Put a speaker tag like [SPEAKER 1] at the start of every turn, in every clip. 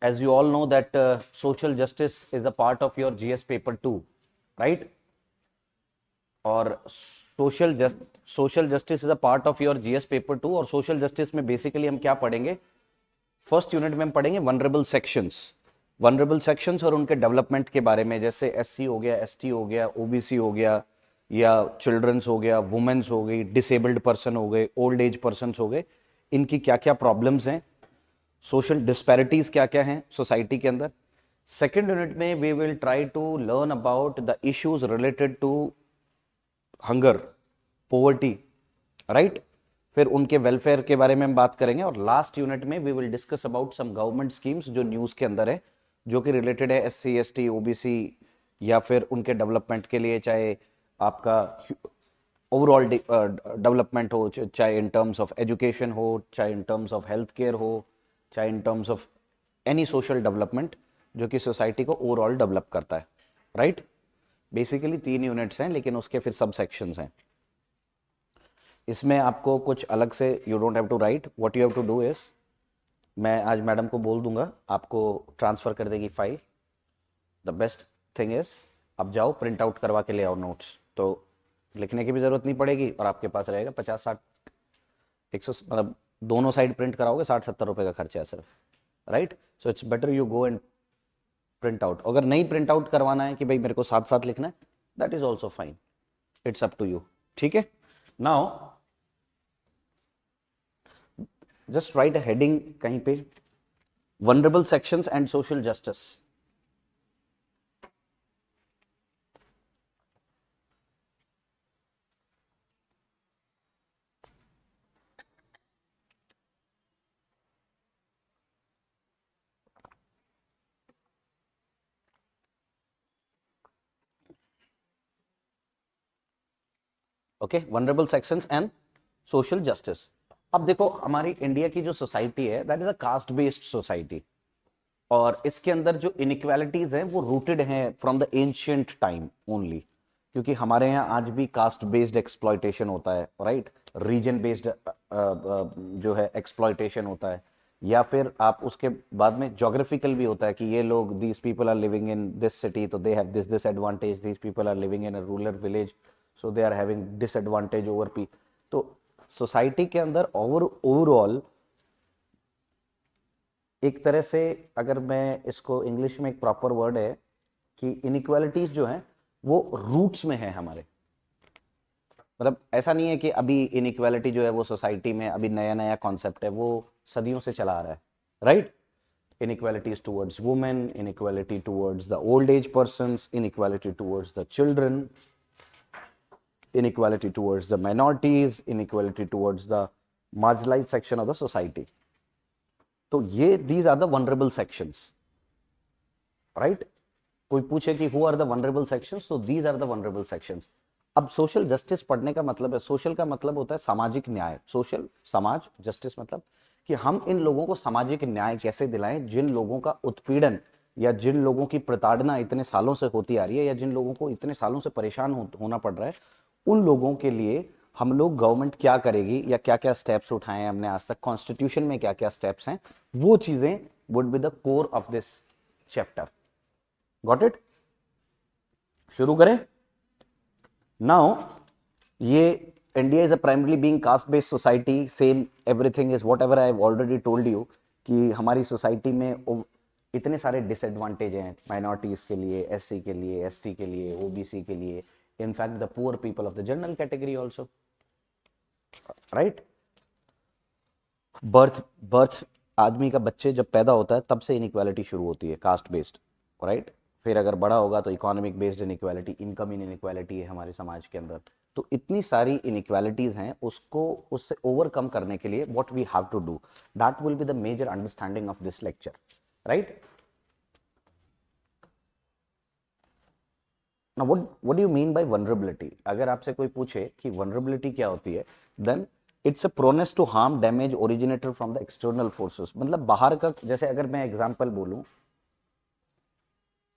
[SPEAKER 1] as you all know that social justice is a part of your GS paper 2, right? और social justice is a part of your GS paper 2। और social justice में basically हम क्या पढ़ेंगे, first unit में हम पढ़ेंगे vulnerable sections और उनके डेवलपमेंट के बारे में, जैसे एससी हो गया, एसटी हो गया, ओबीसी हो गया, या चिल्ड्रंस हो गया, वुमेन्स हो गई, डिसेबल्ड पर्सन हो गए, ओल्ड एज पर्सन हो गए, इनकी क्या क्या प्रॉब्लम्स हैं, सोशल डिस्पैरिटीज क्या क्या हैं सोसाइटी के अंदर। सेकेंड यूनिट में we will try to learn about the issues related to hunger, poverty, right. फिर उनके वेलफेयर के बारे में हम बात करेंगे। और लास्ट यूनिट में we will discuss about some government schemes जो न्यूज के अंदर है, जो कि रिलेटेड है एससी एसटी ओबीसी या फिर उनके डेवलपमेंट के लिए, चाहे आपका ओवरऑल डेवलपमेंट हो, चाहे इन टर्म्स ऑफ एजुकेशन हो, चाहे in terms of health care हो, चाहे in terms of any social development जो कि सोसाइटी को ओवरऑल डेवलप करता है, राइट। बेसिकली 3 यूनिट्स हैं, लेकिन उसके फिर सब सेक्शंस हैं। इसमें आपको कुछ अलग से you don't have to write, what you have to do is, मैं आज मैडम को बोल दूंगा, आपको ट्रांसफर कर देगी file. The best thing is अब जाओ प्रिंट आउट करवा के ले आओ नोट्स, तो लिखने की भी जरूरत नहीं पड़ेगी और आपके पास रहेगा 50-60 100, मतलब दोनों साइड प्रिंट कराओगे 60-70 रुपए का खर्चा है सिर्फ, right. So it's better you go and print out. अगर नहीं प्रिंट आउट करवाना है कि भाई मेरे को साथ साथ लिखना है, that is also fine, it's up to you, ठीक है। Now just write a heading कहीं पे, vulnerable sections and social justice. Okay, vulnerable sections and social justice. अब देखो हमारी इंडिया की जो सोसाइटी है that is a caste based society, और इसके अंदर जो इनइक्वालिटीज हैं वो रूटेड हैं from the ancient time only, क्योंकि हमारे यहाँ आज भी कास्ट बेस्ड एक्सप्लॉयटेशन होता है, राइट। रीजन बेस्ड जो है एक्सप्लॉयटेशन होता है, या फिर आप उसके बाद में जोग्राफिकल भी होता है कि ये लोग, these people are living in this city तो they have this advantage, these people are living in a rural village so they are having disadvantage over पी। तो सोसाइटी के अंदर ओवरऑल एक तरह से, अगर मैं इसको इंग्लिश में एक प्रॉपर वर्ड है कि इनइक्वालिटीज जो हैं वो रूट्स में है हमारे, मतलब ऐसा नहीं है कि अभी इनइक्वालिटी जो है वो सोसाइटी में अभी नया नया कॉन्सेप्ट है, वो सदियों से चला आ रहा है, right. inequalities towards women, inequality towards the old age persons, inequality towards the children, inequality towards the minorities, inequality towards the marginalized section of the society. तो ये these are the vulnerable sections, right? कोई पूछे कि who are the vulnerable sections, तो these are the vulnerable sections. अब social justice पढ़ने का मतलब है, सोशल का मतलब होता है सामाजिक न्याय, सोशल समाज, जस्टिस मतलब कि हम इन लोगों को सामाजिक न्याय कैसे दिलाएं, जिन लोगों का उत्पीड़न या जिन लोगों की प्रताड़ना इतने सालों से होती आ रही है, या जिन लोगों को इतने सालों से परेशान होना पड़ रहा है, उन लोगों के लिए हम लोग, गवर्नमेंट क्या करेगी या क्या क्या स्टेप्स उठाए हैं हमने आज तक, कॉन्स्टिट्यूशन में क्या क्या स्टेप्स हैं, वो चीजें would be the core of this chapter. Got it? शुरू करें? नाउ ये India is a primarily being cast based society, same everything is what ever I have already told you कि हमारी सोसाइटी में इतने सारे डिसएडवांटेज हैं माइनॉरिटीज के लिए, एससी के लिए, एसटी के लिए, ओबीसी के लिए, in fact the poor people of the general category also, right. Birth आदमी का, बच्चे जब पैदा होता है तब से इनइक्वालिटी शुरू होती है कास्ट बेस्ड, राइट। फिर अगर बड़ा होगा तो economic based inequality, income inequality है हमारे समाज के अंदर। तो इतनी सारी इनइक्वालिटीज हैं, उसको उससे ओवरकम करने के लिए what we have to do, that will be the major understanding of this lecture, right. Now what do you mean by vulnerability? अगर आपसे कोई पूछे कि vulnerability क्या होती है, then it's a proneness to harm, damage originated from the external forces। मतलब बाहर का, जैसे अगर मैं एग्जांपल बोलूं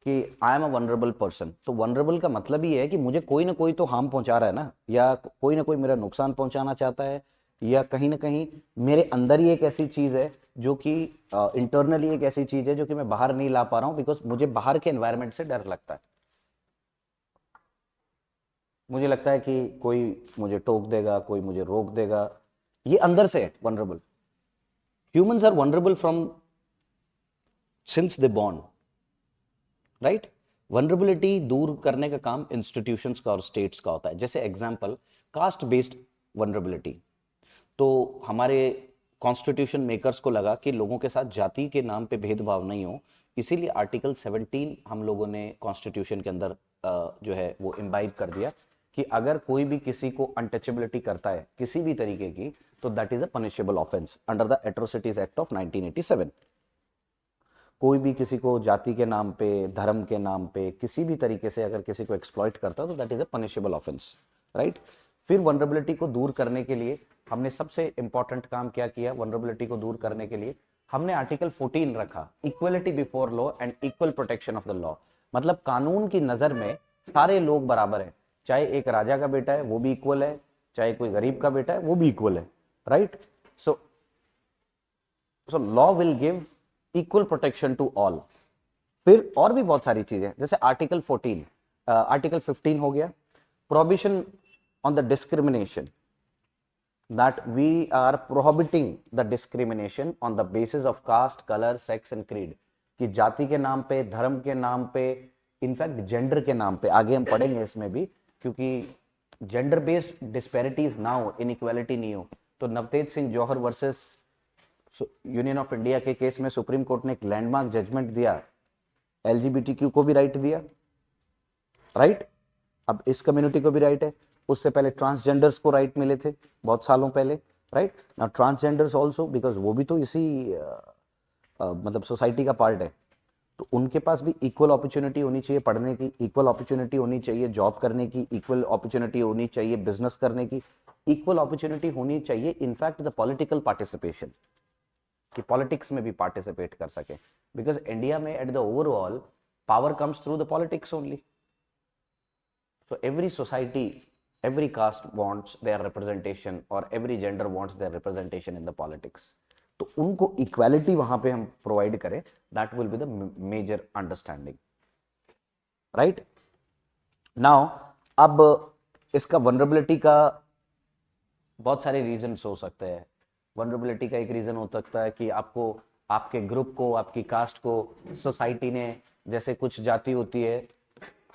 [SPEAKER 1] कि I am a vulnerable person, तो वनरेबल का मतलब ही है कि मुझे कोई ना कोई तो हार्म पहुंचा रहा है ना, या कोई ना कोई मेरा नुकसान पहुंचाना चाहता है, या कहीं ना कहीं मेरे अंदर ही एक ऐसी चीज है जो कि इंटरनली एक ऐसी चीज है जो कि मैं बाहर नहीं ला पा रहा हूं बिकॉज मुझे बाहर के एनवायरनमेंट से डर लगता है। मुझे लगता है कि कोई मुझे टोक देगा, कोई मुझे रोक देगा। ये अंदर से है vulnerable. Humans are vulnerable from since they born, right. Vulnerability दूर करने का काम इंस्टीट्यूशंस का और स्टेट्स का होता है। जैसे एग्जांपल, कास्ट बेस्ड वनरेबिलिटी। तो हमारे कॉन्स्टिट्यूशन मेकर्स को लगा कि लोगों के साथ जाति के नाम पे भेदभाव नहीं हो, इसीलिए आर्टिकल 17 हम लोगों ने कॉन्स्टिट्यूशन के अंदर जो है वो इम्बाइब कर दिया कि अगर कोई भी किसी को अनटचेबिलिटी करता है किसी भी तरीके की, तो that is a punishable offence under the atrocities act of 1987। कोई भी किसी को जाति के नाम पे, धर्म के नाम पे किसी भी तरीके से अगर किसी को एक्सप्लॉइट करता है तो that is a punishable offence, right. फिर वनरेबिलिटी को दूर करने के लिए हमने सबसे इंपॉर्टेंट काम क्या किया? वनरेबिलिटी को दूर करने के लिए हमने आर्टिकल 14 रखा, equality before law and equal protection of the law. मतलब कानून की नजर में सारे लोग बराबर हैं, चाहे एक राजा का बेटा है वो भी इक्वल है, चाहे कोई गरीब का बेटा है वो भी इक्वल है, right. So law will give equal protection to all. फिर और भी बहुत सारी चीजें, जैसे आर्टिकल 14, आर्टिकल 15 हो गया, prohibition on the discrimination, that we are prohibiting the discrimination on the basis of caste, color, sex and creed। कि जाति के नाम पे, धर्म के नाम पे, इनफैक्ट जेंडर के नाम पे, आगे हम पढ़ेंगे इसमें भी, क्योंकि जेंडर बेस्ड डिस्पैरिटीज ना हो, इनइक्वालिटी नहीं हो। तो नवतेज सिंह जौहर वर्सेस यूनियन ऑफ इंडिया के केस में सुप्रीम कोर्ट ने एक लैंडमार्क जजमेंट दिया, एलजीबीटीक्यू को भी राइट दिया, राइट। अब इस कम्युनिटी को भी राइट है। उससे पहले ट्रांसजेंडर्स को राइट मिले थे बहुत सालों पहले, right. Now transgenders also, because वो भी तो इसी मतलब सोसाइटी का पार्ट है, तो उनके पास भी इक्वल अपॉर्चुनिटी होनी चाहिए पढ़ने की, इक्वल अपॉर्चुनिटी होनी चाहिए जॉब करने की, इक्वल अपॉर्चुनिटी होनी चाहिए बिजनेस करने की, इक्वल अपॉर्चुनिटी होनी चाहिए इनफैक्ट द पॉलिटिकल पार्टिसिपेशन, कि पॉलिटिक्स में भी पार्टिसिपेट कर सके। बिकॉज इंडिया में at the overall power comes through the politics only. So every society, every caste wants their representation or every gender wants their representation in the politics। तो उनको equality वहां पे हम प्रोवाइड करें, that will be the major understanding, right. Now अब इसका vulnerability का बहुत सारे रीजन हो सकते हैं। वनरेबिलिटी का एक रीजन हो सकता है कि आपको, आपके ग्रुप को, आपकी कास्ट को सोसाइटी ने, जैसे कुछ जाति होती है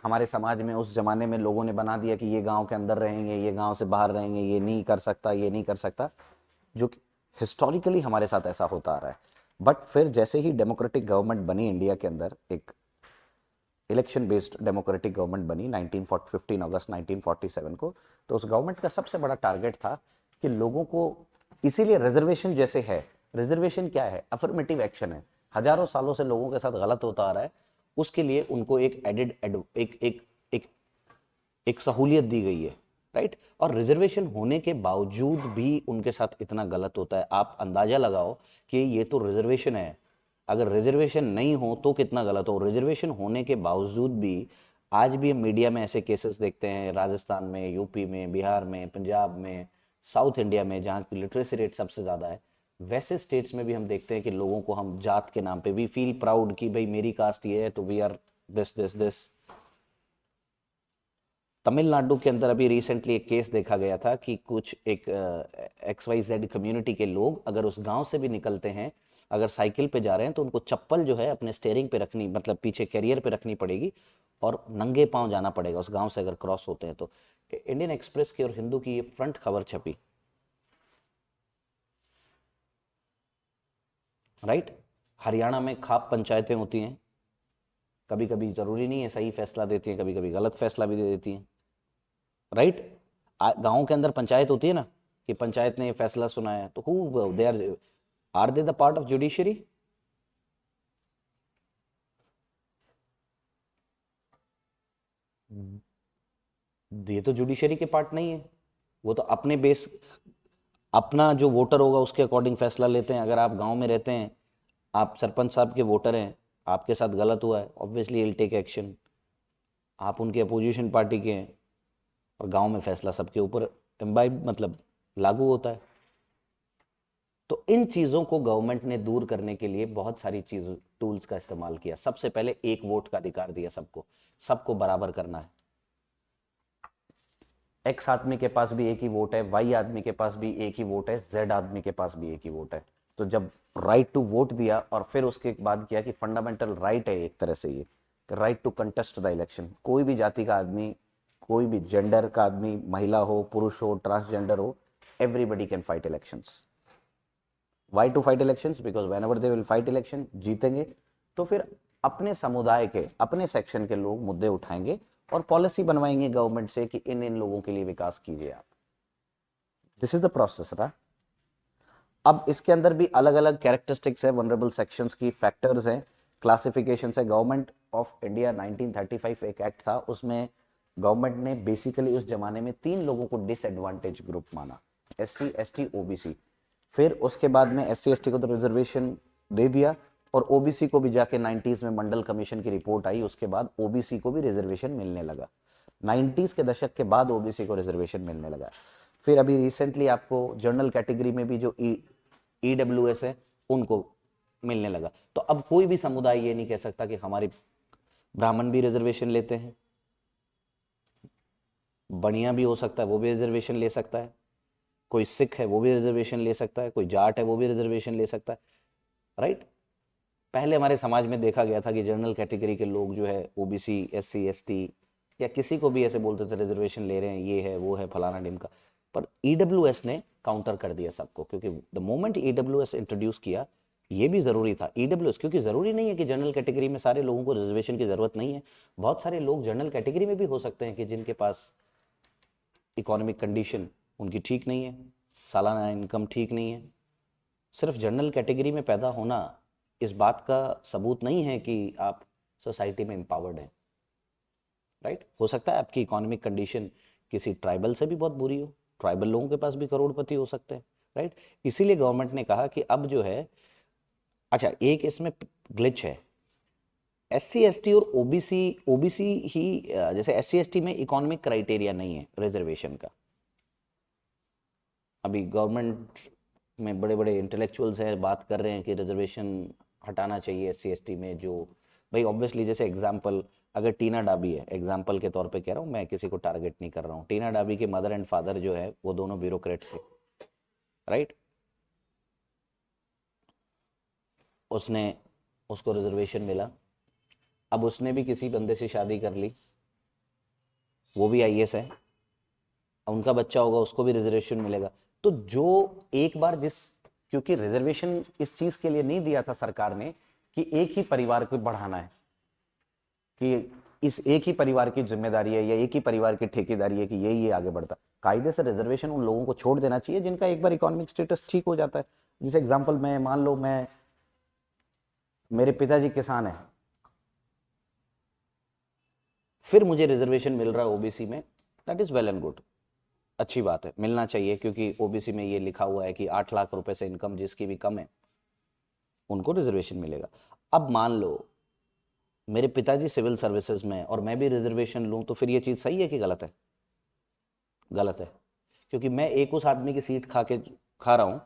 [SPEAKER 1] हमारे समाज में, उस जमाने में लोगों ने बना दिया कि ये गांव के अंदर रहेंगे, ये गांव से बाहर रहेंगे, ये नहीं कर सकता, ये नहीं कर सकता, जो कि हिस्टोरिकली हमारे साथ ऐसा होता आ रहा है। बट फिर जैसे ही डेमोक्रेटिक गवर्नमेंट बनी इंडिया के अंदर, एक इलेक्शन बेस्ड डेमोक्रेटिक गवर्नमेंट बनी 15 अगस्त 1947 को, तो उस गवर्नमेंट का सबसे बड़ा टारगेट था कि लोगों को, इसीलिए रिजर्वेशन जैसे है, रिजर्वेशन क्या है? अफर्मेटिव एक्शन है। हजारों सालों से लोगों के साथ गलत होता आ रहा है, उसके लिए उनको एक एडेड एक एक एक एक सहूलियत दी गई है, राइट। और रिजर्वेशन होने के बावजूद भी उनके साथ इतना गलत होता है। आप अंदाजा लगाओ कि ये तो रिजर्वेशन है, अगर रिजर्वेशन नहीं हो तो कितना गलत हो। रिजर्वेशन होने के बावजूद भी आज भी हम मीडिया में ऐसे केसेस देखते हैं, राजस्थान में, यूपी में, बिहार में, पंजाब में, साउथ इंडिया में, जहाँ की लिटरेसी रेट सबसे ज़्यादा है, वैसे स्टेट्स में भी हम देखते हैं कि लोगों को हम जात के नाम पे, वी फील प्राउड कि भाई मेरी कास्ट ये है तो we are this this this. Tamil Nadu के अंदर अभी रिसेंटली एक केस देखा गया था कि कुछ एक XYZ कम्युनिटी के लोग अगर उस गांव से भी निकलते हैं, अगर साइकिल पे जा रहे हैं तो उनको चप्पल जो है अपने स्टेयरिंग पे रखनी, मतलब पीछे कैरियर पे रखनी पड़ेगी और नंगे पांव जाना पड़ेगा उस गांव से अगर क्रॉस होते हैं तो। इंडियन एक्सप्रेस की और हिंदू की ये फ्रंट खबर छपी, राइट। हरियाणा में खाप पंचायतें होती हैं, कभी कभी जरूरी नहीं है सही फैसला देती हैं, कभी कभी गलत फैसला भी दे देती हैं, राइट। गांव के अंदर पंचायत होती है ना, कि पंचायत ने ये फैसला सुनाया, तो who they are they the part of judiciary? ये तो जुडिशरी के पार्ट नहीं है। वो तो अपने बेस, अपना जो वोटर होगा उसके अकॉर्डिंग फैसला लेते हैं। अगर आप गांव में रहते हैं, आप सरपंच साहब के वोटर हैं, आपके साथ गलत हुआ है, ऑब्वियसली विल टेक एक्शन। आप उनके अपोजिशन पार्टी के हैं और गांव में फैसला सबके ऊपर इम्बाइब मतलब लागू होता है। तो इन चीजों को गवर्नमेंट ने दूर करने के लिए बहुत सारी चीज टूल्स का इस्तेमाल किया। सबसे पहले एक वोट का अधिकार दिया सबको, सबको बराबर करना है। एक्स आदमी के पास भी एक ही वोट है, वाई आदमी के पास भी एक ही वोट है, जेड आदमी के पास भी एक ही वोट है। तो जब राइट टू वोट दिया और फिर उसके बाद किया कि फंडामेंटल राइट है एक तरह से ये, right to contest the election. कोई भी जाति का आदमी, कोई भी जेंडर का आदमी, महिला हो, पुरुष हो, ट्रांसजेंडर हो, everybody can fight elections. Why to fight elections? Because whenever they will fight election, जीतेंगे तो फिर अपने समुदाय के, अपने सेक्शन के लोग मुद्दे उठाएंगे और पॉलिसी बनवाएंगे गवर्नमेंट से कि इन इन लोगों के लिए विकास कीजिए आप। दिस इज द प्रोसेस रहा। अब इसके अंदर भी अलग अलग कैरेक्टरिस्टिक्स है, वनरेबल सेक्शंस की, फैक्टर्स हैं, क्लासिफिकेशन है। गवर्नमेंट ऑफ इंडिया 1935 एक एक्ट था, उसमें गवर्नमेंट ने बेसिकली उस जमाने में 3 लोगों को डिसएडवांटेज ग्रुप माना, SC ST OBC। फिर उसके बाद में SC ST को तो रिजर्वेशन दे दिया और OBC को भी जाके 90s में मंडल कमीशन की रिपोर्ट आई, उसके बाद OBC को भी रिजर्वेशन मिलने लगा। 90s के दशक के बाद OBC को रिजर्वेशन मिलने लगा। फिर अभी रिसेंटली आपको जनरल कैटेगरी में भी जो EWS है उनको मिलने लगा। तो अब कोई भी समुदाय ये नहीं कह सकता कि हमारे ब्राह्मण भी रिजर्वेशन लेते हैं, बनिया भी हो सकता है वो भी रिजर्वेशन ले सकता है, कोई सिख है वो भी रिजर्वेशन ले सकता है, कोई जाट है वो भी रिजर्वेशन ले सकता है, राइट। पहले हमारे समाज में देखा गया था कि जनरल कैटेगरी के लोग जो है OBC SC ST या किसी को भी ऐसे बोलते थे रिजर्वेशन ले रहे हैं, ये है वो है फलाना ढिमका। पर EWS ने काउंटर कर दिया सबको, क्योंकि द मोमेंट EWS इंट्रोड्यूस किया, ये भी जरूरी था EWS, क्योंकि जरूरी नहीं है कि जनरल कैटेगरी में सारे लोगों को रिजर्वेशन की जरूरत नहीं है। बहुत सारे लोग जनरल कैटेगरी में भी हो सकते हैं कि जिनके पास इकोनॉमिक कंडीशन उनकी ठीक नहीं है, सालाना इनकम ठीक नहीं है। सिर्फ जनरल कैटेगरी में पैदा होना इस बात का सबूत नहीं है कि आप सोसाइटी में एम्पावर्ड हैं, राइट। हो सकता है आपकी इकोनॉमिक कंडीशन किसी ट्राइबल से भी बहुत बुरी हो, ट्राइबल लोगों के पास भी करोड़पति हो सकते हैं, राइट। इसीलिए गवर्नमेंट ने कहा कि अब जो है, अच्छा एक इसमें ग्लिच है, SC ST और OBC ही, जैसे SC ST में इकोनॉमिक क्राइटेरिया नहीं है रिजर्वेशन का। अभी गवर्नमेंट में बड़े बड़े इंटेलेक्चुअल्स हैं, बात कर रहे हैं कि रिजर्वेशन हटाना चाहिए SC ST में। जो भाई ऑब्वियसली, जैसे एग्जांपल अगर टीना डाबी है, एग्जांपल के तौर पे कह रहा हूँ, मैं किसी को टारगेट नहीं कर रहा हूँ, टीना डाबी के मदर एंड फादर जो है वो दोनों ब्यूरोक्रेट थे, राइट। उसको रिजर्वेशन मिला, अब उसने भी किसी बंदे से शादी कर ली, वो भी IAS है, उनका बच्चा होगा, उसको भी रिजर्वेशन मिलेगा। तो जो एक बार क्योंकि रिजर्वेशन इस चीज के लिए नहीं दिया था सरकार ने कि एक ही परिवार को बढ़ाना है, कि इस एक ही परिवार की जिम्मेदारी है या एक ही परिवार की ठेकेदारी है कि यही आगे बढ़ता। कायदे से रिजर्वेशन उन लोगों को छोड़ देना चाहिए जिनका एक बार इकोनॉमिक स्टेटस ठीक हो जाता है। जैसे एग्जांपल, मैं मान लो मेरे पिताजी किसान है, फिर मुझे रिजर्वेशन मिल रहा है OBC में, that is well and good, अच्छी बात है, मिलना चाहिए, क्योंकि OBC में ये लिखा हुआ है कि 8 लाख रुपए से इनकम जिसकी भी कम है उनको रिजर्वेशन मिलेगा। अब मान लो मेरे पिताजी सिविल सर्विसेज में और मैं भी रिजर्वेशन लूं, तो फिर ये चीज सही है कि गलत है? गलत है, क्योंकि मैं एक उस आदमी की सीट खा रहा हूं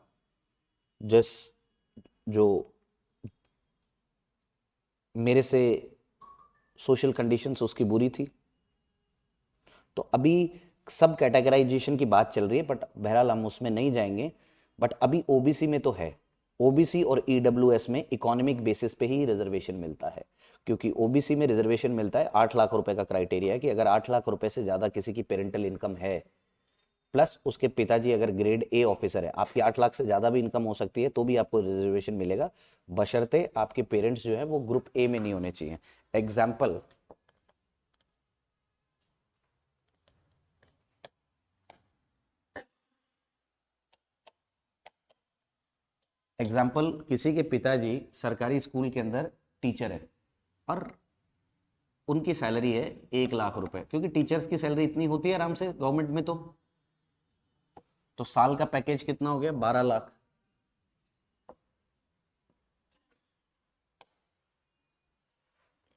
[SPEAKER 1] जो मेरे से सोशल कंडीशंस उसकी बुरी थी। तो अभी सब कैटेगराइजेशन की बात चल रही है, बट बहरहाल हम उसमें नहीं जाएंगे। बट अभी OBC में तो है, OBC और EWS में इकोनॉमिक बेसिस पे ही रिजर्वेशन मिलता है, क्योंकि OBC में रिजर्वेशन मिलता है 8 लाख रुपए का क्राइटेरिया है कि अगर 8 लाख रुपए से ज्यादा किसी की पेरेंटल इनकम है, प्लस उसके पिताजी अगर ग्रेड A ऑफिसर है, आपकी 8 लाख से ज्यादा भी इनकम हो सकती है तो भी आपको रिजर्वेशन मिलेगा, बशर्ते आपके पेरेंट्स जो है वो ग्रुप A में नहीं होने चाहिए। एग्जाम्पल, किसी के पिताजी सरकारी स्कूल के अंदर टीचर है और उनकी सैलरी है 1 लाख रुपए, क्योंकि टीचर्स की सैलरी इतनी होती है आराम से गवर्नमेंट में, तो साल का पैकेज कितना हो गया? 12 लाख।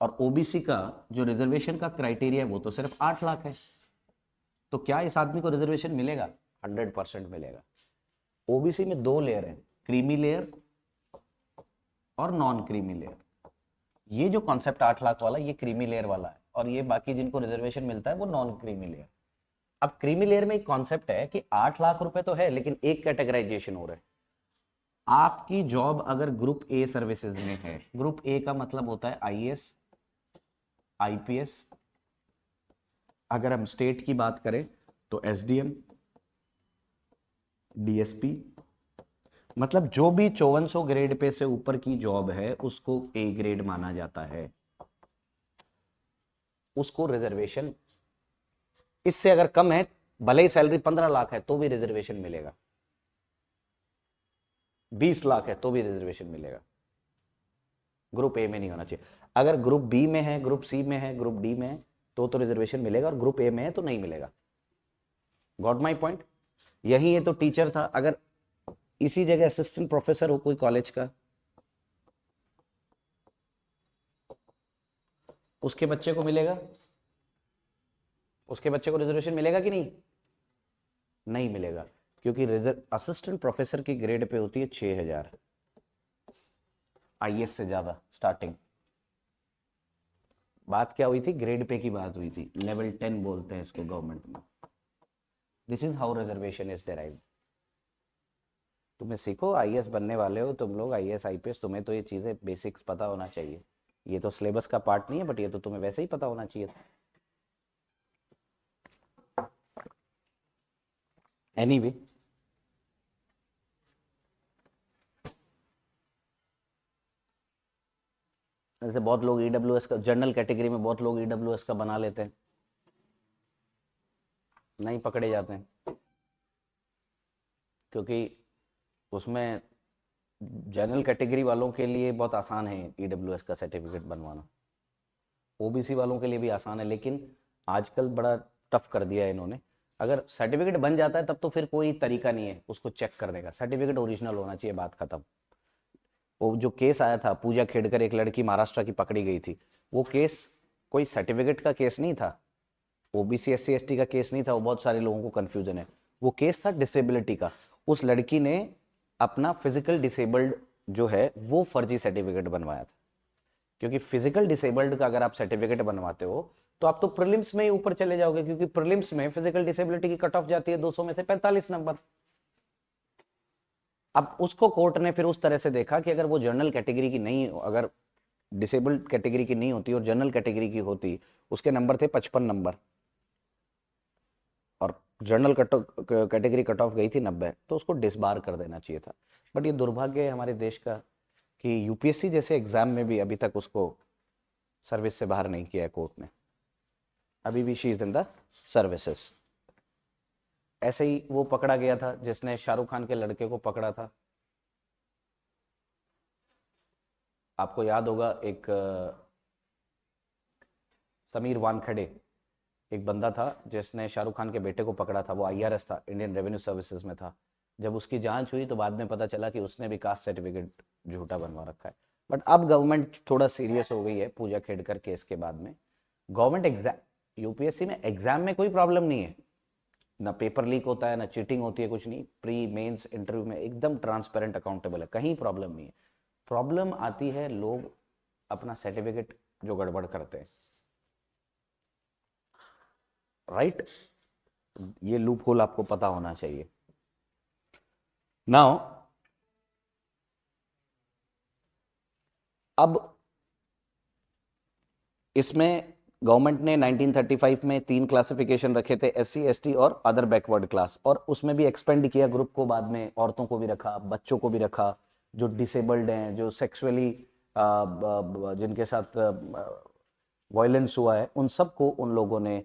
[SPEAKER 1] और OBC का जो रिजर्वेशन का क्राइटेरिया है वो तो सिर्फ 8 लाख है। तो क्या इस आदमी को रिजर्वेशन मिलेगा? 100% मिलेगा। OBC में 2 लेयर है, क्रीमी लेयर और नॉन क्रीमी लेयर। ये जो कॉन्सेप्ट 8 लाख वाला, ये क्रीमी लेयर वाला है, और ये बाकी जिनको रिजर्वेशन मिलता है वो नॉन क्रीमी लेयर। अब क्रीमी लेयर में एक कॉन्सेप्ट है कि 8 लाख रुपए तो है, लेकिन एक कैटेगराइजेशन हो रहा है। आपकी जॉब अगर ग्रुप ए सर्विसेज में है, ग्रुप ए का मतलब होता है आईएएस, आईपीएस, अगर हम स्टेट की बात करें तो एसडीएम, डीएसपी, मतलब जो भी 5400 ग्रेड पे से ऊपर की जॉब है उसको ए ग्रेड माना जाता है, उसको रिजर्वेशन। इससे अगर कम है, भले ही सैलरी 15 लाख है तो भी रिजर्वेशन मिलेगा, 20 लाख है तो भी रिजर्वेशन मिलेगा। ग्रुप ए में नहीं होना चाहिए। अगर ग्रुप बी में है, ग्रुप सी में है, ग्रुप डी में है तो रिजर्वेशन मिलेगा, और ग्रुप ए में है तो नहीं मिलेगा। Got my point? यही ये तो टीचर था, अगर इसी जगह असिस्टेंट प्रोफेसर हो कोई कॉलेज का, उसके बच्चे को मिलेगा, उसके बच्चे को रिजर्वेशन मिलेगा कि नहीं? नहीं मिलेगा, क्योंकि असिस्टेंट प्रोफेसर की ग्रेड पे होती है 6000, आईएएस से ज्यादा स्टार्टिंग। बात क्या हुई थी? ग्रेड पे की बात हुई थी, लेवल 10 बोलते हैं इसको गवर्नमेंट में। This is how reservation is derived. तुम्हें सीखो, आईएएस बनने वाले हो तुम लोग, आईएएस आईपीएस, तुम्हें तो ये चीजें बेसिक्स पता होना चाहिए। ये तो सिलेबस का पार्ट नहीं है, बट ये तो तुम्हें वैसे ही पता होना चाहिए। एनीवे, जैसे बहुत लोग ईडब्ल्यूएस का, जनरल कैटेगरी में बहुत लोग ईडब्ल्यूएस का बना लेते हैं, नहीं पकड़े जाते हैं, क्योंकि उसमें जनरल कैटेगरी वालों के लिए बहुत आसान है ईडब्ल्यूएस का सर्टिफिकेट बनवाना, ओबीसी वालों के लिए भी आसान है, लेकिन आजकल बड़ा टफ कर दिया है इन्होंने। अगर सर्टिफिकेट बन जाता है तब तो फिर कोई तरीका नहीं है उसको चेक करने का, सर्टिफिकेट ओरिजिनल होना चाहिए, बात खत्म। वो जो केस आया था पूजा खेड़कर, एक लड़की महाराष्ट्र की पकड़ी गई थी, वो केस कोई सर्टिफिकेट का केस नहीं था, ओबीसी एससी एसटी का केस नहीं था, वो बहुत सारे लोगों को कंफ्यूजन है, वो केस था डिसेबिलिटी का। उस लड़की ने अपना फिजिकल डिसेबल्ड जो है वो फर्जी सर्टिफिकेट बनवाया था, क्योंकि फिजिकल डिसेबल्ड का अगर आप सर्टिफिकेट बनवाते हो तो आप तो प्रीलिम्स में ही ऊपर चले जाओगे, क्योंकि प्रीलिम्स में फिजिकल डिसेबिलिटी की कट ऑफ जाती है 200 में से 45 नंबर। अब उसको कोर्ट ने फिर उस तरह से देखा कि अगर वो जनरल कैटेगरी की नहीं, अगर डिसेबल्ड कैटेगरी की नहीं होती और जनरल कैटेगरी की होती, उसके नंबर थे 55 नंबर और जनरल कैटेगरी कट ऑफ गई थी 90, तो उसको डिसबार कर देना चाहिए था। बट ये दुर्भाग्य है हमारे देश का कि यूपीएससी जैसे एग्जाम में भी अभी तक उसको सर्विस से बाहर नहीं किया है कोर्ट ने, अभी भी she is in the services. ऐसे ही वो पकड़ा गया था जिसने शाहरुख खान के लड़के को पकड़ा था, आपको याद होगा, एक समीर वानखेड़े, एक बंदा था जिसने शाहरुख खान के बेटे को पकड़ा था, वो आईआरएस था, इंडियन रेवेन्यू सर्विसेज में था। जब उसकी जांच हुई तो बाद में पता चला कि उसने भी कास्ट सर्टिफिकेट झूठा बनवा रखा है। बट अब गवर्नमेंट थोड़ा सीरियस हो गई है पूजा खेड़कर केस के बाद में। गवर्नमेंट एग्जाम, यूपीएससी में एग्जाम में कोई प्रॉब्लम नहीं है, ना पेपर लीक होता है, ना चीटिंग होती है, कुछ नहीं, प्री मेंस इंटरव्यू में एकदम ट्रांसपेरेंट अकाउंटेबल है, कहीं प्रॉब्लम नहीं है। प्रॉब्लम आती है लोग अपना सर्टिफिकेट जो गड़बड़ करते हैं, राइट? ये लूप होल आपको पता होना चाहिए। नाउ अब इसमें गवर्नमेंट ने 1935 में 3 क्लासिफिकेशन रखे थे, एससी एसटी और अदर बैकवर्ड क्लास, और उसमें भी एक्सपेंड किया ग्रुप को, बाद में औरतों को भी रखा, बच्चों को भी रखा, जो डिसेबल्ड हैं, जो सेक्सुअली जिनके साथ वायलेंस हुआ है, उन सबको उन लोगों ने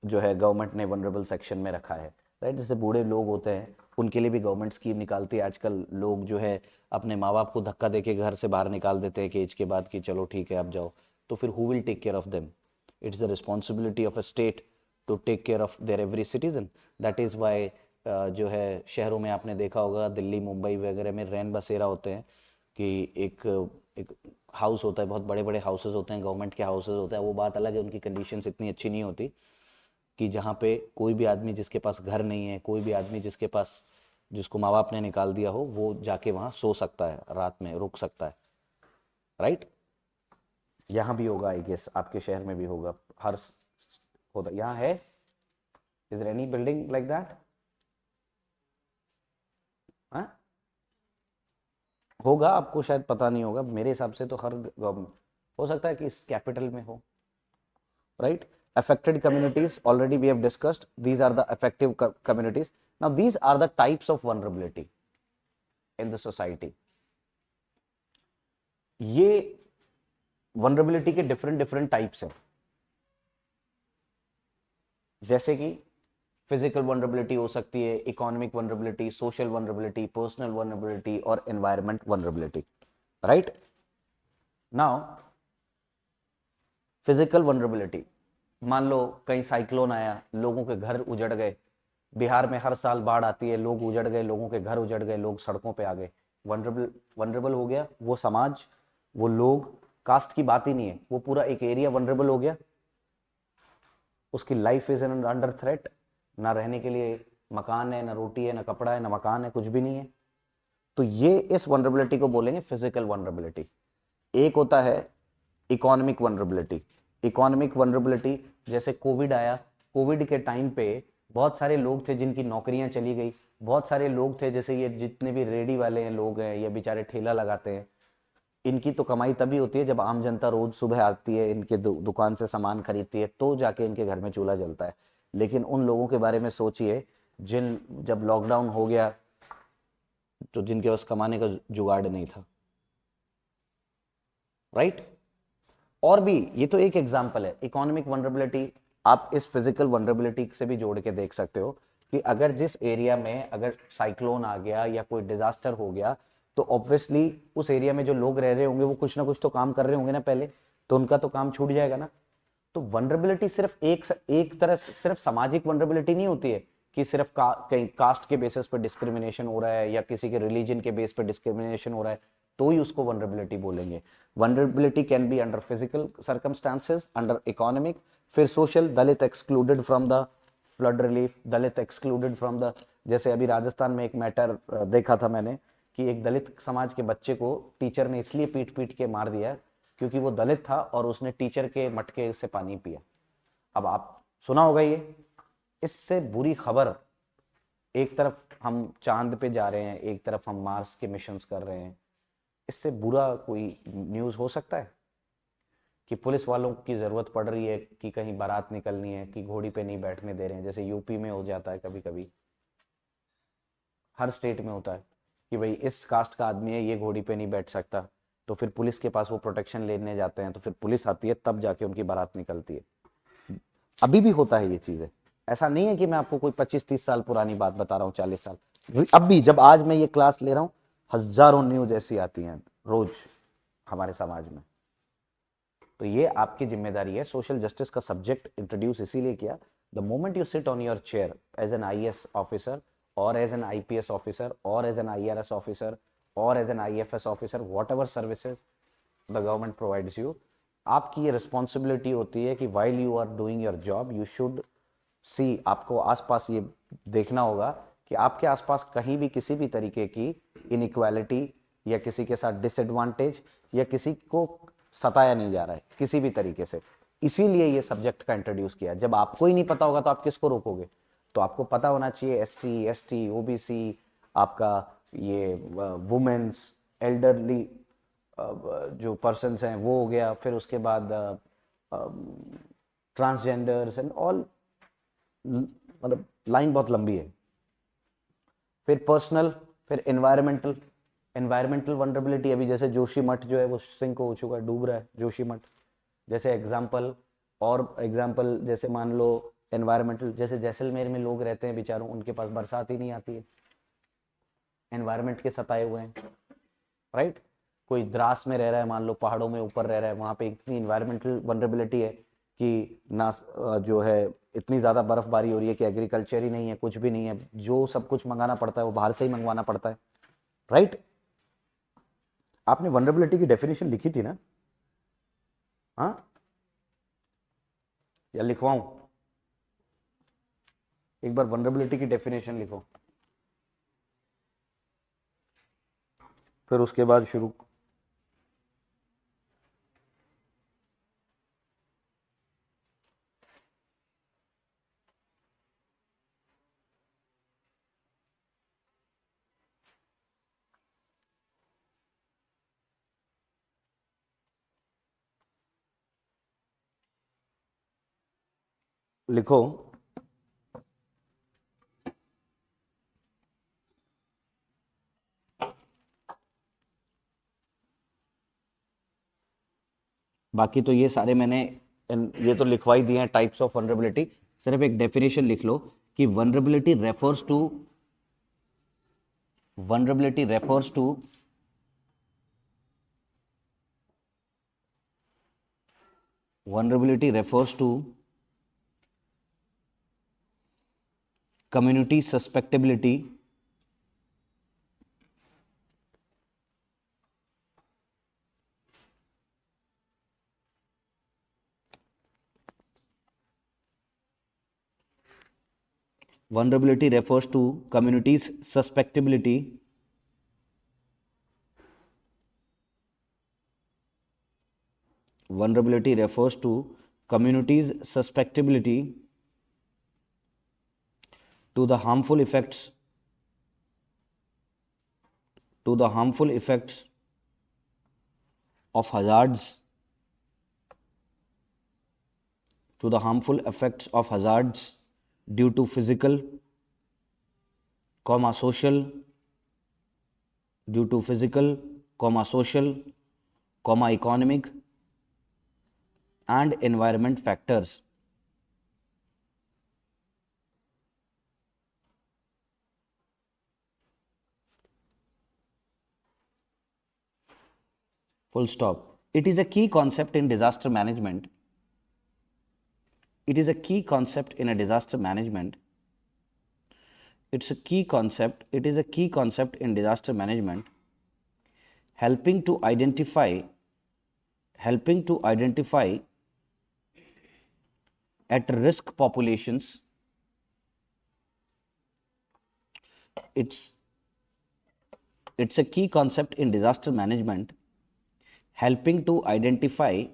[SPEAKER 1] जो है गवर्नमेंट ने वनरेबल सेक्शन में रखा है, राइट? जैसे बूढ़े लोग होते हैं उनके लिए भी गवर्नमेंट स्कीम निकालती है। आजकल लोग जो है अपने माँ बाप को धक्का देके घर से बाहर निकाल देते हैं कि एज के बाद कि चलो ठीक है अब जाओ, तो फिर who will take care of them? It's the responsibility of a state to take care of their every citizen. That is why जो है शहरों में आपने देखा होगा, दिल्ली मुंबई वगैरह में रैन बसेरा होते हैं कि एक एक हाउस होता है, बहुत बड़े बड़े हाउसेज होते हैं, गवर्नमेंट के हाउसेज होते हैं, वो बात अलग है, उनकी कंडीशंस इतनी अच्छी नहीं होती कि जहाँ पे कोई भी आदमी जिसके पास घर नहीं है, कोई भी आदमी जिसके पास जिसको माँ बाप ने निकाल दिया हो वो जाके वहाँ सो सकता है, रात में रुक सकता है, राइट। यहाँ भी होगा आई गेस, आपके शहर में भी होगा, हर होता यहाँ है। Is there any building like that? होगा, आपको शायद पता नहीं होगा, मेरे हिसाब से तो हर गवर्नमेंट, हो सकता है कि इस कैपिटल में हो, right? Affected communities, already we have discussed, these are the affected communities. Now these are the types of vulnerability in the society. ये vulnerability के different types हैं, जैसे कि फिजिकल वनरेबिलिटी हो सकती है, economic vulnerability, social vulnerability, personal vulnerability और environment vulnerability, right. Now physical vulnerability, मान लो कहीं साइक्लोन आया, लोगों के घर उजड़ गए, बिहार में हर साल बाढ़ आती है, लोग उजड़ गए, लोगों के घर उजड़ गए, लोग सड़कों पे आ गए, वनरेबल वनरेबल हो गया वो समाज, वो लोग, कास्ट की बात ही नहीं है, वो पूरा एक एरिया वनरेबल हो गया, उसकी life is an under threat, ना रहने के लिए मकान है, ना रोटी है, ना कपड़ा है, ना मकान है, कुछ भी नहीं है। तो ये इस वनरेबिलिटी को बोलेंगे फिजिकल वनरेबिलिटी। एक होता है इकोनॉमिक वनरेबिलिटी। इकोनॉमिक वनरेबिलिटी, जैसे कोविड आया, कोविड के टाइम पे बहुत सारे लोग थे जिनकी नौकरियां चली गई, बहुत सारे लोग थे, जैसे ये जितने भी रेडी वाले हैं लोग हैं, ये बेचारे ठेला लगाते हैं, इनकी तो कमाई तभी होती है जब आम जनता रोज सुबह आती है, इनके दुकान से सामान खरीदती है, तो जाके इनके घर में चूल्हा जलता है। लेकिन उन लोगों के बारे में सोचिए जिन, जब लॉकडाउन हो गया तो जिनके पास कमाने का जुगाड़ नहीं था, राइट। और भी, ये तो एक एग्जांपल है इकोनॉमिक वनरेबिलिटी, आप इस फिजिकल वनरेबिलिटी से भी जोड़ के देख सकते हो कि अगर जिस एरिया में अगर साइक्लोन आ गया या कोई डिजास्टर हो गया, तो ऑब्वियसली उस एरिया में जो लोग रह रहे होंगे वो कुछ ना कुछ तो काम कर रहे होंगे ना पहले, तो उनका तो काम छूट जाएगा ना। तो वनरेबिलिटी सिर्फ एक तरह से सिर्फ सामाजिक वनरेबिलिटी नहीं होती है कि सिर्फ कहीं कास्ट के बेसिस पर डिस्क्रिमिनेशन हो रहा है या किसी के रिलीजन के बेस पर डिस्क्रिमिनेशन हो रहा है तो ही उसको वनरेबिलिटी बोलेंगे। Vulnerability can be under physical circumstances, under economic, फिर social, Dalit excluded from the flood relief, Dalit excluded from the, जैसे अभी राजस्थान में एक मैटर देखा था मैंने कि एक दलित समाज के बच्चे को टीचर ने इसलिए पीट पीट के मार दिया क्योंकि वो दलित था और उसने टीचर के मटके से पानी पिया। अब आप सुना होगा ये, इससे बुरी खबर, एक तरफ हम चांद पे जा रहे हैं, एक तरफ हम मार्स के मिशंस कर रहे हैं, इससे बुरा कोई न्यूज़ हो सकता है कि पुलिस वालों की ज़रूरत पड़ रही है कि कहीं बारात निकलनी है कि घोड़ी पे नहीं बैठने दे रहे हैं, जैसे यूपी में हो जाता है कभी कभी, हर स्टेट में होता है कि भाई इस कास्ट का आदमी है, ये घोड़ी पे नहीं बैठ सकता, तो फिर पुलिस के पास वो प्रोटेक्शन लेने जाते हैं, तो फिर पुलिस आती है तब जाके उनकी बारात निकलती है। अभी भी होता है ये चीज़ें, ऐसा नहीं है कि मैं आपको कोई 25-30 साल पुरानी बात बता रहा हूँ, 40 साल, अब भी जब आज मैं ये क्लास ले रहा हूँ हजारों न्यूज ऐसी आती हैं रोज हमारे समाज में। तो ये आपकी जिम्मेदारी है। सोशल जस्टिस का सब्जेक्ट इंट्रोड्यूस इसीलिए किया, the moment you sit on your chair as an IAS officer और एज एन आईपीएस ऑफिसर और एज एन आईआरएस ऑफिसर और as an IFS officer, whatever services the government provides you, आपकी ये responsibility होती है कि while you are doing your job you should see, आपको आसपास ये देखना होगा कि आपके आसपास कहीं भी किसी भी तरीके की इनइक्वालिटी या किसी के साथ डिसएडवांटेज या किसी को सताया नहीं जा रहा है किसी भी तरीके से। इसीलिए ये सब्जेक्ट का इंट्रोड्यूस किया। जब आपको ही नहीं पता होगा तो आप किसको रोकोगे? तो आपको पता होना चाहिए एससी, एसटी, ओबीसी, आपका ये वुमेन्स, एल्डरली जो पर्सन्स हैं वो हो गया, फिर उसके बाद ट्रांसजेंडर्स एंड ऑल, मतलब लाइन बहुत लंबी है। फिर पर्सनल, फिर एनवायरमेंटल, एनवायरमेंटल वनरेबिलिटी, अभी जैसे जोशी मठ जो है वो सिंक हो चुका है, डूब रहा है जोशी मठ जैसे एग्जाम्पल। और एग्जाम्पल जैसे मान लो एनवायरमेंटल, जैसे जैसलमेर में लोग रहते हैं बेचारों, उनके पास बरसात ही नहीं आती है, एनवायरमेंट के सताए हुए हैं, राइट। कोई द्रास में रह रहा है, मान लो पहाड़ों में ऊपर रह रहा है, वहाँ पे इतनी इन्वायरमेंटल वनरेबिलिटी है कि ना जो है इतनी ज़्यादा बर्फबारी हो रही है कि एग्रीकल्चर ही नहीं है, कुछ भी नहीं है, जो सब कुछ मंगाना पड़ता है वो बाहर से ही मंगवाना पड़ता है, राइट। आपने वनरेबिलिटी की डेफिनेशन लिखी थी ना? हाँ, या लिखवाऊं? एक बार वनरेबिलिटी की डेफिनेशन लिखो। फिर उसके बाद शुरू। लिखो बाकी तो ये सारे मैंने ये तो लिखवा ही दिए हैं टाइप्स ऑफ वनरेबिलिटी। सिर्फ एक डेफिनेशन लिख लो कि vulnerability refers to vulnerability refers to community susceptibility community's susceptibility vulnerability refers to community's susceptibility to the harmful effects of hazards due to physical, social, economic and environment factors. Full stop. It is a key concept in disaster management. It is a key concept in a disaster management. It is a key concept in disaster management, helping to identify at risk populations. It's a key concept in disaster management, helping to identify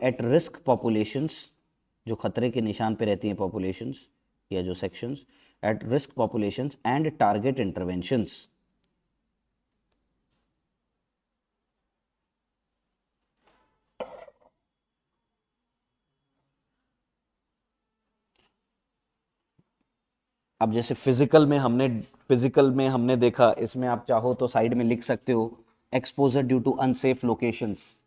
[SPEAKER 1] at risk populations, जो खतरे के निशान पे रहती हैं populations या जो sections, at risk populations and target interventions. अब जैसे फिजिकल में हमने देखा, इसमें आप चाहो तो साइड में लिख सकते हो exposure due to unsafe locations.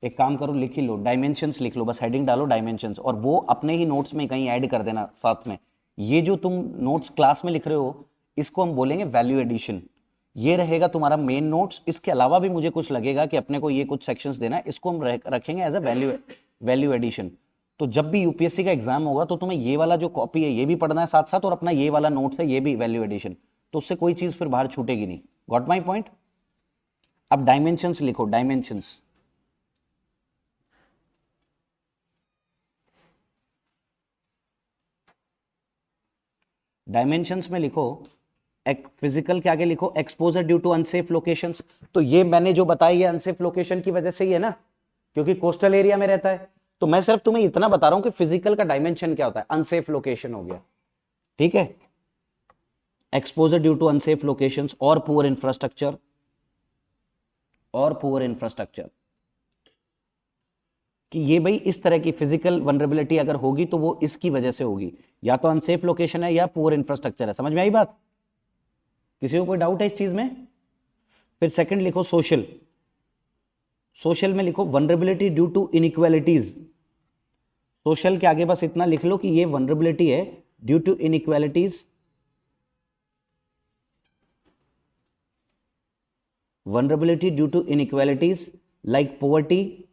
[SPEAKER 1] एक काम करो, लिख ही लो, डायमेंशंस लिख लो, बस हेडिंग डालो डायमेंशंस, और वो अपने ही नोट्स में कहीं ऐड कर देना साथ में। ये जो तुम नोट्स क्लास में लिख रहे हो इसको हम बोलेंगे वैल्यू एडिशन। ये रहेगा तुम्हारा मेन नोट्स। इसके अलावा भी मुझे कुछ लगेगा कि अपने को ये कुछ सेक्शंस देना है, इसको हम रखेंगे एज अ वैल्यू एडिशन। तो जब भी यूपीएससी का एग्जाम होगा तो तुम्हें ये वाला जो कॉपी है ये भी पढ़ना है साथ साथ, और अपना ये वाला नोट्स है ये भी वैल्यू एडिशन, तो उससे कोई चीज फिर बाहर छूटेगी नहीं। Got my point? अब डायमेंशंस लिखो, डायमेंशंस। डायमेंशंस में लिखो, फिजिकल के आगे लिखो exposure due to unsafe locations. तो ये मैंने जो बताया ये अनसेफ लोकेशन की वजह से ही है ना, क्योंकि कोस्टल एरिया में रहता है। तो मैं सिर्फ तुम्हें इतना बता रहा हूं कि फिजिकल का डायमेंशन क्या होता है, अनसेफ लोकेशन हो गया, ठीक है। Exposure due to unsafe locations और पुअर इंफ्रास्ट्रक्चर, कि ये भाई इस तरह की फिजिकल वनरेबिलिटी अगर होगी तो वो इसकी वजह से होगी, या तो अनसेफ लोकेशन है या पुअर इंफ्रास्ट्रक्चर है। समझ में आई बात? किसी को कोई डाउट है इस चीज में? फिर सेकंड लिखो सोशल। सोशल में लिखो vulnerability due to inequalities. Social के आगे बस इतना लिख लो कि ये वनरेबिलिटी है due to inequalities, vulnerability due to inequalities like poverty,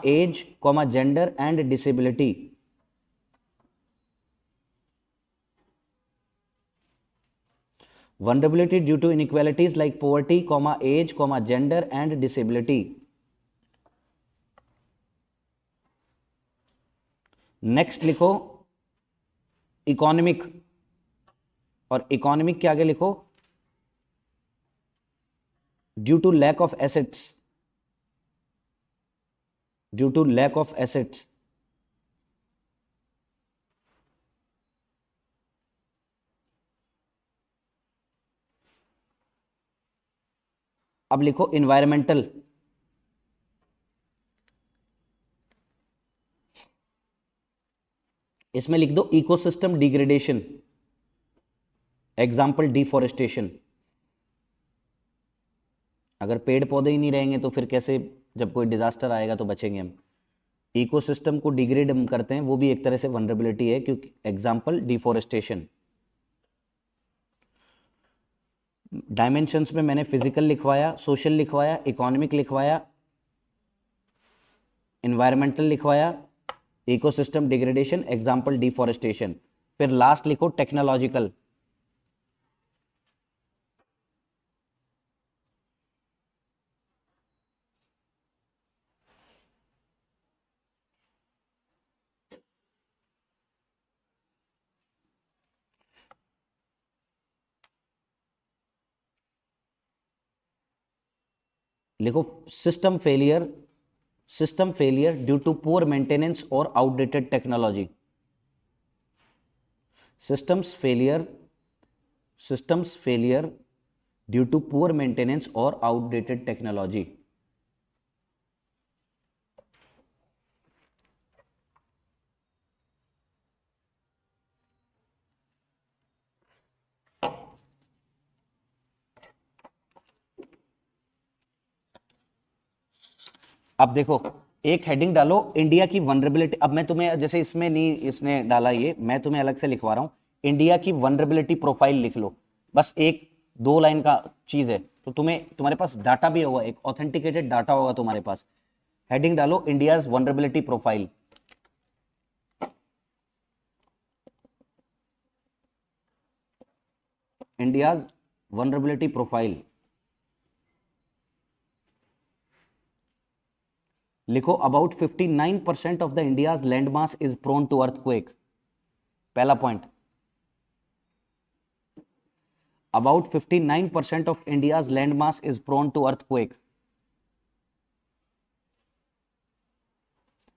[SPEAKER 1] age, gender and disability. Vulnerability due to inequalities like poverty, age, gender and disability. Next लिखो इकोनॉमिक, और इकोनॉमिक के आगे लिखो due to lack of assets, due to lack of assets. अब लिखो environmental, इसमें लिख दो इकोसिस्टम डिग्रेडेशन, एग्जाम्पल डिफॉरेस्टेशन। अगर पेड़ पौधे ही नहीं रहेंगे तो फिर कैसे, जब कोई डिजास्टर आएगा तो बचेंगे हम। इकोसिस्टम को डिग्रेड हम करते हैं, वो भी एक तरह से वनरेबिलिटी है, क्योंकि एग्जाम्पल डिफॉरेस्टेशन। डायमेंशंस में मैंने फिजिकल लिखवाया, सोशल लिखवाया, इकोनॉमिक लिखवाया, इन्वायरमेंटल लिखवाया, इकोसिस्टम डिग्रेडेशन, एग्जाम्पल डिफॉरेस्टेशन। फिर लास्ट लिखो टेक्नोलॉजिकल। लिखो system failure, system failure due to poor maintenance और outdated technology. systems failure, systems failure due to poor maintenance or outdated technology। अब देखो एक हेडिंग डालो इंडिया की वनरेबिलिटी। अब मैं तुम्हें जैसे इसमें नहीं इसने डाला, ये मैं तुम्हें अलग से लिखवा रहा हूं, इंडिया की वनरेबिलिटी प्रोफाइल लिख लो। बस एक 2 लाइन का चीज है, तो तुम्हारे पास डाटा भी होगा, एक ऑथेंटिकेटेड डाटा होगा तुम्हारे पास। हेडिंग डालो India's vulnerability profile. India's vulnerability profile लिखो about 59% of the India's land mass is prone to earthquake. पहला point, about 59% of India's land mass is prone to earthquake.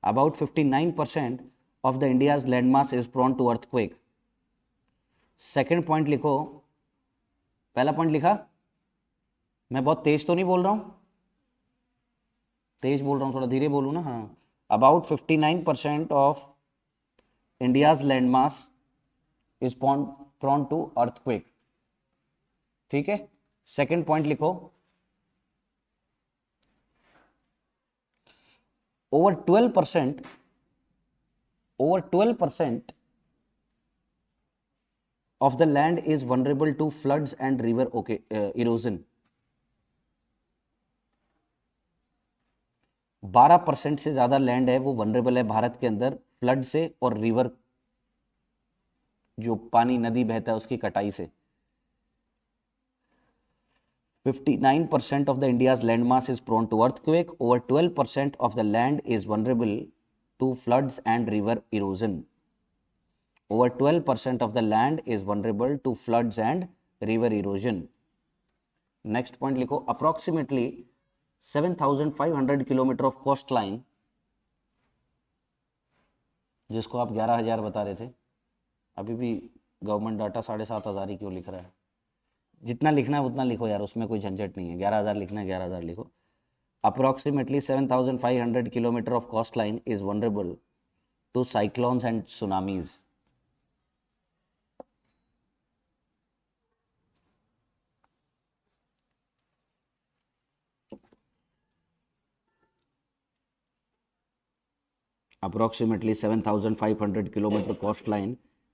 [SPEAKER 1] About 59% of the India's land mass is prone to earthquake. Second point लिखो, पहला point लिखा, मैं बहुत तेज तो नहीं बोल रहा हूं, तेज बोल रहा हूं, थोड़ा धीरे बोलूं ना। हाँ, about 59% of India's land mass is prone to earthquake. ठीक है, सेकेंड पॉइंट लिखो, over 12% of the land is vulnerable to floods and river erosion। 12% से ज्यादा लैंड है वो वनरेबल है भारत के अंदर फ्लड से और रिवर, जो पानी नदी बहता है उसकी कटाई से। 59% of the India's landmass is prone to earthquake. Over 12% of the land is vulnerable to floods and river erosion. Over 12% of the land is vulnerable to floods and river erosion. Next point लिखो, approximately 7,500 kilometre of coast line, जिसको आप 11,000 बता रहे थे, अभी भी government data 7,500 ही क्यों लिख रहा है? जितना लिखना है उतना लिखो यार, उसमें कोई झंझट नहीं है। 11,000 लिखना है 11,000 लिखो। Approximately 7,500 kilometre of coast line is vulnerable to cyclones and tsunamis. Approximately 7,500 kilometer coastline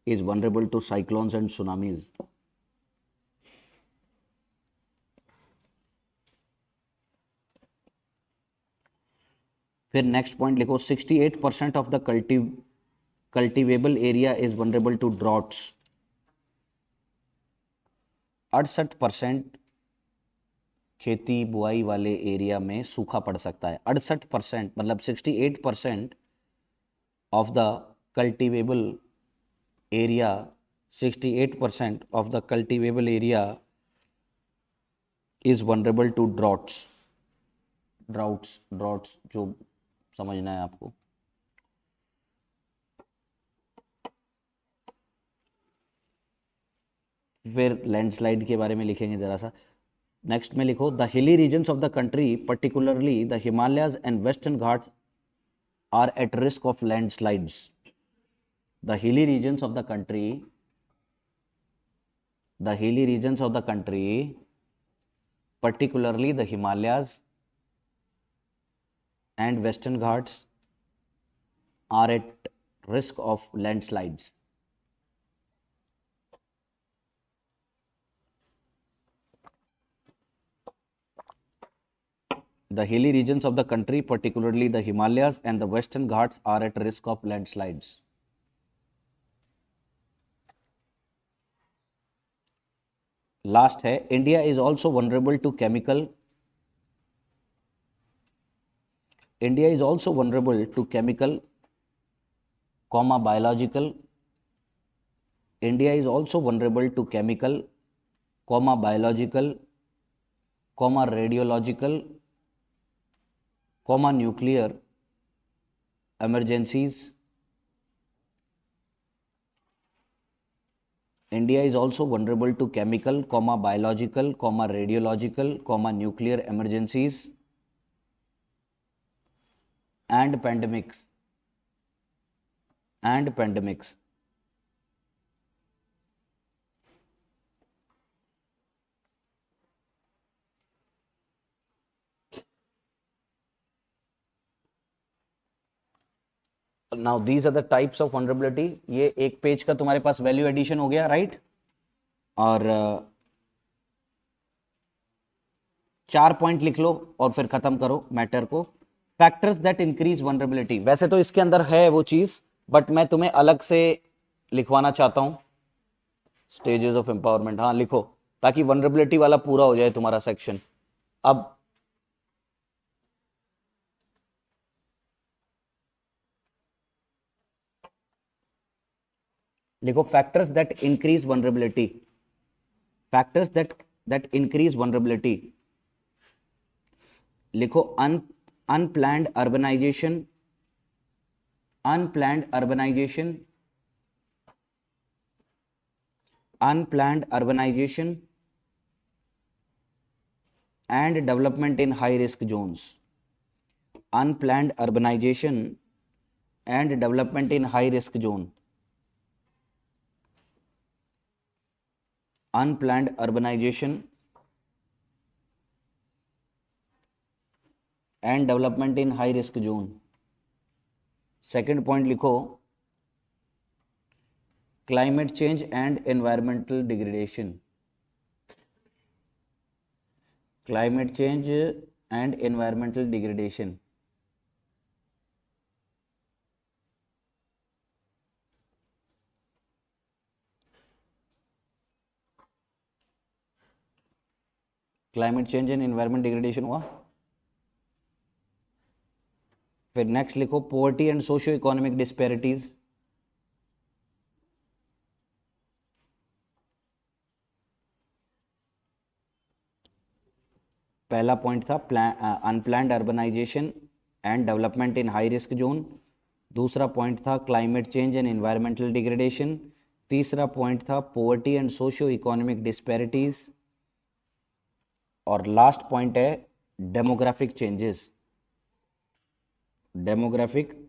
[SPEAKER 1] is vulnerable to cyclones and tsunamis। फिर नेक्स्ट पॉइंट लिखो, 68% of the cultivable area is vulnerable to droughts. 68% खेती बुआई वाले एरिया में सूखा पड़ सकता है। 68% मतलब 68% of the cultivable area, 68% of the cultivable area is vulnerable to droughts जो समझना है आपको। फिर लैंडस्लाइड के बारे में लिखेंगे जरा सा। नेक्स्ट में लिखो, the hilly regions of the country particularly the Himalayas and western Ghats are at risk of landslides. The hilly regions of the country, the hilly regions of the country, particularly the Himalayas and Western Ghats, are at risk of landslides. The hilly regions of the country, particularly the Himalayas and the Western Ghats, are at risk of landslides. Last है, India is also vulnerable to chemical, India is also vulnerable to chemical comma biological, India is also vulnerable to chemical comma biological comma radiological comma nuclear emergencies. India is also vulnerable to chemical, biological, radiological, nuclear emergencies and pandemics. Now these are the types of vulnerability. ये एक page का तुम्हारे पास value addition हो गया, right? और 4 point लिख लो और फिर खत्म करो मैटर को। फैक्टर्स दैट इंक्रीज वनरेबिलिटी, वैसे तो इसके अंदर है वो चीज, बट मैं तुम्हें अलग से लिखवाना चाहता हूं। स्टेजेस ऑफ एम्पावरमेंट, हाँ लिखो, ताकि वनरेबिलिटी वाला पूरा हो जाए तुम्हारा सेक्शन। अब लिखो, factors that increase vulnerability, factors that increase vulnerability. लिखो, unplanned urbanization, unplanned urbanization, unplanned urbanisation and development in high risk zones, unplanned urbanisation and development in high risk zone, unplanned urbanization and development in high risk zone. Second point लिखो, climate change and environmental degradation, climate change and environmental degradation. Climate change and environment degradation हुआ। फिर next लिखो, poverty and socio economic disparities, पहला पॉइंट था unplanned urbanisation and development in high risk zone, दूसरा पॉइंट था climate change and environmental degradation, तीसरा पॉइंट था poverty and socio economic disparities, और लास्ट पॉइंट है डेमोग्राफिक चेंजेस, डेमोग्राफिक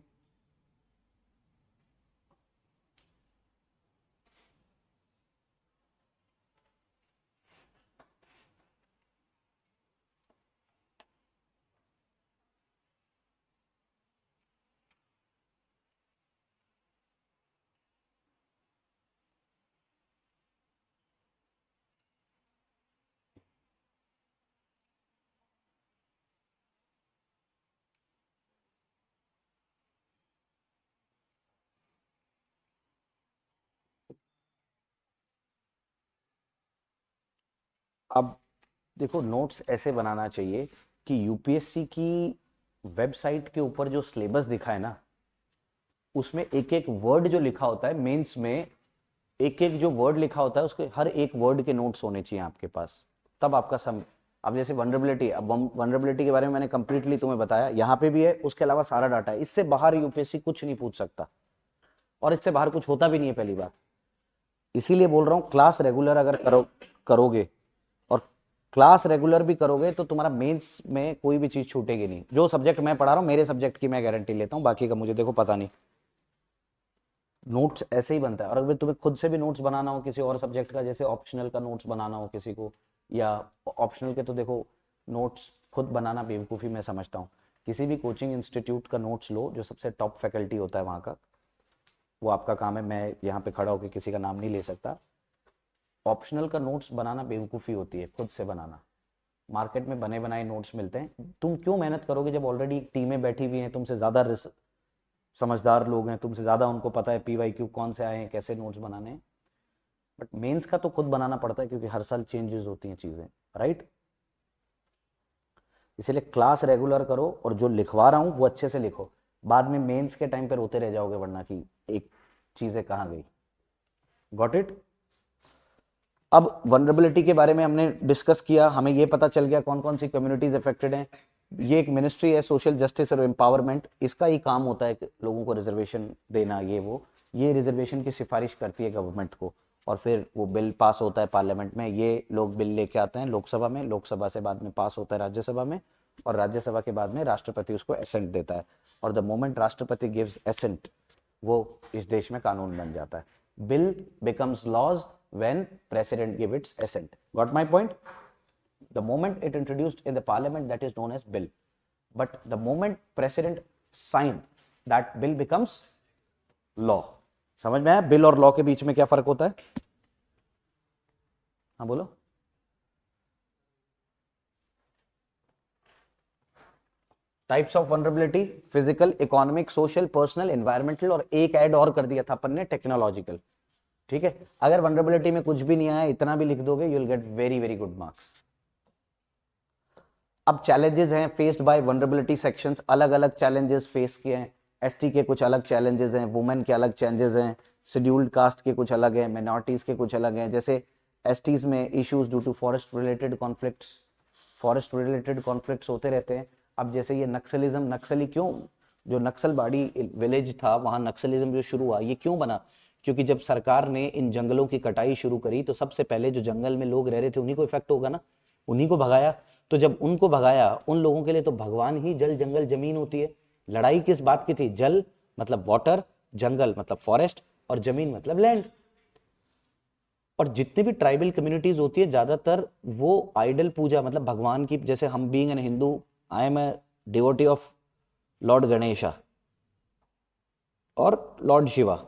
[SPEAKER 1] अब देखो, नोट्स ऐसे बनाना चाहिए कि यूपीएससी की वेबसाइट के ऊपर जो सिलेबस दिखा है ना, उसमें एक एक वर्ड जो लिखा होता है मेंस में, एक एक जो वर्ड लिखा होता है उसके हर एक वर्ड के नोट्स होने चाहिए आपके पास, तब आपका अब जैसे वनरेबिलिटी, अब वनरेबिलिटी के बारे में मैंने कंप्लीटली तुम्हें बताया, यहाँ पे भी है, उसके अलावा सारा डाटा है, इससे बाहर यूपीएससी कुछ नहीं पूछ सकता और इससे बाहर कुछ होता भी नहीं है पहली बात। इसीलिए बोल रहा हूँ क्लास रेगुलर अगर करोगे और क्लास रेगुलर भी करोगे तो तुम्हारा मेंस में कोई भी चीज छूटेगी नहीं। जो सब्जेक्ट मैं पढ़ा रहा हूँ मेरे सब्जेक्ट की मैं गारंटी लेता हूँ, बाकी का मुझे देखो पता नहीं। नोट्स ऐसे ही बनता है, और अगर तुम्हें खुद से भी नोट्स बनाना हो किसी और सब्जेक्ट का, जैसे ऑप्शनल का नोट्स बनाना हो किसी को, या ऑप्शनल के तो देखो नोट्स खुद बनाना बेवकूफ़ी मैं समझता हूँ। किसी भी कोचिंग इंस्टीट्यूट का नोट्स लो, जो सबसे टॉप फैकल्टी होता है वहाँ का, वो आपका काम है, मैं यहाँ पे खड़ा होकर किसी का नाम नहीं ले सकता। ऑप्शनल का नोट्स बनाना बेवकूफ़ी होती है, खुद से बनाना। मार्केट में बने बनाए नोट्स मिलते हैं, तुम क्यों मेहनत करोगे जब ऑलरेडी टीमें बैठी हुई हैं, तुमसे ज़्यादा समझदार लोग हैं, तुमसे ज़्यादा उनको पता है PYQ कौन से आए हैं, कैसे नोट्स बनाने हैं। बट मेंस का तो खुद बनाना पड़ता है क्योंकि हर साल चेंजेस होती हैं चीज़ें, राइट। इसलिए क्लास रेगुलर करो और जो लिखवा रहा हूँ वो अच्छे से लिखो, बाद में मेंस के टाइम पे रोते रह जाओगे वरना कि एक चीज़ें कहाँ गई। Got it. अब वनरेबिलिटी के बारे में हमने डिस्कस किया, हमें ये पता चल गया कौन कौन सी कम्युनिटीज अफेक्टेड हैं। ये एक मिनिस्ट्री है सोशल जस्टिस और एम्पावरमेंट, इसका ही काम होता है लोगों को रिजर्वेशन देना, ये रिजर्वेशन की सिफारिश करती है गवर्नमेंट को, और फिर वो बिल पास होता है पार्लियामेंट में, ये लोग बिल लेके आते हैं लोकसभा में, लोकसभा से बाद में पास होता है राज्यसभा में, और राज्यसभा के बाद में राष्ट्रपति उसको एसेंट देता है, और द मोमेंट राष्ट्रपति गिव्स एसेंट वो इस देश में कानून बन जाता है। Bill becomes laws when president give its assent. Got my point? The moment it introduced in the parliament, that is known as bill, but the moment president sign, that bill becomes law. समझ में आया bill और law के बीच में क्या फर्क होता है? हाँ बोलो। Types of vulnerability, physical, economic, social, personal, environmental, और एक ऐड और कर दिया था अपन ने, टेक्नोलॉजिकल। ठीक है, अगर वनरेबिलिटी में कुछ भी नहीं आया, इतना भी लिख दोगे, you will get very very good marks. अब चैलेंजेस हैं फेस्ड बाय वनरेबिलिटी सेक्शंस, अलग अलग चैलेंजेस फेस किए हैं। एसटी के कुछ अलग चैलेंजेस हैं, वुमेन के अलग चैलेंजेस हैं, शेड्यूल्ड कास्ट के कुछ अलग हैं, माइनॉरिटीज के कुछ अलग हैं। जैसे एसटीज में issues due to forest related conflicts होते रहते हैं। अब जैसे ये नक्सलिज्म, नक्सली क्यों, जो नक्सलबाड़ी विलेज था वहां नक्सलिज्म जो शुरू हुआ, ये क्यों बना? क्योंकि जब सरकार ने इन जंगलों की कटाई शुरू करी तो सबसे पहले जो जंगल में लोग रह रहे थे उन्हीं को इफेक्ट होगा ना, उन्हीं को भगाया। तो जब उनको भगाया, उन लोगों के लिए तो भगवान ही जल जंगल जमीन होती है। लड़ाई किस बात की थी? जल मतलब वाटर, जंगल मतलब फॉरेस्ट, और जमीन मतलब लैंड। और जितनी भी ट्राइबल कम्युनिटीज होती है ज्यादातर वो आइडल पूजा, मतलब भगवान की, जैसे हम being an Hindu, I am a devotee of lord Ganesha और लॉर्ड शिवा,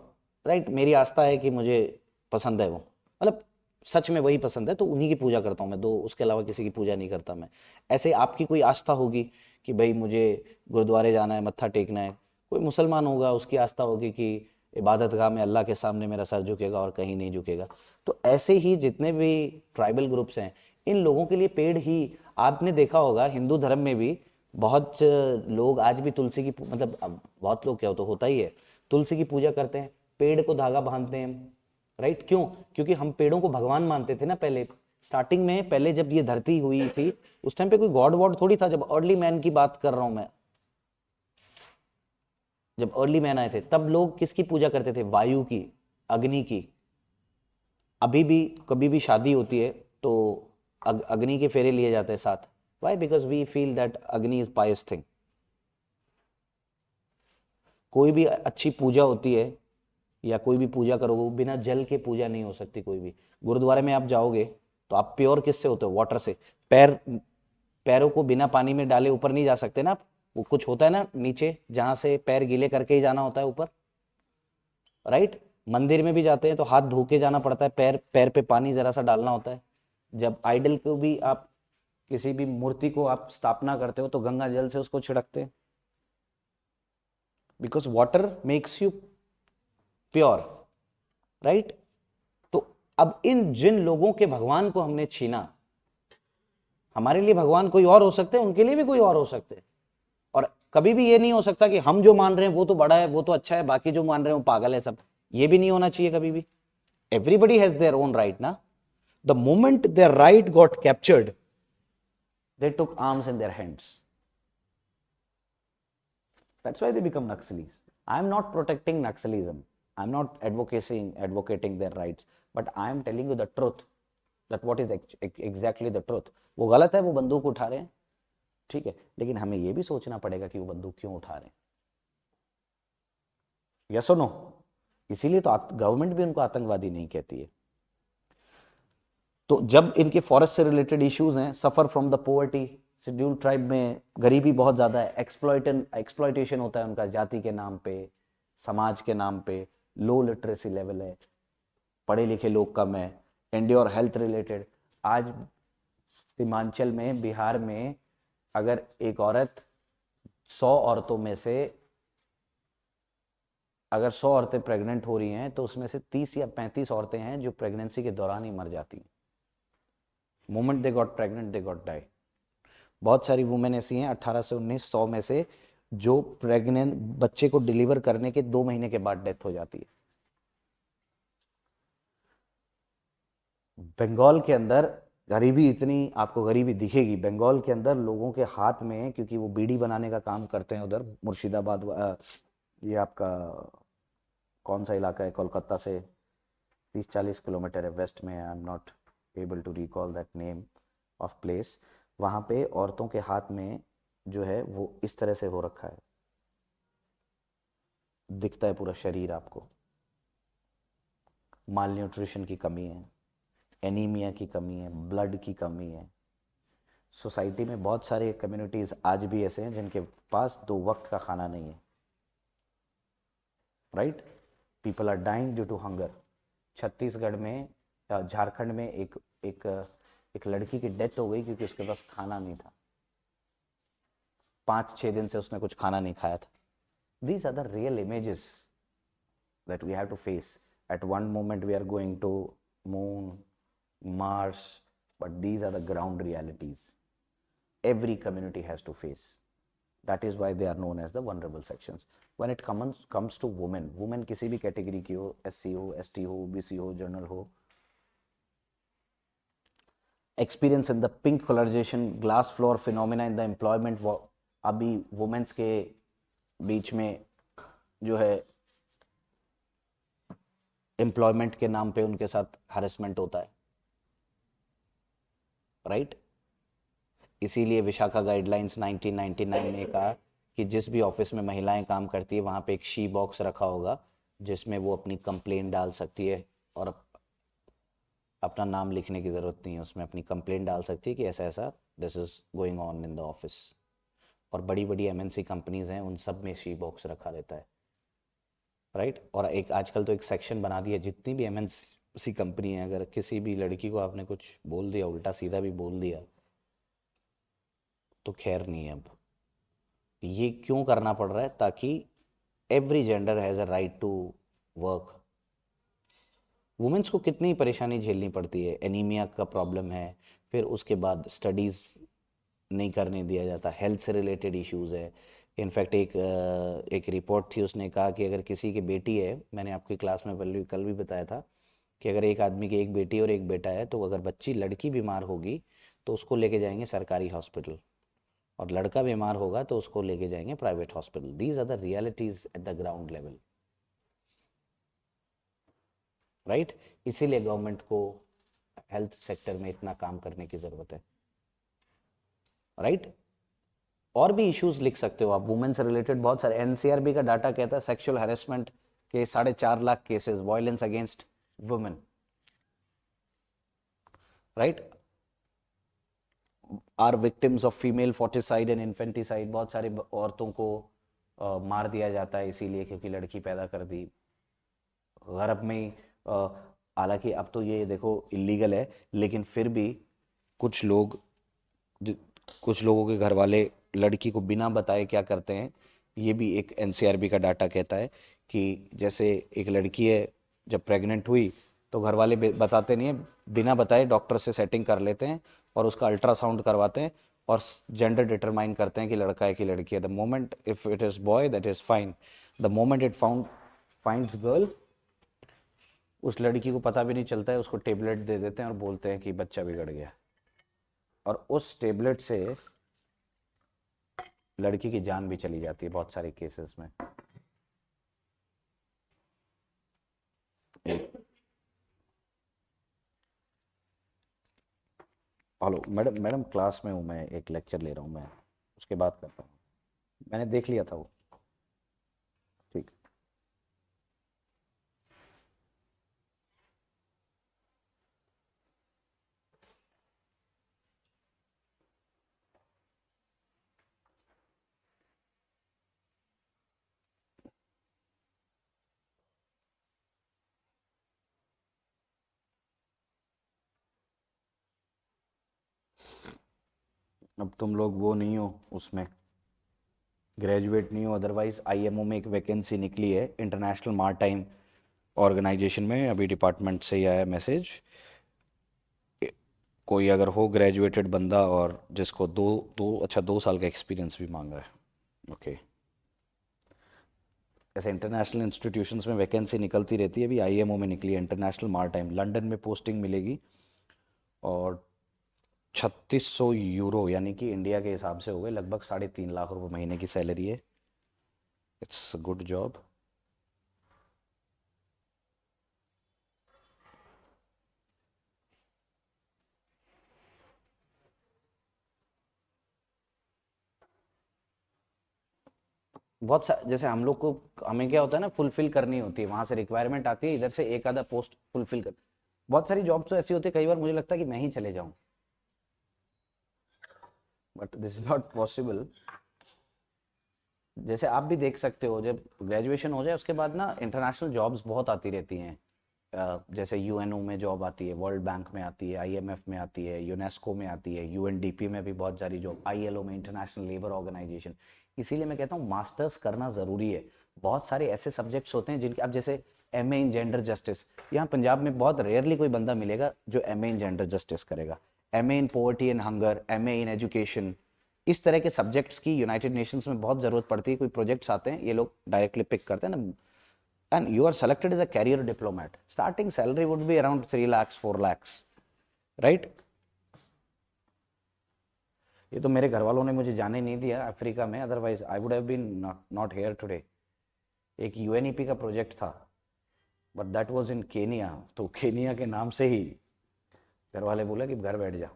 [SPEAKER 1] राइट। मेरी आस्था है कि मुझे पसंद है वो, मतलब सच में वही पसंद है, तो उन्हीं की पूजा करता हूँ मैं, दो उसके अलावा किसी की पूजा नहीं करता मैं। ऐसे आपकी कोई आस्था होगी कि भाई मुझे गुरुद्वारे जाना है, मत्था टेकना है। कोई मुसलमान होगा, उसकी आस्था होगी कि इबादत गाह में अल्लाह के सामने मेरा सर झुकेगा और कहीं नहीं झुकेगा। तो ऐसे ही जितने भी ट्राइबल ग्रुप्स हैं, इन लोगों के लिए पेड़ ही, आपने देखा होगा हिंदू धर्म में भी बहुत लोग आज भी तुलसी की मतलब बहुत लोग क्या होता ही है, तुलसी की पूजा करते हैं, पेड़ को धागा बांधते हैं, राइट। क्यों? क्योंकि हम पेड़ों को भगवान मानते थे ना पहले स्टार्टिंग में, पहले जब ये धरती हुई थी उस टाइम पे कोई गॉड वॉड थोड़ी था। जब अर्ली मैन की बात कर रहा हूं मैं, जब अर्ली मैन आए थे तब लोग किसकी पूजा करते थे? वायु की, अग्नि की। अभी भी कभी भी शादी होती है तो अग्नि के फेरे लिए जाते हैं साथ। Why? Because we feel that Agni is pious thing. कोई भी अच्छी पूजा होती है या कोई भी पूजा करोगे, बिना जल के पूजा नहीं हो सकती कोई भी। गुरुद्वारे में आप जाओगे तो आप प्योर किससे होते हो? वाटर से। पैरों को बिना पानी में डाले ऊपर नहीं जा सकते ना आप, वो कुछ होता है ना नीचे जहां से पैर गीले करके ही जाना होता है ऊपर, राइट। मंदिर में भी जाते हैं तो हाथ धो के जाना पड़ता है, पैर पैर पे पानी जरा सा डालना होता है। जब आइडल को भी आप, किसी भी मूर्ति को आप स्थापना करते हो तो गंगा जल से उसको छिड़कते हैं, because water makes you pure, right. तो अब इन जिन लोगों के भगवान को हमने छीना, हमारे लिए भगवान कोई और हो सकते हैं, उनके लिए भी कोई और हो सकते हैं। और कभी भी ये नहीं हो सकता कि हम जो मान रहे हैं वो तो बड़ा है, वो तो अच्छा है, बाकी जो मान रहे हैं वो पागल है सब। ये भी नहीं होना चाहिए कभी भी। Everybody has their own right, na? The moment their right got captured, they took arms in their hands. That's why they become Naxalis. I'm not protecting Naxalism. I'm not advocating their rights, but I am telling you the truth, that what is exactly the truth. वो गलत है, वो बंदूक उठा रहे हैं, ठीक है, लेकिन हमें ये भी सोचना पड़ेगा कि वो बंदूक क्यों उठा रहे हैं. यस और नो? इसीलिए तो गवर्नमेंट भी उनको आतंकवादी नहीं कहती है. तो जब इनके फॉरेस्ट से रिलेटेड इश्यूज हैं, suffer from the poverty, schedule tribe में गरीबी बहुत ज़्यादा है, एक्सप्लॉयटेशन होता है उनका जाति के नाम पे, समाज के नाम पे, लो लिटरेसी लेवल है, पढ़े लिखे लोग कम है, एंड्योर हेल्थ रिलेटेड. आज सीमांचल में, बिहार में, अगर एक औरत 100 औरतों में से अगर 100 औरतें प्रेग्नेंट हो रही हैं तो उसमें से 30 या 35 औरतें हैं जो प्रेगनेंसी के दौरान ही मर जाती हैं. Moment they got pregnant they got die. बहुत सारी वुमेन ऐसी हैं 18 से 19, 100 में से, जो प्रेग्नेंट बच्चे को डिलीवर करने के 2 महीने के बाद डेथ हो जाती है. बंगाल के अंदर गरीबी इतनी, आपको गरीबी दिखेगी. बंगाल के अंदर लोगों के हाथ में, क्योंकि वो बीड़ी बनाने का काम करते हैं उधर, मुर्शिदाबाद, ये आपका कौन सा इलाका है, कोलकाता से 30-40 किलोमीटर है वेस्ट में, I am not able to recall that name of place. वहाँ पे औरतों के हाथ में जो है वो इस तरह से हो रखा है, दिखता है पूरा शरीर आपको. माल न्यूट्रिशन की कमी है, एनीमिया की कमी है, ब्लड की कमी है. सोसाइटी में बहुत सारे कम्युनिटीज़ आज भी ऐसे हैं जिनके पास 2 वक्त का खाना नहीं है. Right? People are dying due to hunger. Chhattisgarh में, झारखंड में एक लड़की की डेथ हो गई क्योंकि उसके पास खाना नहीं था. 5-6 दिन से उसने कुछ खाना नहीं खाया था. These are the real images that we have to face. At one moment we are going to moon, Mars, but these are the ground realities every community has to face. That is why they are known as the vulnerable sections. When it comes to women किसी भी category की हो, SC हो, ST हो, BC हो, general हो, experience in the pink colorization, glass floor phenomena in the employment. अभी women's के बीच में जो है एम्प्लॉयमेंट के नाम पे उनके साथ हरेसमेंट होता है. राइट? इसीलिए विशाखा गाइडलाइंस 1999 ने कहा कि जिस भी ऑफिस में महिलाएं काम करती है वहाँ पे एक शी बॉक्स रखा होगा जिसमें वो अपनी कंप्लेंट डाल सकती है, और अपना नाम लिखने की ज़रूरत नहीं है, उसमें अपनी कंप्लेंट डाल सकती है कि ऐसा ऐसा this is going on in the office. और बड़ी बड़ी MNC कंपनीज़ हैं, उन सब में शी बॉक्स रखा रहता है. राइट? और एक आजकल तो एक सेक्शन बना दिया, जितनी भी MNC कंपनी है, अगर किसी भी लड़की को आपने कुछ बोल दिया, उल्टा सीधा भी बोल दिया, तो खैर नहीं है. अब ये क्यों करना पड़ रहा है? ताकि every gender has a right to work. Womens को कितनी परेशानी झेलनी पड़ती है. एनीमिया का प्रॉब्लम है, फिर उसके बाद स्टडीज़ नहीं करने दिया जाता, हेल्थ से रिलेटेड इश्यूज़ है. इनफैक्ट एक रिपोर्ट थी, उसने कहा कि अगर किसी की बेटी है, मैंने आपकी क्लास में कल भी बताया था कि अगर एक आदमी की एक बेटी और एक बेटा है, तो अगर बच्ची लड़की बीमार होगी तो उसको लेके जाएंगे सरकारी हॉस्पिटल, और लड़का बीमार होगा तो उसको लेके जाएंगे private hospital. These are the realities at the ground level. Right? इसीलिए गवर्नमेंट को हेल्थ सेक्टर में इतना काम करने की ज़रूरत है. राइट? और भी इश्यूज लिख सकते हो आप वुमेन से रिलेटेड बहुत सारे. NCRB का डाटा कहता है सेक्सुअल हैरेसमेंट के 4.5 lakh cases, violence against women. Right? Are victims of female foeticide and infanticide. बहुत सारी औरतों को मार दिया जाता है इसीलिए क्योंकि लड़की पैदा कर दी. गरब में हालांकि अब तो ये देखो इलीगल है, लेकिन फिर भी कुछ लोगों के घर वाले लड़की को बिना बताए क्या करते हैं. ये भी एक NCRB का डाटा कहता है कि जैसे एक लड़की है, जब प्रेग्नेंट हुई तो घर वाले बताते नहीं है, बिना बताए डॉक्टर से सेटिंग कर लेते हैं और उसका अल्ट्रासाउंड करवाते हैं और जेंडर डिटरमाइन करते हैं कि लड़का है कि लड़की है. The moment if it is boy that is fine. The moment it finds girl, उस लड़की को पता भी नहीं चलता है, उसको टेबलेट दे देते हैं और बोलते हैं कि बच्चा बिगड़ गया, और उस टेबलेट से लड़की की जान भी चली जाती है बहुत सारे केसेस में। हेलो मैडम, मैडम क्लास में हूँ मैं, एक लेक्चर ले रहा हूँ मैं, उसके बाद करता हूँ। मैंने देख लिया था वो। ठीक। अब तुम लोग वो नहीं हो उसमें, ग्रेजुएट नहीं हो, अदरवाइज आईएमओ में एक वैकेंसी निकली है इंटरनेशनल मारटाइम ऑर्गेनाइजेशन में, अभी डिपार्टमेंट से ही आया मैसेज। कोई अगर हो ग्रेजुएटेड बंदा और जिसको दो दो अच्छा 2 साल का एक्सपीरियंस भी मांगा है। ओके। ऐसे इंटरनेशनल इंस्टीट्यूशंस में वैकेंसी निकलती रहती है, अभी आईएमओ में निकली है इंटरनेशनल मारटाइम, लंदन में पोस्टिंग मिलेगी, और 3600 यूरो यानी कि इंडिया के हिसाब से हो गए लगभग 3.5 लाख रुपए महीने की सैलरी है। It's good job. जैसे हम लोग को, हमें क्या होता है ना, फुलफिल करनी होती है, वहां से रिक्वायरमेंट आती है, इधर से एक आधा पोस्ट फुलफिल कर। बहुत सारी जॉब्स तो ऐसी होती है, कई बार मुझे लगता है कि मैं ही चले जाऊं, but this is not possible. जैसे आप भी देख सकते हो, जब ग्रेजुएशन हो जाए उसके बाद ना इंटरनेशनल जॉब्स बहुत आती रहती हैं। जैसे यूएनओ में जॉब आती है, वर्ल्ड बैंक में आती है, आईएमएफ में आती है, यूनेस्को में आती है, यूएनडीपी में भी बहुत सारी जॉब, आईएलओ में, इंटरनेशनल लेबर ऑर्गेनाइजेशन। इसीलिए मैं कहता हूँ मास्टर्स करना ज़रूरी है। बहुत सारे ऐसे सब्जेक्ट्स होते हैं जिनके, अब जैसे एमए इन जेंडर जस्टिस, यहाँ पंजाब में बहुत रेयरली कोई बंदा मिलेगा जो एमए इन जेंडर जस्टिस करेगा। MA in poverty and hunger, MA in education, इस तरह के सब्जेक्ट्स की यूनाइटेड नेशंस में बहुत ज़रूरत पड़ती है। कोई प्रोजेक्ट्स आते हैं, ये लोग डायरेक्टली पिक करते हैं ना, and you are selected as a career diplomat, starting salary would be around 3 lakhs 4 lakhs, right? ये तो मेरे घर वालों ने मुझे जाने नहीं दिया अफ्रीका में, otherwise I would have been not here today. एक यूएनईपी का प्रोजेक्ट था, but that was in Kenya, तो केनिया के नाम से ही घर वाले बोले कि घर बैठ जा।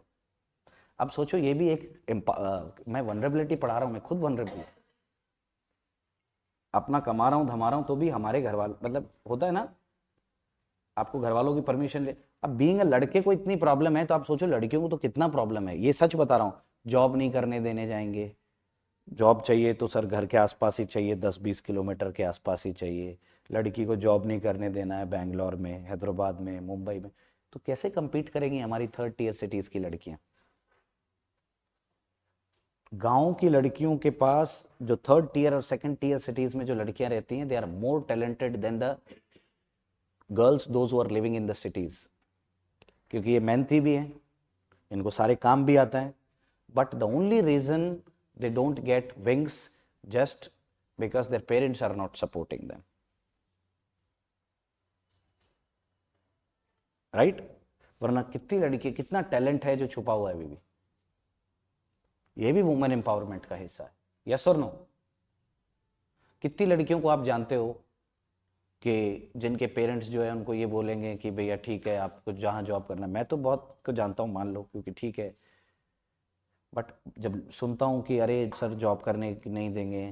[SPEAKER 1] अब सोचो, ये भी एक मैं वनरेबिलिटी पढ़ा रहा हूँ, मैं खुद वनरेबल, अपना कमा रहा हूँ धमा रहा हूँ, तो भी हमारे घर वाले, मतलब होता है ना, आपको घर वालों की परमिशन ले। अब बीइंग अ लड़के को इतनी प्रॉब्लम है, तो आप सोचो लड़कियों को तो कितना प्रॉब्लम है, ये सच बता रहा हूँ। जॉब नहीं करने देने जाएंगे, जॉब चाहिए तो सर घर के आसपास ही चाहिए, 10-20 किलोमीटर के आसपास ही चाहिए। लड़की को जॉब नहीं करने देना है बैंगलोर में, हैदराबाद में, मुंबई में, तो कैसे compete करेंगी हमारी थर्ड टीयर सिटीज़ की लड़कियां। गांव की लड़कियों के पास, जो थर्ड टीयर और सेकंड टीयर सिटीज़ में जो लड़कियां रहती हैं, they are more talented than the girls those who are living in the cities, क्योंकि ये मेहनती भी हैं, इनको सारे काम भी आता है, but the only reason they don't get wings just because their parents are not supporting them, right? वरना कितनी लड़की, कितना टैलेंट है जो छुपा हुआ है अभी भी। ये भी वुमेन एम्पावरमेंट का हिस्सा है, यस और नो? कितनी लड़कियों को आप जानते हो कि जिनके पेरेंट्स जो है उनको ये बोलेंगे कि भैया ठीक है, आपको जहाँ जॉब करना है। मैं तो बहुत को जानता हूँ, मान लो, क्योंकि ठीक है, बट जब सुनता हूँ कि अरे सर जॉब करने नहीं देंगे,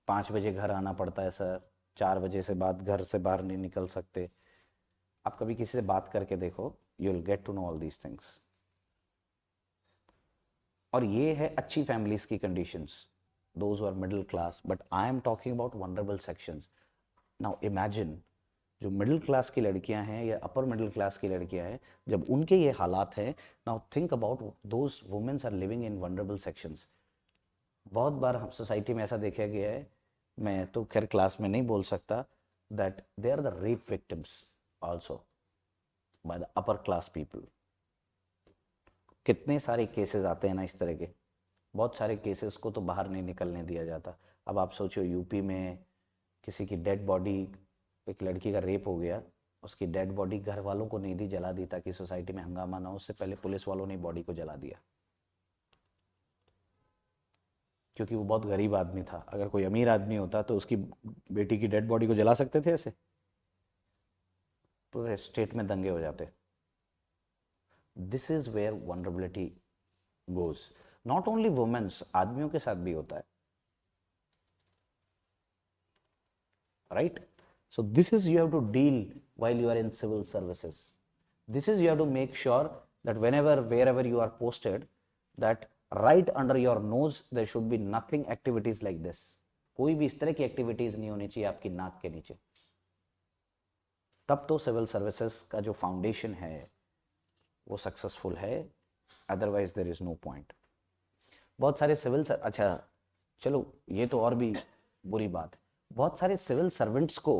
[SPEAKER 1] 5 बजे घर आना पड़ता है सर, 4 बजे से बाद घर से बाहर नहीं निकल सकते। आप कभी किसी से बात करके देखो, you will get to know all these things. और ये है अच्छी फैमिलीज की conditions, those are middle class, but I am talking about vulnerable sections. Now imagine, जो मिडिल क्लास की लड़कियां हैं या अपर मिडिल क्लास की लड़कियां हैं, जब उनके ये हालात हैं, now think about those womens are living in vulnerable sections. बहुत बार हम सोसाइटी में ऐसा देखा गया है, मैं तो खैर क्लास में नहीं बोल सकता, that they are the rape victims also by the upper class people. कितने सारे केसेस आते हैं ना इस तरह के, बहुत सारे केसेस को तो बाहर नहीं निकलने दिया जाता। अब आप सोचो यूपी में किसी की डेड बॉडी, एक लड़की का रेप हो गया, उसकी डेड बॉडी घर वालों को नहीं दी, जला दी ताकि सोसाइटी में हंगामा ना हो। उससे पहले पुलिस वालों ने बॉडी को जला दिया, क्योंकि वो बहुत गरीब आदमी था। अगर कोई अमीर आदमी होता तो उसकी बेटी की डेड बॉडी को जला सकते थे ऐसे? पूरे स्टेट में दंगे हो जाते। This is where vulnerability goes. Not only womens, आदमियों के साथ भी होता है, right? So this is you have to deal while you are in civil services. This is you have to make sure that whenever wherever you are posted, that right under your nose there should be nothing activities like this. कोई भी इस तरह की activities नहीं होनी चाहिए आपकी नाक के नीचे। तब तो सिविल सर्विसेज का जो फाउंडेशन है वो सक्सेसफुल है, otherwise there is no point. बहुत सारे अच्छा चलो ये तो और भी बुरी बात है, बहुत सारे सिविल सर्वेंट्स को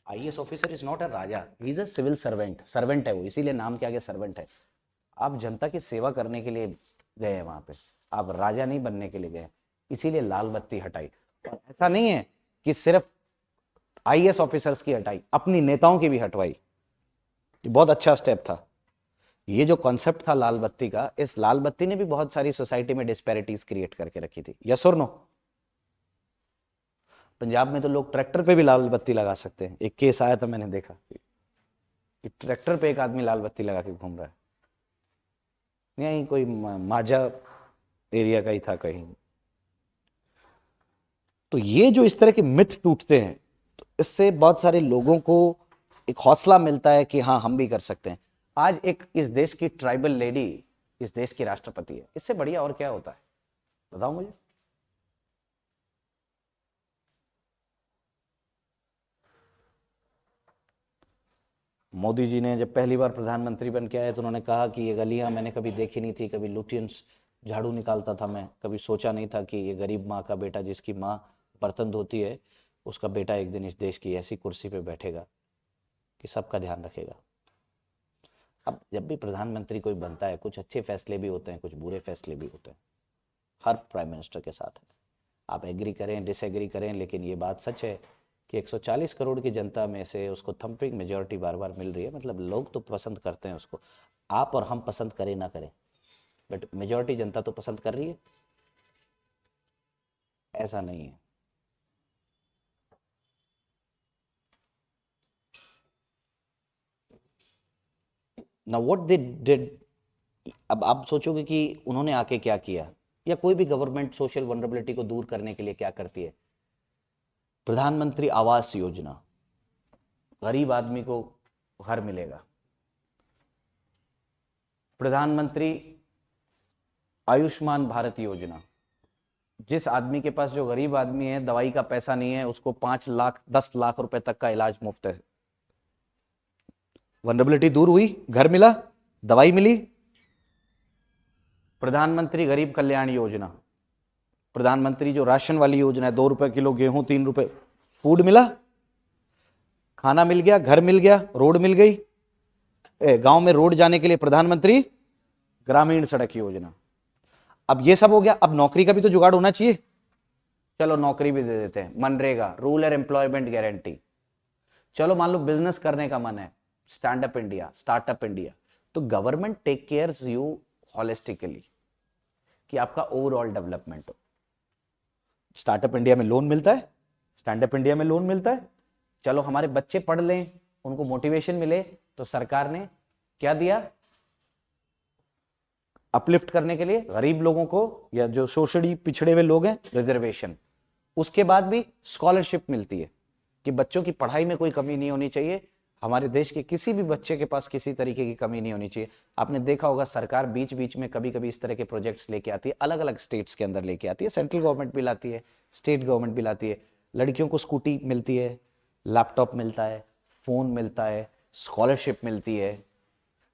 [SPEAKER 1] IAS officer is not a raja, he is a civil servant. Servant है वो, इसीलिए नाम के आगे सर्वेंट है। आप जनता की सेवा करने के लिए गए हैं वहां पे, आप राजा नहीं बनने के लिए गए, इसीलिए लाल बत्ती हटाई। और ऐसा नहीं है कि सिर्फ आईएएस ऑफिसर्स की हटाई, अपनी नेताओं की भी हटवाई। ये बहुत अच्छा स्टेप था। ये जो कॉन्सेप्ट था लाल बत्ती का, इस लाल बत्ती ने भी बहुत सारी सोसाइटी में डिस्पैरिटीज क्रिएट करके रखी थी। यस और नो? पंजाब में तो लोग ट्रैक्टर पे भी लाल बत्ती लगा सकते हैं। एक केस आया था, मैंने देखा कि ट्रैक्टर पे एक आदमी लाल बत्ती लगा के घूम रहा है। नहीं, कोई माझा एरिया का ही था कहीं। तो ये जो इस तरह के मिथ टूटते हैं, तो इससे बहुत सारे लोगों को एक हौसला मिलता है कि हाँ हम भी कर सकते हैं। आज एक इस देश की ट्राइबल लेडी इस देश की राष्ट्रपति है, इससे बढ़िया और क्या होता है, बताओ मुझे। मोदी जी ने जब पहली बार प्रधानमंत्री बन के आए तो उन्होंने कहा कि ये गलियां मैंने कभी देखी नहीं थी, कभी लुटियंस झाड़ू निकालता था मैं, कभी सोचा नहीं था कि ये गरीब माँ का बेटा, जिसकी माँ बर्तन धोती है, उसका बेटा एक दिन इस देश की ऐसी कुर्सी पे बैठेगा कि सबका ध्यान रखेगा। अब जब भी प्रधानमंत्री कोई बनता है, कुछ अच्छे फैसले भी होते हैं, कुछ बुरे फैसले भी होते हैं, हर प्राइम मिनिस्टर के साथ है। आप एग्री करें डिसएग्री करें, लेकिन ये बात सच है कि 140 करोड़ की जनता में से उसको थम्पिंग मेजॉरिटी बार बार मिल रही है, मतलब लोग तो पसंद करते हैं उसको, आप और हम पसंद करें ना करें, बट मेजॉरिटी जनता तो पसंद कर रही है। ऐसा नहीं है। ना व्हाट दे डिड, अब आप सोचोगे कि उन्होंने आके क्या किया, या कोई भी गवर्नमेंट सोशल वनरेबिलिटी को दूर करने के लिए क्या करती है। प्रधानमंत्री आवास योजना, गरीब आदमी को घर मिलेगा। प्रधानमंत्री आयुष्मान भारत योजना, जिस आदमी के पास, जो गरीब आदमी है, दवाई का पैसा नहीं है, उसको 5 लाख 10 लाख रुपए तक का इलाज मुफ्त है। वनरेबिलिटी दूर हुई, घर मिला, दवाई मिली। प्रधानमंत्री गरीब कल्याण योजना, प्रधानमंत्री जो राशन वाली योजना है, 2 रुपए किलो गेहूं, 3 रुपए, फूड मिला, खाना मिल गया, घर मिल गया, रोड मिल गई। गांव में रोड जाने के लिए प्रधानमंत्री ग्रामीण सड़क योजना। अब ये सब हो गया, अब नौकरी का भी तो जुगाड़ होना चाहिए। चलो नौकरी भी दे देते हैं, मनरेगा, रूरल एम्प्लॉयमेंट गारंटी। चलो मान लो बिजनेस करने का मन है, stand up India, startup India, तो government take cares you holistically कि आपका ओवरऑल डेवलपमेंट हो। स्टार्टअप इंडिया में लोन मिलता है, स्टैंड अप इंडिया में लोन मिलता है। चलो हमारे बच्चे पढ़ लें, उनको मोटिवेशन मिले, तो सरकार ने क्या दिया, अपलिफ्ट करने के लिए गरीब लोगों को, या जो सोशली पिछड़े हुए लोग हैं, रिजर्वेशन। उसके बाद भी स्कॉलरशिप मिलती है कि बच्चों की पढ़ाई में कोई कमी नहीं होनी चाहिए, हमारे देश के किसी भी बच्चे के पास किसी तरीके की कमी नहीं होनी चाहिए। आपने देखा होगा सरकार बीच बीच में कभी कभी इस तरह के प्रोजेक्ट्स लेके आती है, अलग अलग स्टेट्स के अंदर लेके आती है, सेंट्रल गवर्नमेंट भी लाती है, स्टेट गवर्नमेंट भी लाती है। लड़कियों को स्कूटी मिलती है, लैपटॉप मिलता है, फोन मिलता है, स्कॉलरशिप मिलती है,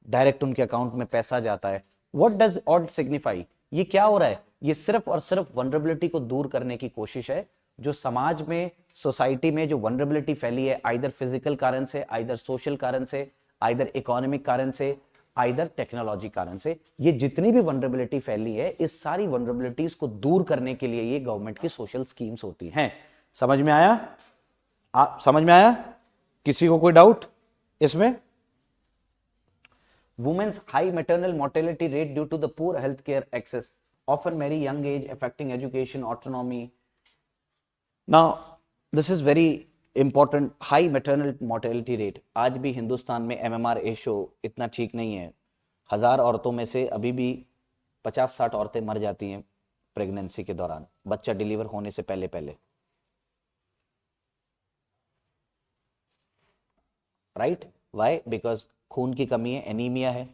[SPEAKER 1] डायरेक्ट उनके अकाउंट में पैसा जाता है। व्हाट डज ऑड सिग्निफाई, ये क्या हो रहा है, ये सिर्फ और सिर्फ वनरेबिलिटी को दूर करने की कोशिश है। जो समाज में, सोसाइटी में जो वनरेबिलिटी फैली है, आइदर फिजिकल कारण से, आइदर सोशल कारण से, आइदर इकोनॉमिक कारण से, आइदर टेक्नोलॉजी कारण से, ये जितनी भी वनरेबिलिटी फैली है, इस सारी वनरेबिलिटीज को दूर करने के लिए ये गवर्नमेंट की सोशल स्कीम्स होती हैं। समझ में आया? समझ में आया? किसी को कोई डाउट इसमें? Women's high maternal mortality rate due to the poor healthcare access, often very young age, affecting education, autonomy. Now, this is very important. High maternal mortality rate. आज भी हिंदुस्तान में MMR रेशो इतना ठीक नहीं है। 1000 औरतों में से अभी भी 50-60 औरतें मर जाती हैं प्रेगनेंसी के दौरान, बच्चा डिलीवर होने से पहले पहले। राइट? वाई? बिकॉज खून की कमी है, एनीमिया है,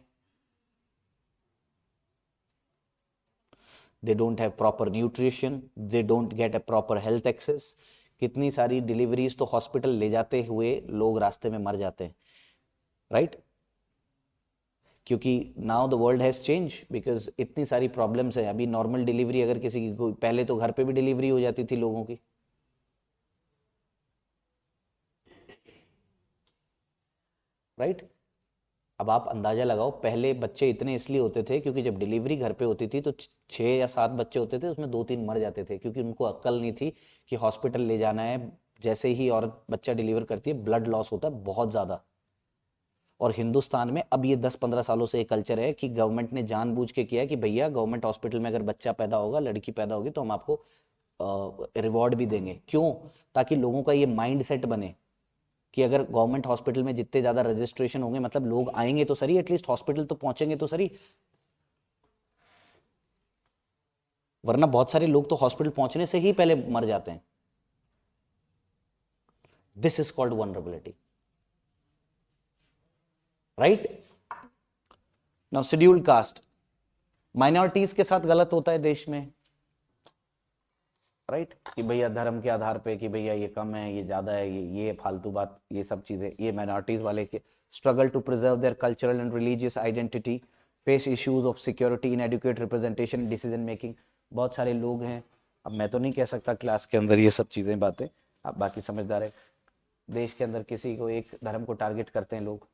[SPEAKER 1] they don't have proper nutrition, they don't get a proper health access. कितनी सारी डिलीवरीज तो हॉस्पिटल ले जाते हुए लोग रास्ते में मर जाते हैं। राइट? क्योंकि now the world has change, because इतनी सारी प्रॉब्लम्स है। अभी नॉर्मल डिलीवरी अगर किसी की, पहले तो घर पे भी डिलीवरी हो जाती थी लोगों की। राइट? अब आप अंदाजा लगाओ, पहले बच्चे इतने इसलिए होते थे क्योंकि जब डिलीवरी घर पे होती थी तो 6 या 7 बच्चे होते थे, उसमें 2-3 मर जाते थे, क्योंकि उनको अक्ल नहीं थी कि हॉस्पिटल ले जाना है। जैसे ही औरत बच्चा डिलीवर करती है, ब्लड लॉस होता है बहुत ज़्यादा। और हिंदुस्तान में अब ये 10-15 सालों से एक कल्चर है कि गवर्नमेंट ने जानबूझ के किया है कि भैया गवर्नमेंट हॉस्पिटल में अगर बच्चा पैदा होगा, लड़की पैदा होगी, तो हम आपको रिवॉर्ड भी देंगे। क्यों? ताकि लोगों का ये माइंड सेट बने कि अगर गवर्नमेंट हॉस्पिटल में जितने ज्यादा रजिस्ट्रेशन होंगे, मतलब लोग आएंगे तो सही, एटलीस्ट हॉस्पिटल तो पहुंचेंगे तो सही। वरना बहुत सारे लोग तो हॉस्पिटल पहुंचने से ही पहले मर जाते हैं। This is called vulnerability, right. Now scheduled caste, minorities के साथ गलत होता है देश में, राइट, कि भैया धर्म के आधार पे कि भैया ये कम है, ये ज्यादा है, ये फालतू बात, ये सब चीजें, ये माइनॉरिटीज वाले के struggle to preserve their cultural and religious identity, face issues of security, inadequate representation, decision making. बहुत सारे लोग हैं, अब मैं तो नहीं कह सकता क्लास के अंदर ये सब चीजें बातें, आप बाकी समझदार है। देश के अंदर किसी को एक धर्म को टारगेट करते हैं लोग,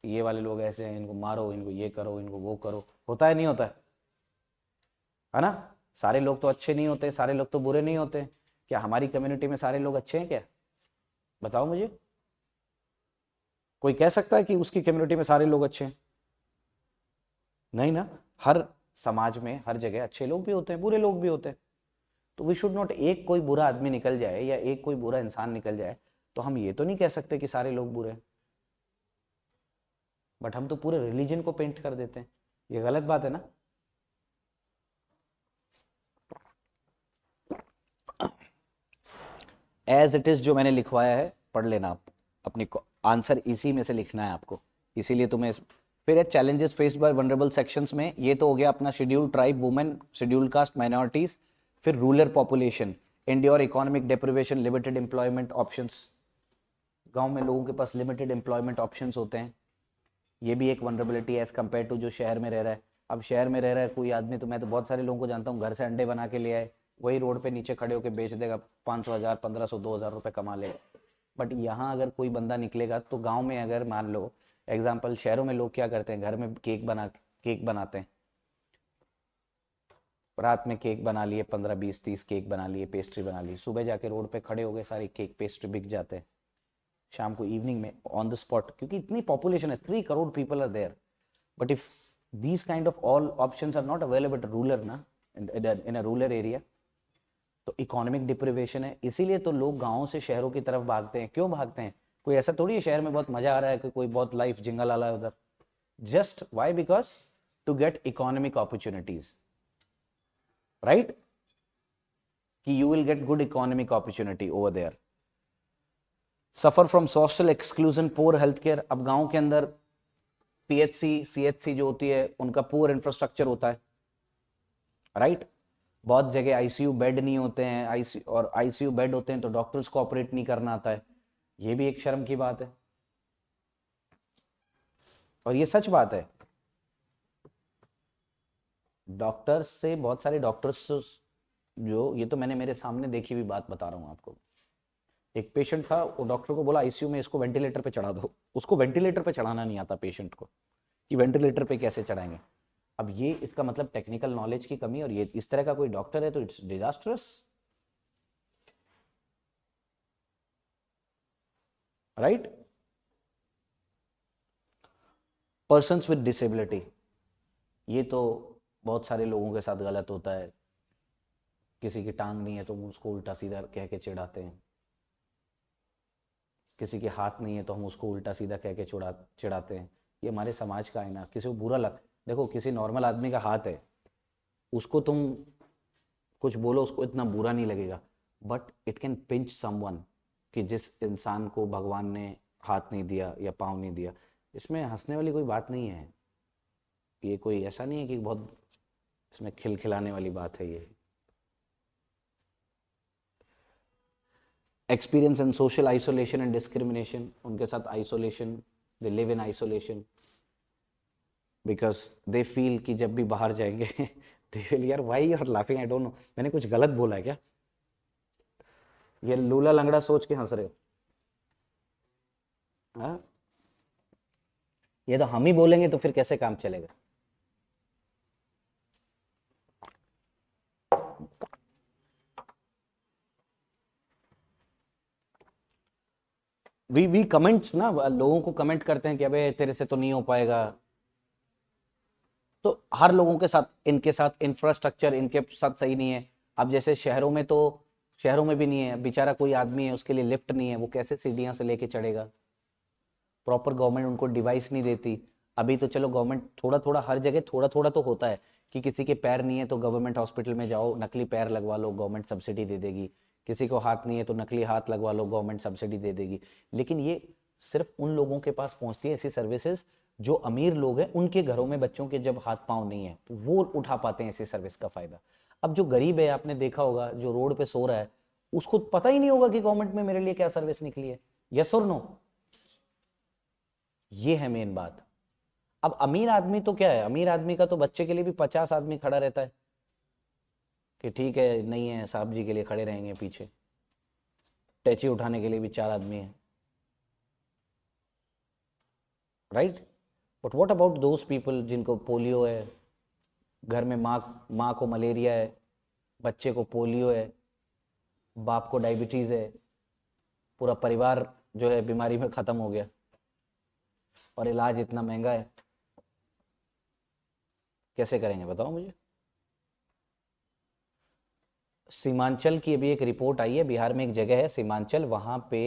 [SPEAKER 1] ये वाले लोग ऐसे हैं, इनको मारो, इनको ये करो, इनको वो करो, होता है नहीं होता है ना। सारे लोग तो अच्छे नहीं होते, सारे लोग तो बुरे नहीं होते। क्या हमारी कम्युनिटी में सारे लोग अच्छे हैं क्या? बताओ मुझे, कोई कह सकता है कि उसकी कम्युनिटी में सारे लोग अच्छे हैं? नहीं ना, हर समाज में हर जगह अच्छे लोग भी होते हैं, बुरे लोग भी होते हैं। तो वी शुड नॉट, एक कोई बुरा आदमी निकल जाए या एक कोई बुरा इंसान निकल जाए तो हम ये तो नहीं कह सकते कि सारे लोग बुरे हैं, बट हम तो पूरे रिलीजन को पेंट कर देते हैं। ये गलत बात है ना। एज इट इज जो मैंने लिखवाया है पढ़ लेना आप, अपनी आंसर इसी में से लिखना है आपको, इसीलिए तुम्हें। फिर है challenges faced by vulnerable sections में, ये तो हो गया अपना scheduled tribe, women, scheduled caste, minorities. फिर rural population, endure economic deprivation, limited employment options, गांव में लोगों के पास लिमिटेड एम्प्लॉयमेंट ऑप्शंस होते हैं, ये भी एक वनरेबिलिटी है एज कम्पेयर टू जो शहर में रह रहा है। अब शहर में रह रहा है कोई आदमी, तो मैं तो बहुत सारे लोगों को जानता हूँ, घर से अंडे बना के ले आए, वही रोड पे नीचे खड़े होकर बेच देगा, 500, 1000, 1500, 2000 रुपये कमा लेगा। बट यहाँ अगर कोई बंदा निकलेगा तो गांव में, अगर मान लो एग्जांपल, शहरों में लोग क्या करते हैं, घर में केक बनाते हैं, रात में केक बना लिए, 15, 20, 30 केक बना लिए, पेस्ट्री बना ली, सुबह जाके रोड पे खड़े हो गए, सारी केक पेस्ट्री बिक जाते हैं, शाम को इवनिंग में ऑन द स्पॉट, क्योंकि इतनी पॉपुलेशन है, 3 crore people are there. But if these kind of all options are not available to rural ना, in a rural area, तो इकोनॉमिक डिप्रिवेशन है। इसीलिए तो लोग गांवों से शहरों की तरफ भागते हैं। क्यों भागते हैं? कोई ऐसा थोड़ी है शहर में बहुत मजा आ रहा है कि कोई बहुत लाइफ जिंगल वाला है उधर, just why, because to get economic opportunities, right, कि you will get good economic opportunity over there. Suffer from social exclusion, poor health care, अब गाँव के अंदर पीएचसी, सीएचसी जो होती है, उनका पूर इंफ्रास्ट्रक्चर होता है, राइट। बहुत जगह आईसीयू बेड नहीं होते हैं, आईसीयू बेड होते हैं तो डॉक्टर्स को ऑपरेट नहीं करना आता है, ये भी एक शर्म की बात है, और ये सच बात है। डॉक्टर्स से, बहुत सारे डॉक्टर्स जो, ये तो मैंने मेरे सामने देखी हुई बात बता रहा हूँ आपको। एक पेशेंट था, वो डॉक्टर को बोला आईसीयू में इसको वेंटिलेटर पे चढ़ा दो, उसको वेंटिलेटर पे चढ़ाना नहीं आता पेशेंट को, कि वेंटिलेटर पे कैसे चढ़ाएंगे। अब ये इसका मतलब टेक्निकल नॉलेज की कमी, और ये इस तरह का कोई डॉक्टर है तो it's disastrous, right. Persons with disability, ये तो बहुत सारे लोगों के साथ गलत होता है। किसी की टांग नहीं है तो हम उसको उल्टा सीधा कह के चिढ़ाते हैं, किसी के हाथ नहीं है तो हम उसको उल्टा सीधा कह के चिढ़ाते हैं। ये हमारे समाज का है ना। किसी को बुरा लग, देखो किसी नॉर्मल आदमी का हाथ है, उसको तुम कुछ बोलो उसको इतना बुरा नहीं लगेगा, but it can pinch someone, कि जिस इंसान को भगवान ने हाथ नहीं दिया या पाँव नहीं दिया, इसमें हंसने वाली कोई बात नहीं है। ये कोई ऐसा नहीं है कि बहुत इसमें खिलखिलाने वाली बात है। ये experience in social isolation and discrimination, उनके साथ isolation, they live in isolation because they feel कि जब भी बाहर जाएंगे दे विल, यार why you are laughing, I don't know, मैंने कुछ गलत बोला है क्या? ये लूला लंगड़ा सोच के हंस रहे हो? हाँ, ये तो हम ही बोलेंगे तो फिर कैसे काम चलेगा? वी कमेंट्स ना, लोगों को कमेंट करते हैं कि अबे तेरे से तो नहीं हो पाएगा। तो हर लोगों के साथ, इनके साथ इंफ्रास्ट्रक्चर इनके साथ सही नहीं है। अब जैसे शहरों में, तो शहरों में भी नहीं है, बेचारा कोई आदमी है उसके लिए लिफ्ट नहीं है, वो कैसे सीढ़ियां से लेके चढ़ेगा? प्रॉपर गवर्नमेंट उनको डिवाइस नहीं देती। अभी तो चलो गवर्नमेंट थोड़ा थोड़ा, हर जगह थोड़ा थोड़ा तो होता है कि किसी के पैर नहीं है तो गवर्नमेंट हॉस्पिटल में जाओ, नकली पैर लगवा लो, गवर्नमेंट सब्सिडी दे देगी। किसी को हाथ नहीं है तो नकली हाथ लगवा लो, गवर्नमेंट सब्सिडी दे देगी। लेकिन ये सिर्फ उन लोगों के पास पहुंचती है ऐसी सर्विसेज जो अमीर लोग हैं, उनके घरों में बच्चों के जब हाथ पांव नहीं है तो वो उठा पाते हैं ऐसी सर्विस का फायदा। अब जो गरीब है, आपने देखा होगा, जो रोड पे सो रहा है, उसको पता ही नहीं होगा कि गवर्नमेंट में मेरे लिए क्या सर्विस निकली है। यस और नो? ये है मेन बात। अब अमीर आदमी तो क्या है, अमीर आदमी का तो बच्चे के लिए भी 50 आदमी खड़ा रहता है कि ठीक है, नहीं है साहब जी के लिए खड़े रहेंगे पीछे, टैची उठाने के लिए भी 4 आदमी है, right? But what about those people जिनको पोलियो है, घर में माँ को मलेरिया है, बच्चे को पोलियो है, बाप को डायबिटीज है, पूरा परिवार जो है बीमारी में खत्म हो गया और इलाज इतना महंगा है, कैसे करेंगे बताओ मुझे? सीमांचल की अभी एक रिपोर्ट आई है, बिहार में एक जगह है सीमांचल, वहां पे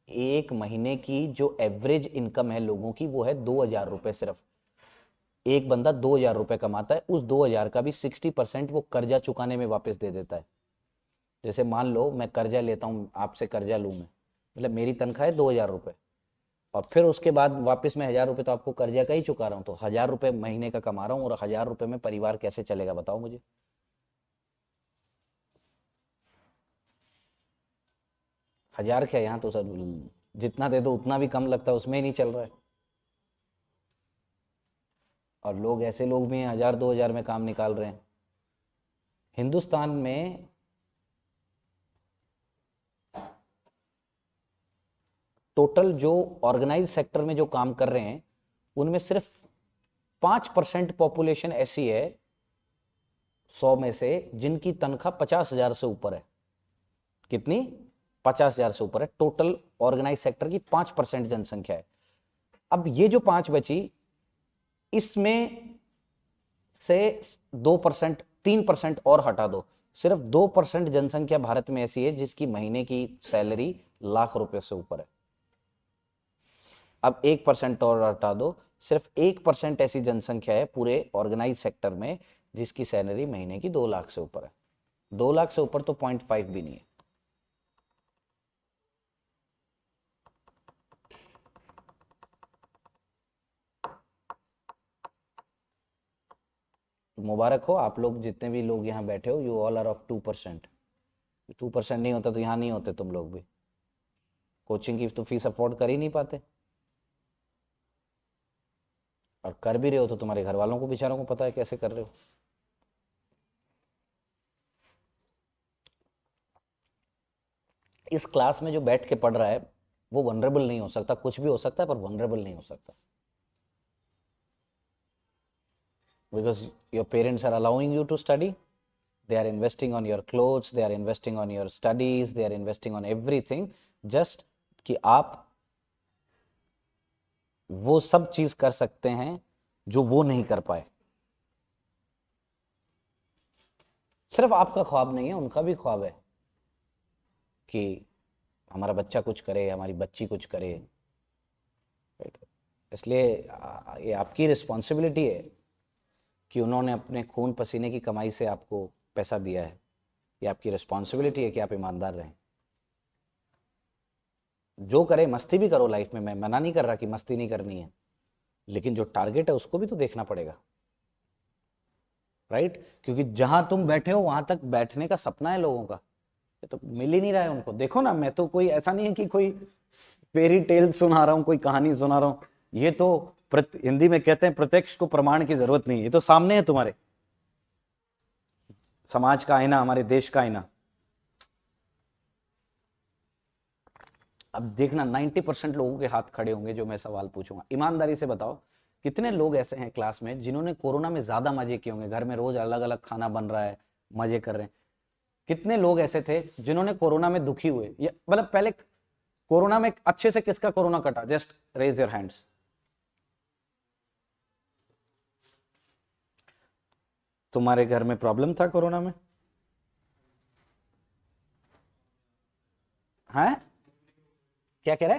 [SPEAKER 1] एक महीने की जो एवरेज इनकम है लोगों की वो है 2,000 रुपए सिर्फ। एक बंदा 2,000 रुपए कमाता है, उस 2,000 का भी 60% वो कर्जा चुकाने में वापस दे देता है। जैसे मान लो मैं कर्जा लेता हूँ, आपसे कर्जा लूँ मैं, मतलब मेरी तनख्वाह है 2,000 रुपए, और फिर उसके बाद वापस मैं 1,000 रुपए तो आपको कर्जा का ही चुका रहा हूँ, तो 1,000 रुपए महीने का कमा रहा हूँ, और 1,000 रुपए में परिवार कैसे चलेगा बताओ मुझे? हजार क्या, यहाँ तो सर जितना दे दो उतना भी कम लगता है, उसमें ही नहीं चल रहा है। और लोग, ऐसे लोग भी हैं 1,000 2,000 में काम निकाल रहे हैं। हिंदुस्तान में टोटल जो ऑर्गेनाइज सेक्टर में जो काम कर रहे हैं उनमें सिर्फ 5% पॉपुलेशन ऐसी है 100 में से जिनकी तनख्वाह 50,000 से ऊपर है। कितनी? 50,000 से ऊपर है। टोटल ऑर्गेनाइज सेक्टर की 5% जनसंख्या है। अब ये जो 5 बची, इसमें से 2%, 3% और हटा दो, सिर्फ 2% जनसंख्या भारत में ऐसी है जिसकी महीने की सैलरी लाख रुपए से ऊपर है। अब 1% और हटा दो, सिर्फ 1% ऐसी जनसंख्या है पूरे ऑर्गेनाइज सेक्टर में जिसकी सैलरी महीने की 2 लाख से ऊपर है। 2 लाख से ऊपर तो 0.5 भी नहीं है। मुबारक हो आप लोग, जितने भी लोग यहाँ बैठे हो, यू ऑल आर ऑफ 2%। 2% नहीं होता तो यहाँ नहीं होते तुम लोग भी, कोचिंग की तो फीस अफोर्ड कर ही नहीं पाते, और कर भी रहे हो तो तुम्हारे घर वालों को बेचारों को पता है कैसे कर रहे हो। इस क्लास में जो बैठ के पढ़ रहा है वो वनरेबल नहीं हो सकता, कुछ भी हो सकता है पर वनरेबल नहीं हो सकता, because your parents are allowing you to study, they are investing on your clothes, they are investing on your studies, they are investing on everything, just कि आप वो सब चीज कर सकते हैं जो वो नहीं कर पाए। सिर्फ आपका ख्वाब नहीं है, उनका भी ख्वाब है कि हमारा बच्चा कुछ करे, हमारी बच्ची कुछ करे। इसलिए ये आपकी रिस्पॉन्सिबिलिटी है कि उन्होंने अपने खून पसीने की कमाई से आपको पैसा दिया है। ये आपकी रिस्पॉन्सिबिलिटी है कि आप ईमानदार रहें। जो करे, मस्ती भी करो लाइफ में, मैं मना नहीं कर रहा कि मस्ती नहीं करनी है, लेकिन जो टारगेट है उसको भी तो देखना पड़ेगा, राइट? क्योंकि जहां तुम बैठे हो वहां तक बैठने का सपना है लोगों का, ये तो मिल ही नहीं रहा है उनको। देखो ना, मैं तो कोई ऐसा नहीं है कि कोई फेरी टेल सुना रहा हूं, कोई कहानी सुना रहा हूं, ये तो हिंदी में कहते हैं प्रत्यक्ष को प्रमाण की जरूरत नहीं है, ये तो सामने है तुम्हारे, समाज का आईना, हमारे देश का आईना। अब देखना 90% लोगों के हाथ खड़े होंगे जो मैं सवाल पूछूंगा। ईमानदारी से बताओ, कितने लोग ऐसे हैं क्लास में जिन्होंने कोरोना में ज्यादा मजे किए होंगे? घर में रोज अलग अलग खाना बन रहा है, मजे कर रहे हैं। कितने लोग ऐसे थे जिन्होंने कोरोना में दुखी हुए, या मतलब पहले कोरोना में अच्छे से किसका कोरोना कटा? Just raise your hands. तुम्हारे घर में प्रॉब्लम था कोरोना में? है? क्या कह रहे?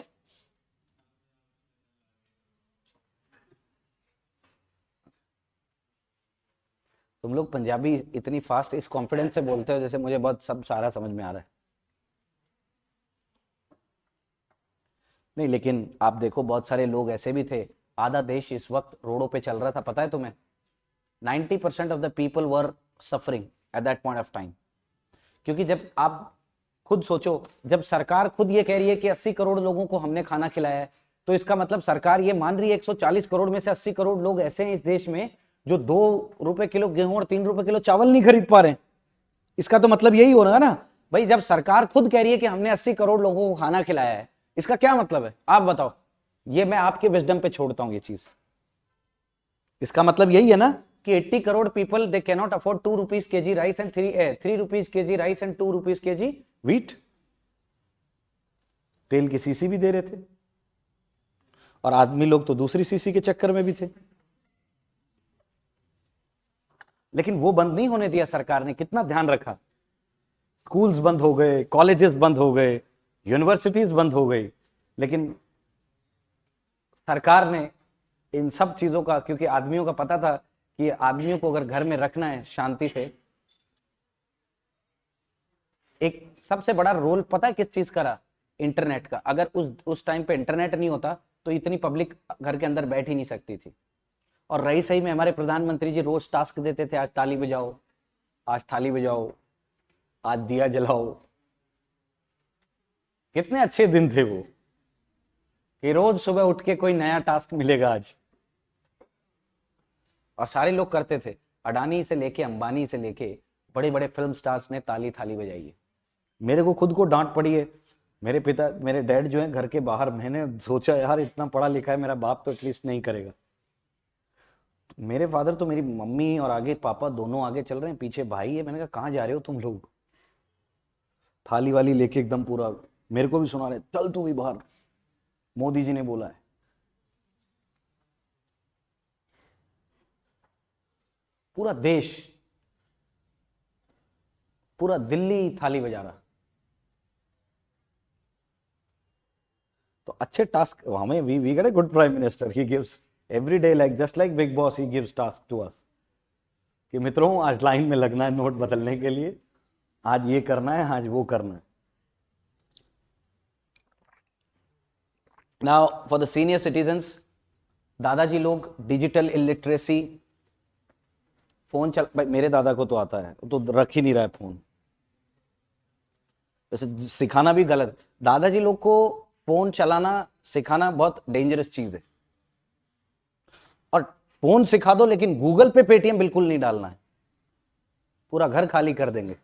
[SPEAKER 1] तुम लोग पंजाबी इतनी फास्ट इस कॉन्फिडेंस से बोलते हो जैसे मुझे बहुत सब सारा समझ में आ रहा है। नहीं, लेकिन आप देखो बहुत सारे लोग ऐसे भी थे, आधा देश इस वक्त रोडों पे चल रहा था, पता है तुम्हें? 90% of the people were suffering at that point of time. क्योंकि जब आप खुद सोचो, जब सरकार खुद ये कह रही है कि 80 करोड़ लोगों को हमने खाना खिलाया है, तो इसका मतलब सरकार ये मान रही है 140 करोड़ में से 80 करोड़ लोग ऐसे हैं इस देश में जो 2 रुपए किलो गेहूं और 3 रुपए किलो चावल नहीं खरीद पा रहे हैं। इसका तो मतलब यही हो रहा है ना भाई, जब सरकार खुद कह रही है कि हमने 80 करोड़ लोगों को खाना खिलाया है, इसका क्या मतलब है आप बताओ? ये मैं आपके विजडम पे छोड़ता हूं ये चीज। इसका मतलब यही है ना कि 80 crore people they can not afford 2 rupees KG rice and 3 rupees KG rice and 2 rupees KG wheat. तेल की सीसी भी दे रहे थे, और आदमी लोग तो दूसरी सीसी के चक्कर में भी थे। लेकिन वो बंद नहीं होने दिया सरकार ने, कितना ध्यान रखा। स्कूल्स बंद हो गए, कॉलेजेस बंद हो गए, यूनिवर्सिटीज बंद हो गई, लेकिन सरकार ने इन सब चीजों का, क्योंकि आदमियों का पता था कि आदमियों को अगर घर में रखना है शांति से, एक सबसे बड़ा रोल पता है किस चीज का रहा? इंटरनेट का। अगर उस टाइम पे इंटरनेट नहीं होता तो इतनी पब्लिक घर के अंदर बैठ ही नहीं सकती थी। और रही सही में हमारे प्रधानमंत्री जी रोज टास्क देते थे, आज ताली बजाओ, आज थाली बजाओ, आज दिया जलाओ। कितने अच्छे दिन थे वो, कि रोज सुबह उठ के कोई नया टास्क मिलेगा आज। और सारे लोग करते थे, अडानी से लेके अंबानी से लेके बड़े बड़े फिल्म स्टार्स ने ताली थाली बजाई है। मेरे को खुद को डांट पड़ी है, मेरे डैड जो है घर के बाहर, मैंने सोचा यार इतना पढ़ा लिखा है मेरा बाप तो एटलीस्ट नहीं करेगा। मेरे फादर तो मेरी मम्मी और आगे पापा दोनों आगे चल रहे हैं, पीछे भाई है। मैंने कहा कहाँ जा रहे हो तुम लोग? थाली वाली लेके एकदम पूरा मेरे को भी सुना रहे, चल तू भी बाहर, मोदी जी ने बोला है। पूरा देश, पूरा दिल्ली थाली बजा रहा। तो अच्छे टास्क हमें, we get a good prime minister, he gives every day, like just like Bigg Boss, he gives task to us कि मित्रों आज लाइन में लगना है नोट बदलने के लिए, आज ये करना है, आज वो करना है। Now for the senior citizens, दादाजी लोग डिजिटल इलिटरेसी, फोन चल, भाई मेरे दादा को तो आता है, तो रख ही नहीं रहा है फोन। वैसे सिखाना भी गलत, दादाजी लोग को फोन चलाना सिखाना बहुत डेंजरस चीज है। और फोन सिखा दो लेकिन गूगल पे पेटीएम बिल्कुल नहीं डालना है, पूरा घर खाली कर देंगे।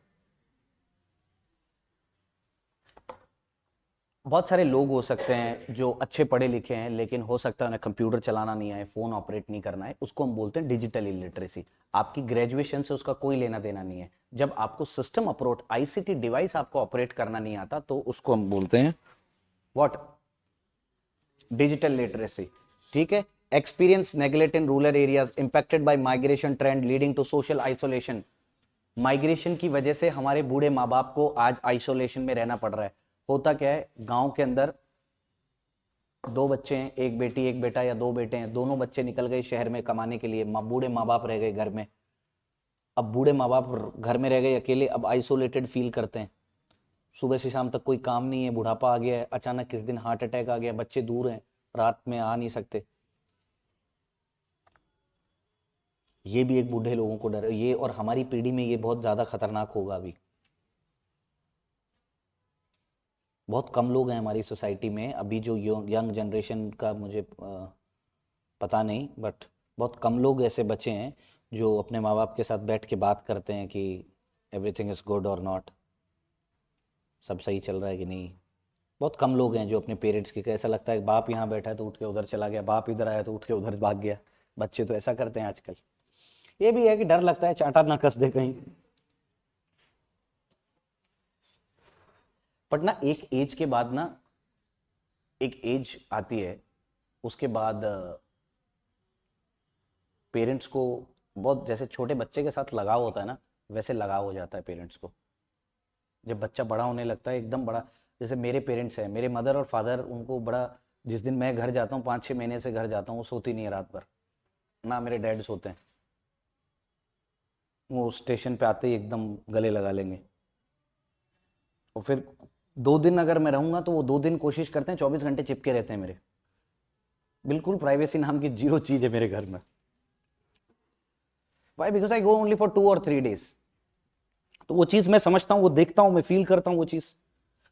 [SPEAKER 1] बहुत सारे लोग हो सकते हैं जो अच्छे पढ़े लिखे हैं, लेकिन हो सकता है उन्हें कंप्यूटर चलाना नहीं आए, फोन ऑपरेट नहीं करना है, उसको हम बोलते हैं डिजिटल इलिटरेसी। आपकी ग्रेजुएशन से उसका कोई लेना देना नहीं है। जब आपको सिस्टम अप्रोच, आईसीटी डिवाइस आपको ऑपरेट करना नहीं आता, तो उसको हम बोलते हैं व्हाट? Digital literacy. ठीक है। Experience neglect in rural areas impacted by migration trend leading to social isolation. Migration की वजह से हमारे बूढ़े माँ बाप को आज आइसोलेशन में रहना पड़ रहा है। होता क्या है, गांव के अंदर 2 बच्चे हैं, एक बेटी एक बेटा, या 2 बेटे हैं, दोनों बच्चे निकल गए शहर में कमाने के लिए, बूढ़े माँ बाप रह गए घर में। अब बूढ़े माँ बाप घर में रह गए अकेले, अब आइसोलेटेड फील करते हैं। सुबह से शाम तक कोई काम नहीं है, बुढ़ापा आ गया है, अचानक किस दिन हार्ट अटैक आ गया, बच्चे दूर हैं, रात में आ नहीं सकते। ये भी एक बूढ़े लोगों को डर है ये, और हमारी पीढ़ी में ये बहुत ज़्यादा खतरनाक होगा। अभी बहुत कम लोग हैं हमारी सोसाइटी में अभी जो यंग जनरेशन का, मुझे पता नहीं, बट बहुत कम लोग ऐसे बचे हैं जो अपने माँ बाप के साथ बैठ के बात करते हैं कि एवरीथिंग इज़ गुड और नॉट, सब सही चल रहा है कि नहीं। बहुत कम लोग हैं जो अपने पेरेंट्स के, ऐसा लगता है बाप यहाँ बैठा है तो उठ के उधर चला गया, बाप इधर आया तो उठ के उधर भाग गया। बच्चे तो ऐसा करते हैं आजकल। ये भी है कि डर लगता है चांटा ना कस दे कहीं। बट ना एक एज के बाद ना, एक एज आती है, उसके बाद पेरेंट्स को बहुत, जैसे छोटे बच्चे के साथ लगाव होता है ना, वैसे लगाव हो जाता है पेरेंट्स को। जब बच्चा बड़ा होने लगता है, एकदम बड़ा, जैसे मेरे पेरेंट्स हैं, मेरे मदर और फादर, उनको बड़ा, जिस दिन मैं घर जाता हूँ, 5-6 महीने से घर जाता हूँ, वो सोती नहीं है रात भर, ना मेरे डैड सोते हैं। वो स्टेशन पे आते ही एकदम गले लगा लेंगे, और फिर 2 दिन अगर मैं रहूंगा तो वो 2 दिन कोशिश करते हैं 24 घंटे चिपके रहते हैं मेरे। बिल्कुल प्राइवेसी नाम की जीरो चीज है मेरे घर में। Why? Because I go only for 2 और 3 डेज। तो वो चीज मैं समझता हूँ, वो देखता हूँ, मैं फील करता हूँ वो चीज।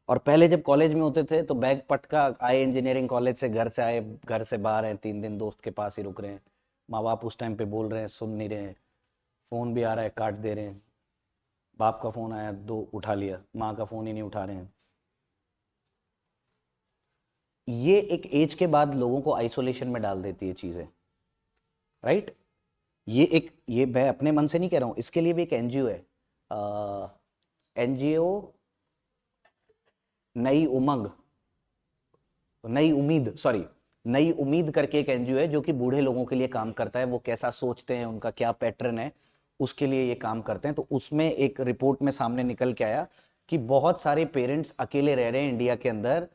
[SPEAKER 1] और पहले जब कॉलेज में होते थे तो बैग पटका आए इंजीनियरिंग कॉलेज से, घर से आए, घर से बाहर हैं, 3 दिन दोस्त के पास ही रुक रहे हैं। माँ बाप उस टाइम पे बोल रहे हैं, सुन नहीं रहे हैं। फोन भी आ रहा है, काट दे रहे हैं। बाप का फोन आया, दो उठा लिया, माँ का फोन ही नहीं उठा रहे हैं। ये एक एज के बाद लोगों को आइसोलेशन में डाल देती है चीजें, राइट? ये मैं अपने मन से नहीं कह रहा हूं, इसके लिए भी एक एनजीओ है, एनजीओ नई उमंग, नई उम्मीद, सॉरी, नई उम्मीद करके एक एनजीओ है जो कि बूढ़े लोगों के लिए काम करता है। वो कैसा सोचते हैं, उनका क्या पैटर्न है, उसके लिए ये काम करते हैं। तो उसमें एक रिपोर्ट में सामने निकल के आया कि बहुत सारे पेरेंट्स अकेले रह रहे हैं इंडिया के अंदर।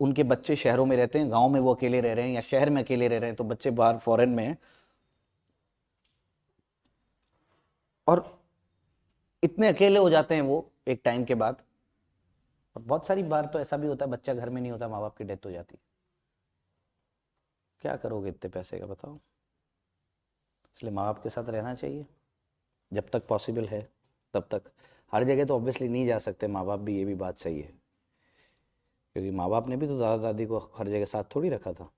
[SPEAKER 1] उनके बच्चे शहरों में रहते हैं, गांव में वो अकेले रह रहे हैं, या शहर में अकेले रह रहे हैं, तो बच्चे बाहर फॉरेन में हैं। और इतने अकेले हो जाते हैं वो एक टाइम के बाद। और बहुत सारी बार तो ऐसा भी होता है बच्चा घर में नहीं होता, माँ बाप की डेथ हो जाती है। क्या करोगे इतने पैसे का, बताओ? इसलिए माँ बाप के साथ रहना चाहिए जब तक पॉसिबल है तब तक। हर जगह तो ऑब्वियसली नहीं जा सकते माँ बाप भी, ये भी बात सही है, क्योंकि माँ बाप ने भी तो दादा दादी को हर जगह साथ थोड़ी रखा था।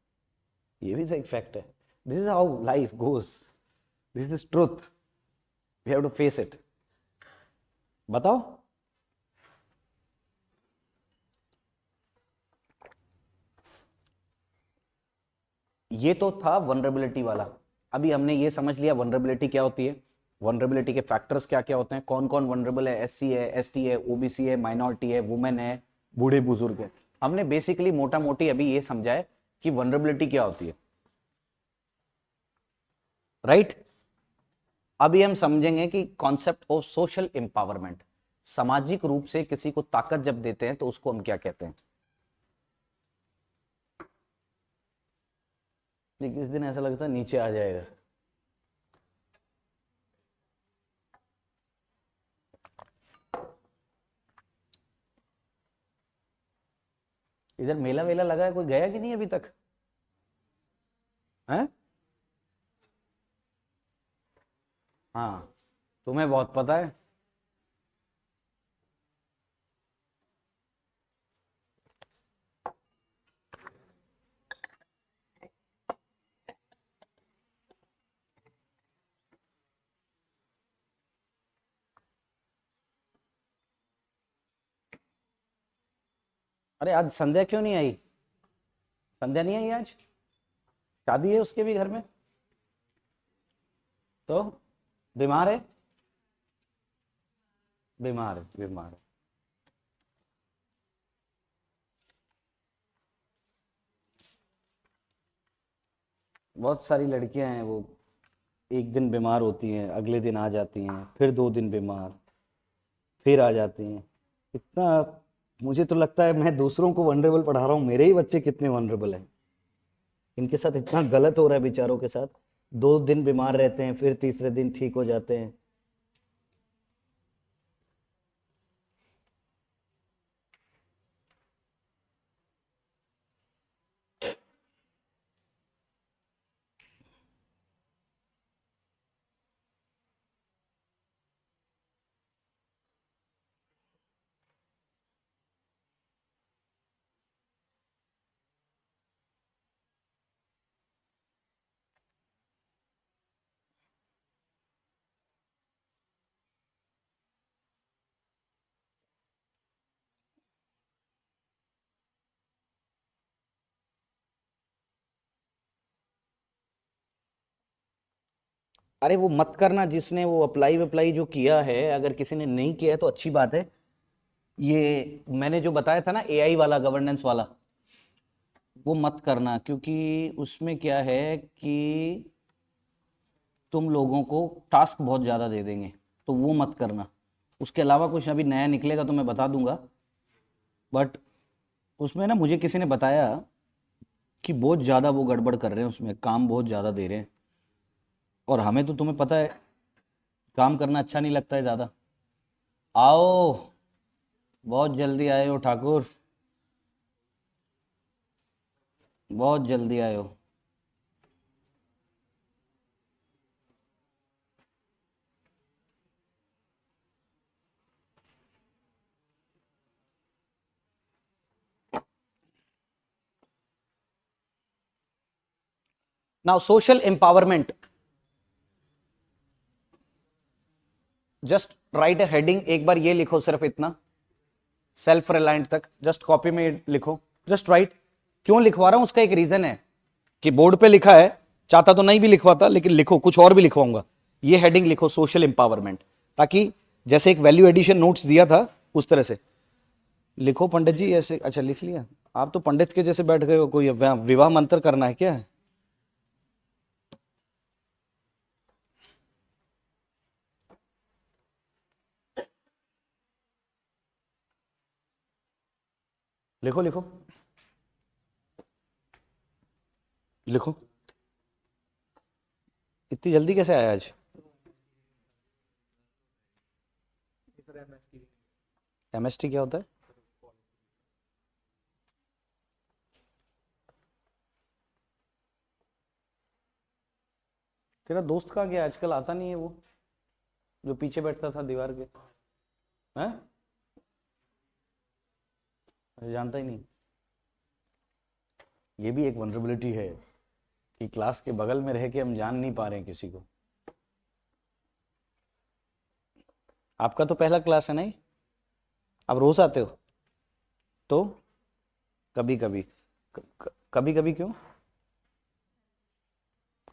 [SPEAKER 1] ये भी तो एक फैक्ट है। This is how life goes, this is truth, we have to face it. बताओ। ये तो था वनरेबिलिटी वाला। अभी हमने ये समझ लिया वनरेबिलिटी क्या होती है, वनरेबिलिटी के फैक्टर्स क्या क्या होते हैं, कौन कौन वनरेबल है, एससी है, एसटी है, ओबीसी है, माइनॉरिटी है, वुमेन है, बूढ़े बुजुर्ग है। हमने बेसिकली मोटा मोटी अभी ये समझा है कि वनरेबिलिटी क्या होती है, राइट? अभी हम समझेंगे कि कॉन्सेप्ट ऑफ सोशल एम्पावरमेंट, सामाजिक रूप से किसी को ताकत जब देते हैं तो उसको हम क्या कहते हैं। किस दिन ऐसा लगता है नीचे आ जाएगा। इधर मेला वेला लगा है, कोई गया कि नहीं अभी तक? है? हाँ, तुम्हें बहुत पता है। अरे आज संध्या क्यों नहीं आई? संध्या नहीं आई आज? शादी है उसके भी घर में। तो बीमार है? बीमार है, बीमार है। बहुत सारी लड़कियां हैं वो, एक दिन बीमार होती हैं, अगले दिन आ जाती हैं, फिर 2 दिन बीमार, फिर आ जाती हैं। इतना, मुझे तो लगता है मैं दूसरों को वनरेबल पढ़ा रहा हूँ, मेरे ही बच्चे कितने वनरेबल हैं। इनके साथ इतना गलत हो रहा है बेचारों के साथ। 2 दिन बीमार रहते हैं, फिर तीसरे दिन ठीक हो जाते हैं। अरे वो मत करना, जिसने वो अप्लाई अप्लाई जो किया है, अगर किसी ने नहीं किया है तो अच्छी बात है। ये मैंने जो बताया था ना एआई वाला, गवर्नेंस वाला, वो मत करना, क्योंकि उसमें क्या है कि तुम लोगों को टास्क बहुत ज़्यादा दे देंगे, तो वो मत करना। उसके अलावा कुछ अभी नया निकलेगा तो मैं बता दूंगा। बट उसमें ना मुझे किसी ने बताया कि बहुत ज़्यादा वो गड़बड़ कर रहे हैं, उसमें काम बहुत ज़्यादा दे रहे हैं। और हमें तो तुम्हें पता है काम करना अच्छा नहीं लगता है ज़्यादा। आओ, बहुत जल्दी आए हो ठाकुर, बहुत जल्दी आए हो। Now social empowerment, just write a heading, एक बार ये लिखो सिर्फ इतना, सेल्फ रिलायंट तक, जस्ट कॉपी में लिखो, जस्ट राइट। क्यों लिखवा रहा हूं उसका एक रीजन है कि बोर्ड पे लिखा है, चाहता तो नहीं भी लिखवाता, लेकिन लिखो, कुछ और भी लिखवाऊंगा। ये हेडिंग लिखो, सोशल एम्पावरमेंट, ताकि जैसे एक वैल्यू एडिशन नोट्स दिया था उस तरह से लिखो। पंडित जी ऐसे, अच्छा लिख लिया, आप तो पंडित के जैसे बैठ गए हो, कोई विवाह मंत्र करना है क्या? लिखो लिखो लिखो, इतनी जल्दी कैसे आया आज? एमएसटी क्या होता है? तेरा दोस्त कहाँ गया, आजकल आता नहीं है वो, जो पीछे बैठता था दीवार के, हैं? अच्छा, जानता ही नहीं। ये भी एक वनरेबिलिटी है कि क्लास के बगल में रह के हम जान नहीं पा रहे हैं किसी को। आपका तो पहला क्लास है नहीं, आप रोज आते हो? तो कभी कभी, कभी कभी क्यों?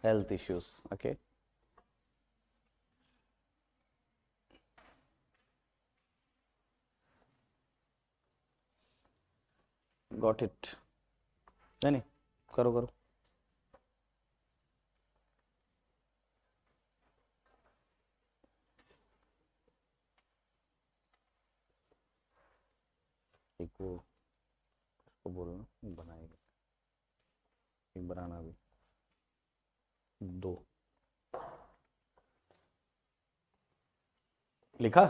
[SPEAKER 1] Health issues, okay. Got it. नहीं नहीं, करो करो। एक वो उसको बोलना बनाएगा, एक बनाना भी, दो लिखा।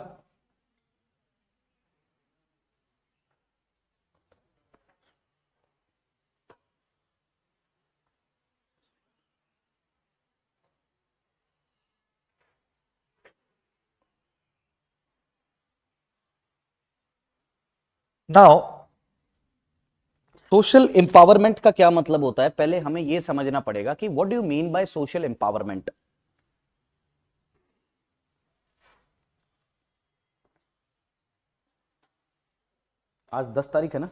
[SPEAKER 1] नाउ सोशल एम्पावरमेंट का क्या मतलब होता है, पहले हमें यह समझना पड़ेगा कि what do you mean by social empowerment. आज 10 तारीख है ना?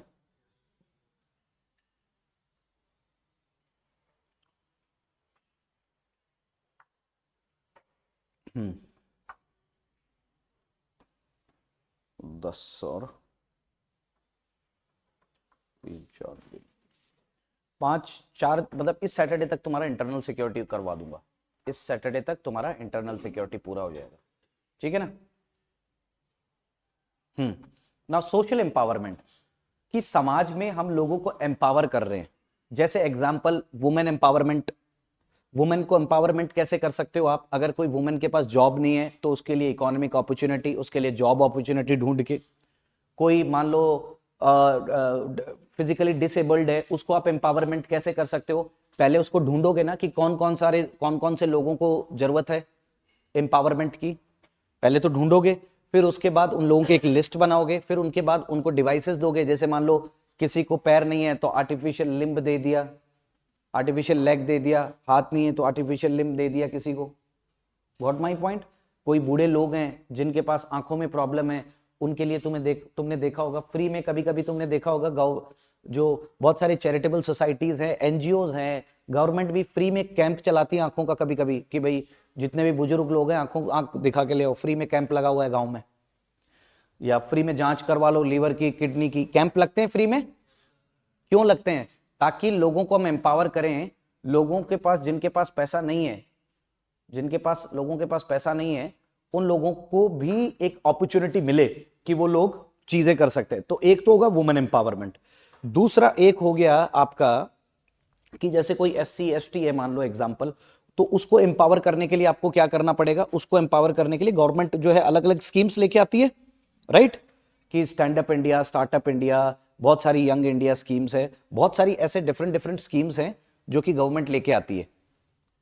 [SPEAKER 1] हम्म, 10 और 3 4 5 4, मतलब इस सैटरडे तक तुम्हारा इंटरनल सिक्योरिटी करवा दूंगा। इस सैटरडे तक तुम्हारा इंटरनल सिक्योरिटी पूरा हो जाएगा, ठीक है ना? ना सोशल एम्पावरमेंट, कि समाज में हम लोगों को एम्पावर कर रहे हैं। जैसे एग्जांपल वुमेन एम्पावरमेंट, वुमेन को एम्पावरमेंट कैसे कर सकते हो आप? अगर कोई वुमेन के पास जॉब नहीं है तो उसके लिए इकोनॉमिक अपॉर्चुनिटी, उसके लिए जॉब अपॉर्चुनिटी ढूंढ के। कोई मान लो फिजिकली डिसेबल्ड है, उसको आप एम्पावरमेंट कैसे कर सकते हो? पहले उसको ढूंढोगे ना कि कौन कौन से लोगों को जरूरत है एम्पावरमेंट की, पहले तो ढूंढोगे, फिर उसके बाद उन लोगों की एक लिस्ट बनाओगे, फिर उनके बाद उनको डिवाइसेस दोगे। जैसे मान लो किसी को पैर नहीं है तो आर्टिफिशियल लिम्ब दे दिया, आर्टिफिशियल लेग दे दिया, हाथ नहीं है तो आर्टिफिशियल लिम्ब दे दिया किसी को। What my point? कोई बूढ़े लोग हैं जिनके पास आंखों में प्रॉब्लम है, उनके लिए तुमने देखा होगा फ्री में, कभी कभी तुमने देखा होगा गाँव, जो बहुत सारे चैरिटेबल सोसाइटीज हैं, एनजीओज हैं, गवर्नमेंट भी फ्री में कैंप चलाती है आंखों का कभी कभी, कि भाई जितने भी बुजुर्ग लोग हैं आंख दिखा के ले आओ, फ्री में कैंप लगा हुआ है गाँव में। या फ्री में जांच करवा लो लीवर की, किडनी की, कैंप लगते हैं फ्री में। क्यों लगते हैं? ताकि लोगों को हम एम्पावर करें। लोगों के पास, जिनके पास पैसा नहीं है, लोगों के पास पैसा नहीं है, उन लोगों को भी एक अपॉर्चुनिटी मिले कि वो लोग चीजें कर सकते हैं। तो एक तो होगा वुमेन एम्पावरमेंट। दूसरा एक हो गया आपका कि जैसे कोई SC ST है मान लो एग्जाम्पल, तो उसको एम्पावर करने के लिए आपको क्या करना पड़ेगा? उसको एम्पावर करने के लिए गवर्नमेंट जो है अलग अलग स्कीम्स लेके आती है, राइट? कि stand up India, startup India, बहुत सारी यंग इंडिया स्कीम्स है, बहुत सारी ऐसे डिफरेंट डिफरेंट स्कीम्स हैं जो कि गवर्नमेंट लेके आती है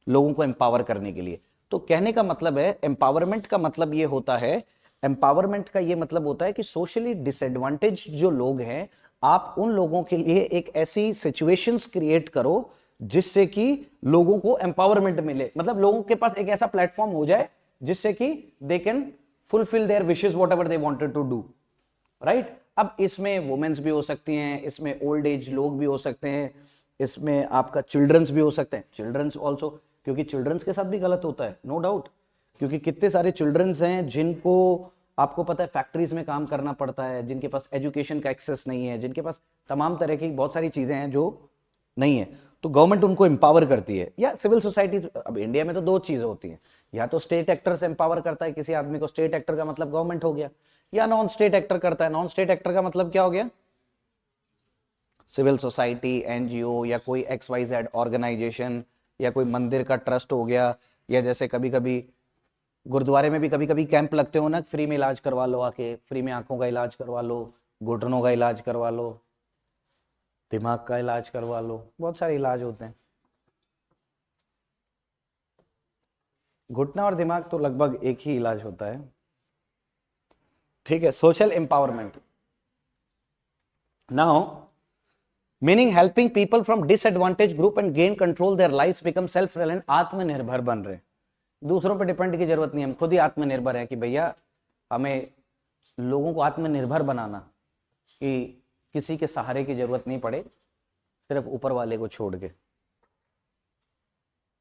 [SPEAKER 1] लोगों को एम्पावर करने के लिए। तो कहने का मतलब है, एम्पावरमेंट का मतलब ये होता है, एम्पावरमेंट का ये मतलब होता है कि सोशली डिसएडवांटेज जो लोग हैं, आप उन लोगों के लिए एक ऐसी सिचुएशंस क्रिएट करो जिससे कि लोगों को एम्पावरमेंट मिले, मतलब लोगों के पास एक ऐसा प्लेटफॉर्म हो जाए जिससे कि they can fulfil their wishes whatever they wanted to do, right. अब इसमें वुमेन्स भी हो सकती हैं, इसमें ओल्ड एज लोग भी हो सकते हैं, इसमें आपका चिल्ड्रंस भी हो सकते हैं, चिल्ड्रंस ऑल्सो, क्योंकि चिल्ड्रंस के साथ भी गलत होता है, नो डाउट, क्योंकि कितने सारे चिल्ड्रंस हैं जिनको आपको पता है फैक्ट्रीज में काम करना पड़ता है, जिनके पास एजुकेशन का एक्सेस नहीं है, जिनके पास तमाम तरह की बहुत सारी चीजें हैं जो नहीं है, तो गवर्नमेंट उनको एम्पावर करती है, या सिविल सोसाइटी। अब इंडिया में तो दो चीजें होती हैं, या तो स्टेट एक्टर से एम्पावर करता है किसी आदमी को, स्टेट एक्टर का मतलब गवर्नमेंट हो गया, या नॉन स्टेट एक्टर करता है, नॉन स्टेट एक्टर का मतलब क्या हो गया, सिविल सोसाइटी, एनजीओ, या कोई XYZ ऑर्गेनाइजेशन, या कोई मंदिर का ट्रस्ट हो गया, या जैसे कभी कभी गुरुद्वारे में भी कभी कभी कैंप लगते हो ना, फ्री में इलाज करवा लो, आके फ्री में आंखों का इलाज करवा लो, घुटनों का इलाज करवा लो, दिमाग का इलाज करवा लो, बहुत सारे इलाज होते हैं। घुटना और दिमाग तो लगभग एक ही इलाज होता है, ठीक है। Social empowerment now meaning helping people from disadvantage group and gain control their lifes, become self reliant, आत्मनिर्भर बन रहे, दूसरों पर डिपेंड की जरूरत नहीं, हम खुद ही आत्मनिर्भर है कि भैया हमें लोगों को आत्मनिर्भर बनाना, कि किसी के सहारे की जरूरत नहीं पड़े, सिर्फ ऊपर वाले को छोड़ के,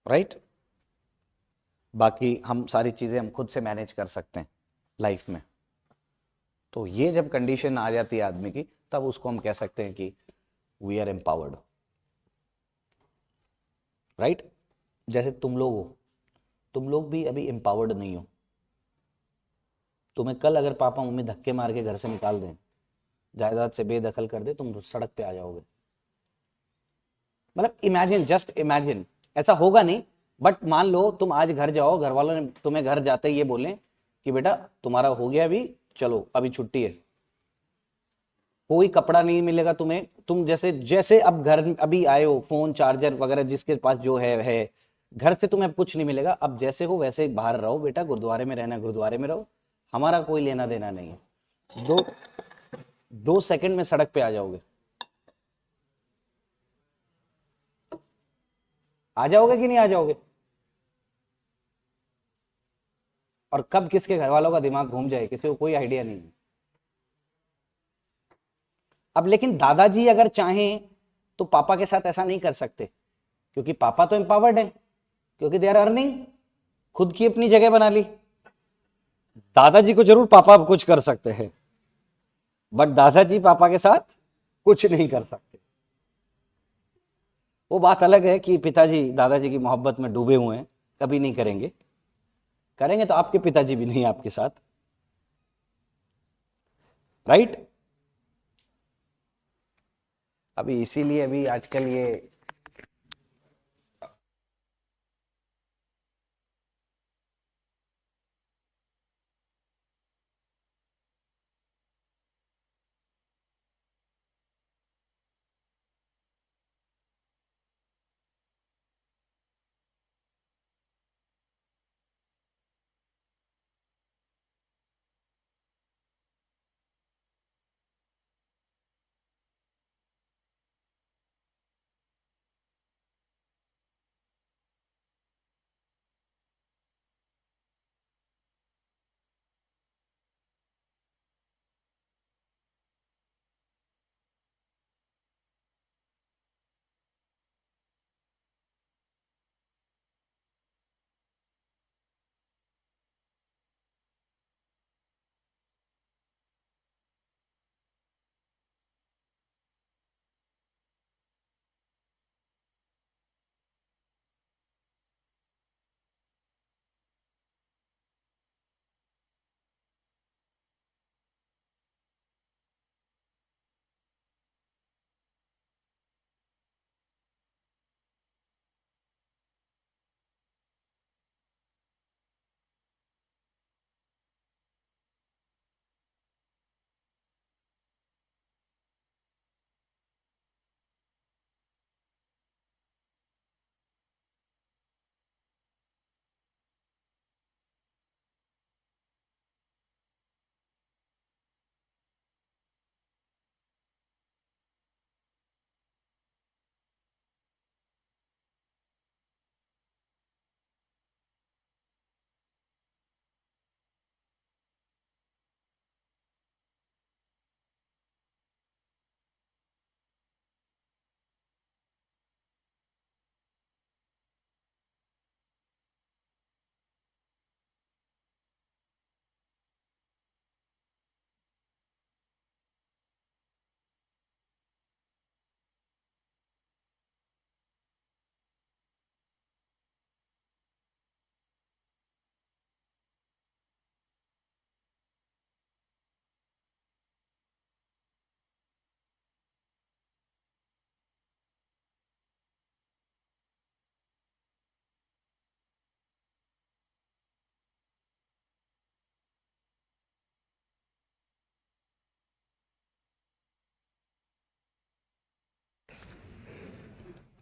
[SPEAKER 1] राइट। बाकी हम सारी चीजें हम खुद से मैनेज कर सकते हैं लाइफ में। तो ये जब कंडीशन आ जाती है आदमी की, तब उसको हम कह सकते हैं कि वी आर एम्पावर्ड, राइट। जैसे तुम लोग हो, तुम लोग भी अभी एम्पावर्ड नहीं हो, तुम्हें कल अगर पापा मम्मी धक्के मार के घर से निकाल दें, जायदाद से बेदखल कर दे, तुम सड़क पे आ जाओगे, मतलब इमेजिन, जस्ट इमेजिन, ऐसा होगा नहीं, बट मान लो तुम आज घर जाओ, घर वालों ने तुम्हें घर जाते ही ये बोले कि बेटा तुम्हारा हो गया अभी, चलो अभी छुट्टी है, कोई कपड़ा नहीं मिलेगा तुम्हें, तुम जैसे जैसे अब घर अभी आए हो, फोन चार्जर वगैरह जिसके पास जो है, घर से तुम्हें अब कुछ नहीं मिलेगा, अब जैसे हो वैसे बाहर रहो बेटा, गुरुद्वारे में रहना गुरुद्वारे में रहो, हमारा कोई लेना देना नहीं है, 2 सेकंड में सड़क पे आ जाओगे, आ जाओगे कि नहीं आ जाओगे। और कब किसके घर वालों का दिमाग घूम जाए किसी को कोई आइडिया नहीं है। अब लेकिन दादाजी अगर चाहें तो पापा के साथ ऐसा नहीं कर सकते, क्योंकि पापा तो एम्पावर्ड है, क्योंकि दे आर अर्निंग, खुद की अपनी जगह बना ली। दादाजी को जरूर पापा कुछ कर सकते हैं, बट दादाजी पापा के साथ कुछ नहीं कर सकते। वो बात अलग है कि पिताजी दादाजी की मोहब्बत में डूबे हुए हैं, कभी नहीं करेंगे, करेंगे तो आपके पिताजी भी नहीं आपके साथ, राइट। अभी इसीलिए अभी आजकल ये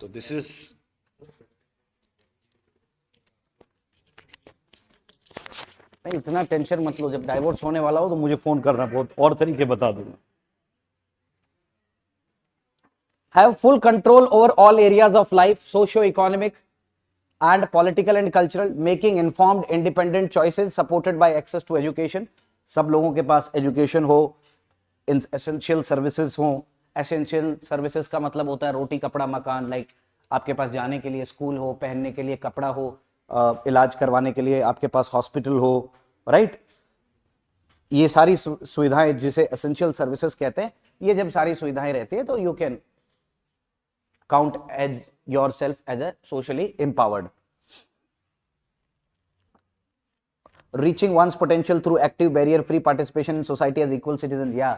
[SPEAKER 2] तो दिस इज
[SPEAKER 1] नहीं, इतना टेंशन मत लो, जब डाइवोर्स होने वाला हो तो मुझे फोन करना, बहुत और तरीके बता दूंगा। Have full control over all areas of life, socio-economic and political and cultural, making informed independent choices supported by access to education। सब लोगों के पास एजुकेशन हो, एसेंशियल सर्विसेज हो। एसेंशियल सर्विसेज का मतलब होता है रोटी कपड़ा मकान, लाइक आपके पास जाने के लिए स्कूल हो, पहनने के लिए कपड़ा हो, इलाज करवाने के लिए आपके पास हॉस्पिटल हो, राइट। ये सारी सुविधाएं जिसे एसेंशियल सर्विसेज कहते हैं, ये जब सारी सुविधाएं रहती है तो you can count as yourself as a socially empowered। Reaching one's potential through active barrier free participation in society as equal citizens। या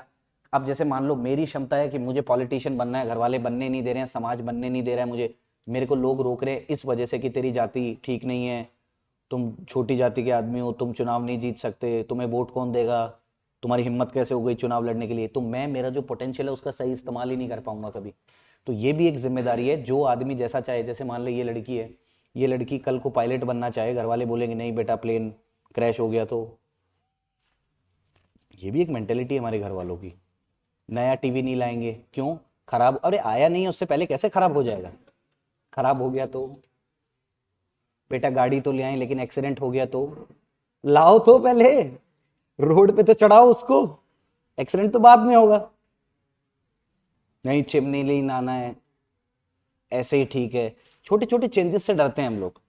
[SPEAKER 1] अब जैसे मान लो मेरी क्षमता है कि मुझे पॉलिटिशियन बनना है, घर वाले बनने नहीं दे रहे हैं, समाज बनने नहीं दे रहा है मुझे, मेरे को लोग रोक रहे हैं इस वजह से कि तेरी जाति ठीक नहीं है, तुम छोटी जाति के आदमी हो, तुम चुनाव नहीं जीत सकते, तुम्हें वोट कौन देगा, तुम्हारी हिम्मत कैसे हो गई चुनाव लड़ने के लिए, तो मैं मेरा जो पोटेंशियल है उसका सही इस्तेमाल ही नहीं कर पाऊंगा कभी। तो ये भी एक जिम्मेदारी है, जो आदमी जैसा चाहे, जैसे मान लो ये लड़की है, ये लड़की कल को पायलट बनना चाहे, घर वाले बोलेंगे नहीं बेटा प्लेन क्रैश हो गया, तो ये भी एक मेंटेलिटी है हमारे घर वालों की। नया टीवी नहीं लाएंगे, क्यों? खराब, अरे आया नहीं है उससे पहले कैसे खराब हो जाएगा? खराब हो गया तो बेटा गाड़ी तो ले आए लेकिन एक्सीडेंट हो गया तो लाओ, तो पहले रोड पे तो चढ़ाओ उसको, एक्सीडेंट तो बाद में होगा। नहीं चिमनी नहीं लाना है, ऐसे ही ठीक है। छोटे छोटे चेंजेस से डरते हैं हम लोग।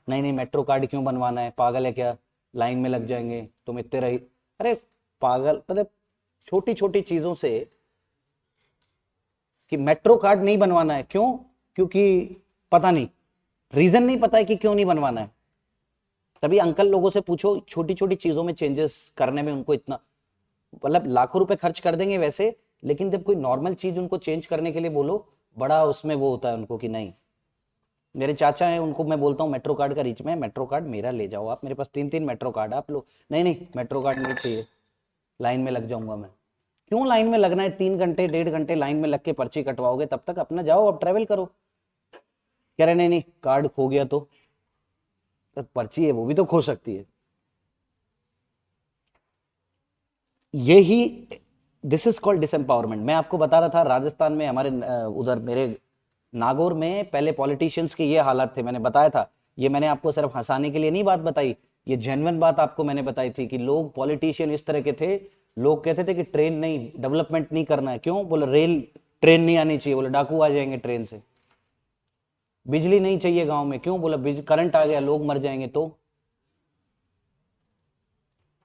[SPEAKER 1] नहीं नहीं मेट्रो कार्ड क्यों बनवाना है, पागल है क्या, लाइन में लग जाएंगे, तुम इतने रही, अरे पागल। मतलब छोटी छोटी चीजों से कि मेट्रो कार्ड नहीं बनवाना है, क्यों? क्योंकि पता नहीं, रीजन नहीं पता है कि क्यों नहीं बनवाना है। तभी अंकल लोगों से पूछो, छोटी छोटी चीजों में चेंजेस करने में उनको इतना, मतलब लाखों रुपए खर्च कर देंगे वैसे, लेकिन जब कोई नॉर्मल चीज उनको चेंज करने के लिए बोलो, बड़ा उसमें वो होता है उनको कि नहीं। मेरे चाचा हैं, उनको मैं बोलता हूँ मेट्रो कार्ड का रीच में, मेट्रो कार्ड मेरा ले जाओ आप, मेरे पास 3-3 मेट्रो कार्ड आप लो। नहीं नहीं मेट्रो कार्ड नहीं चाहिए, लाइन में लग जाऊंगा मैं। क्यों लाइन में लगना है? 3 घंटे 1.5 घंटे लाइन में लग के पर्ची कटवाओगे, तब तक अपना जाओ, अब ट्रेवल करो। कह रहे नहीं नहीं कार्ड खो गया तो पर्ची है वो भी तो खो सकती है। यही दिस इज कॉल्ड डिसएम्पावरमेंट। मैं आपको बता रहा था राजस्थान में हमारे उधर मेरे नागौर में पहले पॉलिटिशियंस के ये हालात थे, मैंने बताया था। ये मैंने आपको सिर्फ हंसाने के लिए नहीं बात बताई, ये जेन्युइन बात आपको मैंने बताई थी कि लोग पॉलिटिशियन इस तरह के थे, लोग कहते थे कि ट्रेन नहीं, डेवलपमेंट नहीं करना है, क्यों? बोले रेल ट्रेन नहीं आनी चाहिए, बोले डाकू आ जाएंगे ट्रेन से। बिजली नहीं चाहिए गांव में, क्यों? बोला करंट आ गया लोग मर जाएंगे। तो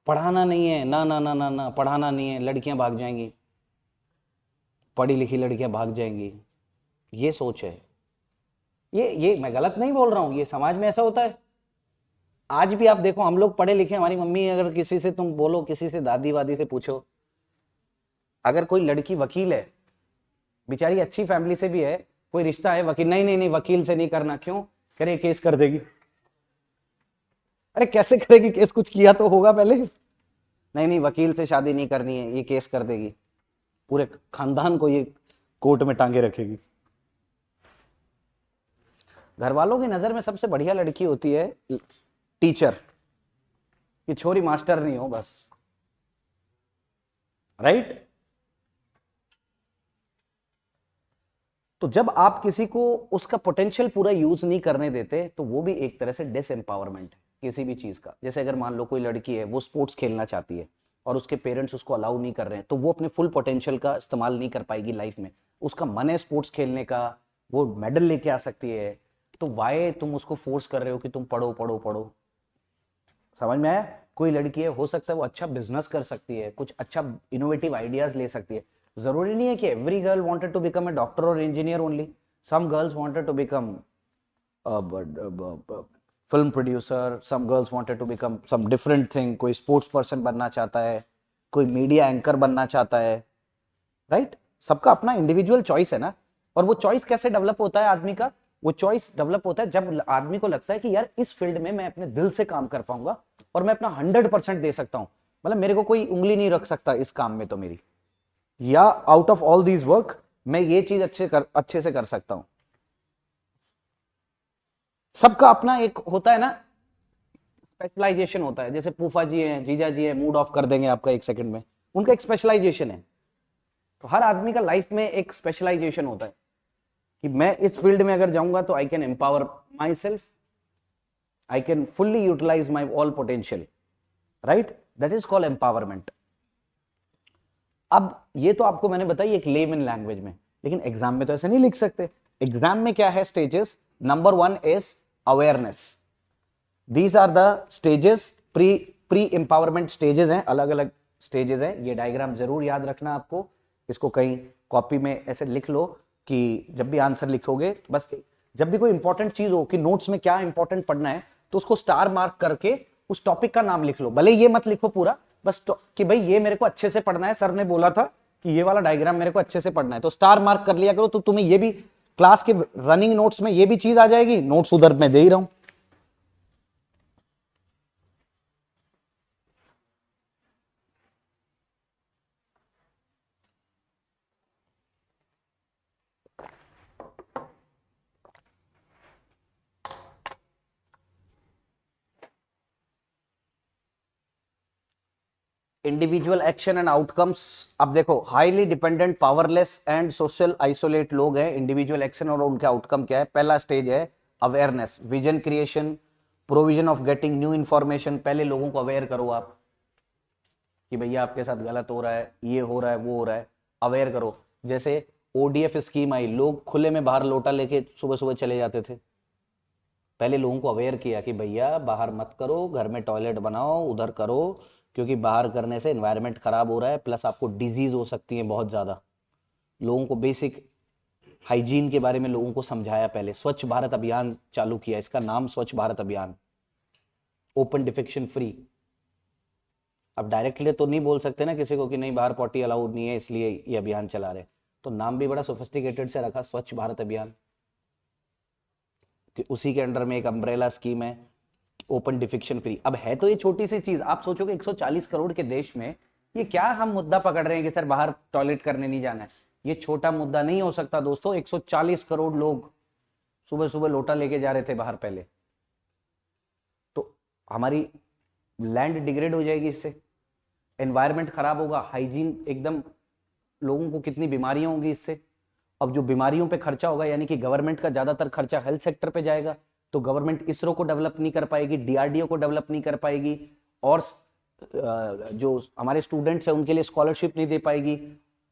[SPEAKER 1] पढ़ाना नहीं है, ना ना ना ना ना पढ़ाना नहीं है, लड़कियां भाग जाएंगी, पढ़ी लिखी लड़कियां भाग जाएंगी, ये सोच है। ये मैं गलत नहीं बोल रहा हूं, ये समाज में ऐसा होता है। आज भी आप देखो, हम लोग पढ़े लिखे, हमारी मम्मी, अगर किसी से तुम बोलो, किसी से दादी वादी से पूछो, अगर कोई लड़की वकील है, बेचारी अच्छी फैमिली से भी है, कोई रिश्ता है वकील, नहीं नहीं नहीं वकील से नहीं करना, क्यों? करे केस कर देगी। अरे कैसे करेगी केस, कुछ किया तो होगा पहले। नहीं नहीं वकील से शादी नहीं करनी है, ये केस कर देगी, पूरे खानदान को ये कोर्ट में टांगे रखेगी। घर वालों की नजर में सबसे बढ़िया लड़की होती है टीचर, कि छोरी मास्टर नहीं हो बस, राइट। तो जब आप किसी को उसका पोटेंशियल पूरा यूज नहीं करने देते, तो वो भी एक तरह से डिसएम्पावरमेंट है किसी भी चीज का। जैसे अगर मान लो कोई लड़की है, वो स्पोर्ट्स खेलना चाहती है और उसके पेरेंट्स उसको अलाउ नहीं कर रहे हैं, तो वो अपने फुल पोटेंशियल का इस्तेमाल नहीं कर पाएगी लाइफ में। उसका मन है स्पोर्ट्स खेलने का, वो मेडल लेके आ सकती है, तो वाई तुम उसको फोर्स कर रहे हो कि तुम पढ़ो पढ़ो पढ़ो? समझ में आया? कोई लड़की है, हो सकता है वो अच्छा बिजनेस कर सकती है, कुछ अच्छा इनोवेटिव आइडियाज ले सकती है। जरूरी नहीं है कि every girl wanted to become a doctor और engineer only. Some girls wanted to become film producer, some girls wanted to become some different thing, कोई स्पोर्ट्स पर्सन बनना चाहता है, कोई मीडिया एंकर बनना चाहता है, राइट। सबका अपना इंडिविजुअल चॉइस है ना। और वो चॉइस कैसे डेवलप होता है आदमी का? वो चॉइस डेवलप होता है जब आदमी को लगता है कि यार इस फील्ड में मैं अपने दिल से काम कर पाऊंगा और मैं अपना 100% दे सकता हूं, मतलब मेरे को कोई उंगली नहीं रख सकता इस काम में तो मेरी। या out of all these work मैं ये चीज अच्छे से कर सकता हूं। सबका अपना एक होता है ना, स्पेशलाइजेशन होता है। जैसे फूफा जी हैं, जीजा जी हैं, मूड ऑफ कर देंगे आपका एक सेकंड में, उनका एक स्पेशलाइजेशन है। तो हर आदमी का लाइफ में एक स्पेशलाइजेशन होता है कि मैं इस फील्ड में अगर जाऊंगा तो I can empower myself, I can fully utilise my all potential, right? That is called empowerment. अब ये तो आपको मैंने बताई एक लेमन लैंग्वेज में, लेकिन एग्जाम में तो ऐसे नहीं लिख सकते। एग्जाम में क्या है stages? Number 1 is awareness. These are the stages, pre empowerment stages हैं, अलग अलग स्टेजेस हैं। ये डायग्राम जरूर याद रखना आपको, इसको कहीं कॉपी में ऐसे लिख लो कि जब भी आंसर लिखोगे, बस जब भी कोई इंपॉर्टेंट चीज हो कि नोट्स में क्या इंपॉर्टेंट पढ़ना है, तो उसको स्टार मार्क करके उस टॉपिक का नाम लिख लो। भले ये मत लिखो पूरा, बस कि भाई ये मेरे को अच्छे से पढ़ना है, सर ने बोला था कि ये वाला डायग्राम मेरे को अच्छे से पढ़ना है, तो स्टार मार्क कर लिया करो। तो तुम्हें ये भी क्लास के रनिंग नोट्स में ये भी चीज आ जाएगी, नोट्स उधर मैं दे ही रहा हूं। Individual action and outcomes. अब देखो, highly dependent, powerless and social isolate लोग हैं। इंडिविजुअल एक्शन और उनके आउटकम क्या है? पहला स्टेज है awareness, vision creation, provision of getting new information. पहले लोगों को अवेयर करो आप कि भैया आपके साथ गलत हो रहा है, ये हो रहा है, वो हो रहा है, अवेयर करो। जैसे ओडीएफ स्कीम आई, लोग खुले में बाहर लोटा लेके सुबह सुबह चले जाते थे। पहले लोगों को अवेयर किया कि भैया बाहर मत करो, घर में टॉयलेट बनाओ, उधर करो, क्योंकि बाहर करने से एनवायरनमेंट खराब हो रहा है, प्लस आपको डिजीज हो सकती है बहुत ज्यादा। लोगों को बेसिक हाइजीन के बारे में लोगों को समझाया। पहले स्वच्छ भारत अभियान चालू किया, इसका नाम स्वच्छ भारत अभियान, ओपन डिफेक्शन फ्री। अब डायरेक्टली तो नहीं बोल सकते ना किसी को कि नहीं बाहर पॉटी अलाउड नहीं है इसलिए ये अभियान चला रहे, तो नाम भी बड़ा सोफिस्टिकेटेड से रखा, स्वच्छ भारत अभियान, कि उसी के अंडर में एक अम्ब्रेला स्कीम है, ओपन डिफेक्शन फ्री। अब है तो ये छोटी सी चीज, आप सोचोगे 140 करोड़ के देश में ये क्या हम मुद्दा पकड़ रहे हैं कि सर बाहर टॉयलेट करने नहीं जाना है। ये छोटा मुद्दा नहीं हो सकता दोस्तों। 140 करोड़ लोग सुबह सुबह लोटा लेके जा रहे थे बाहर पहले, तो हमारी लैंड डिग्रेड हो जाएगी इससे, एनवायरमेंट खराब होगा, हाइजीन एकदम, लोगों को कितनी बीमारियां होंगी इससे। अब जो बीमारियों पे खर्चा होगा, यानी कि गवर्नमेंट का ज्यादातर खर्चा हेल्थ सेक्टर पे जाएगा, तो गवर्नमेंट इसरो को डेवलप नहीं कर पाएगी, डीआरडीओ को डेवलप नहीं कर पाएगी, और जो हमारे स्टूडेंट्स हैं उनके लिए स्कॉलरशिप नहीं दे पाएगी,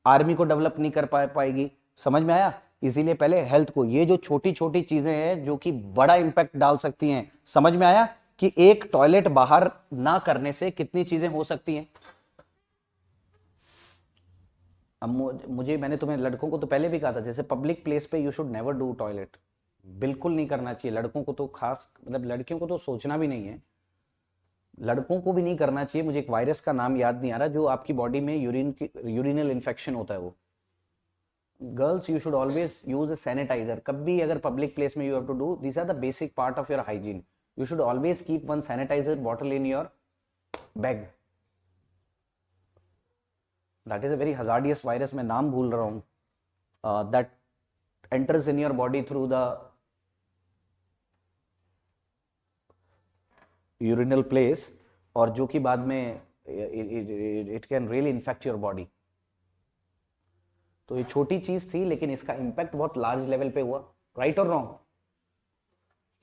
[SPEAKER 1] आर्मी को डेवलप नहीं कर पाएगी। समझ में आया? इसीलिए पहले हेल्थ को, ये जो छोटी छोटी चीजें हैं जो कि बड़ा इंपैक्ट डाल सकती हैं। समझ में आया कि एक टॉयलेट बाहर ना करने से कितनी चीजें हो सकती हैं। अब मैंने तुम्हें लड़कों को तो पहले भी कहा था, जैसे पब्लिक प्लेस पे you should never do toilet, बिल्कुल नहीं करना चाहिए। लड़कों को तो खास, मतलब लड़कियों को तो सोचना भी नहीं है, लड़कों को भी नहीं करना चाहिए। मुझे एक वायरस का नाम याद नहीं आ रहा, जो आपकी बॉडी में यूरिनल इन्फेक्शन होता है वो। Girls, you should always use a sanitiser. कभी अगर पब्लिक प्लेस में you have to do, this are the basic part of your hygiene. You should always keep one sanitiser bottle in your bag. That is a very hazardous virus, मैं नाम भूल रहा हूं, that enters in your body through the urinal place, और जो कि बाद में it can really infect your body। तो ये छोटी चीज थी, लेकिन इसका इंपैक्ट बहुत लार्ज लेवल पे हुआ, राइट और रॉन्ग?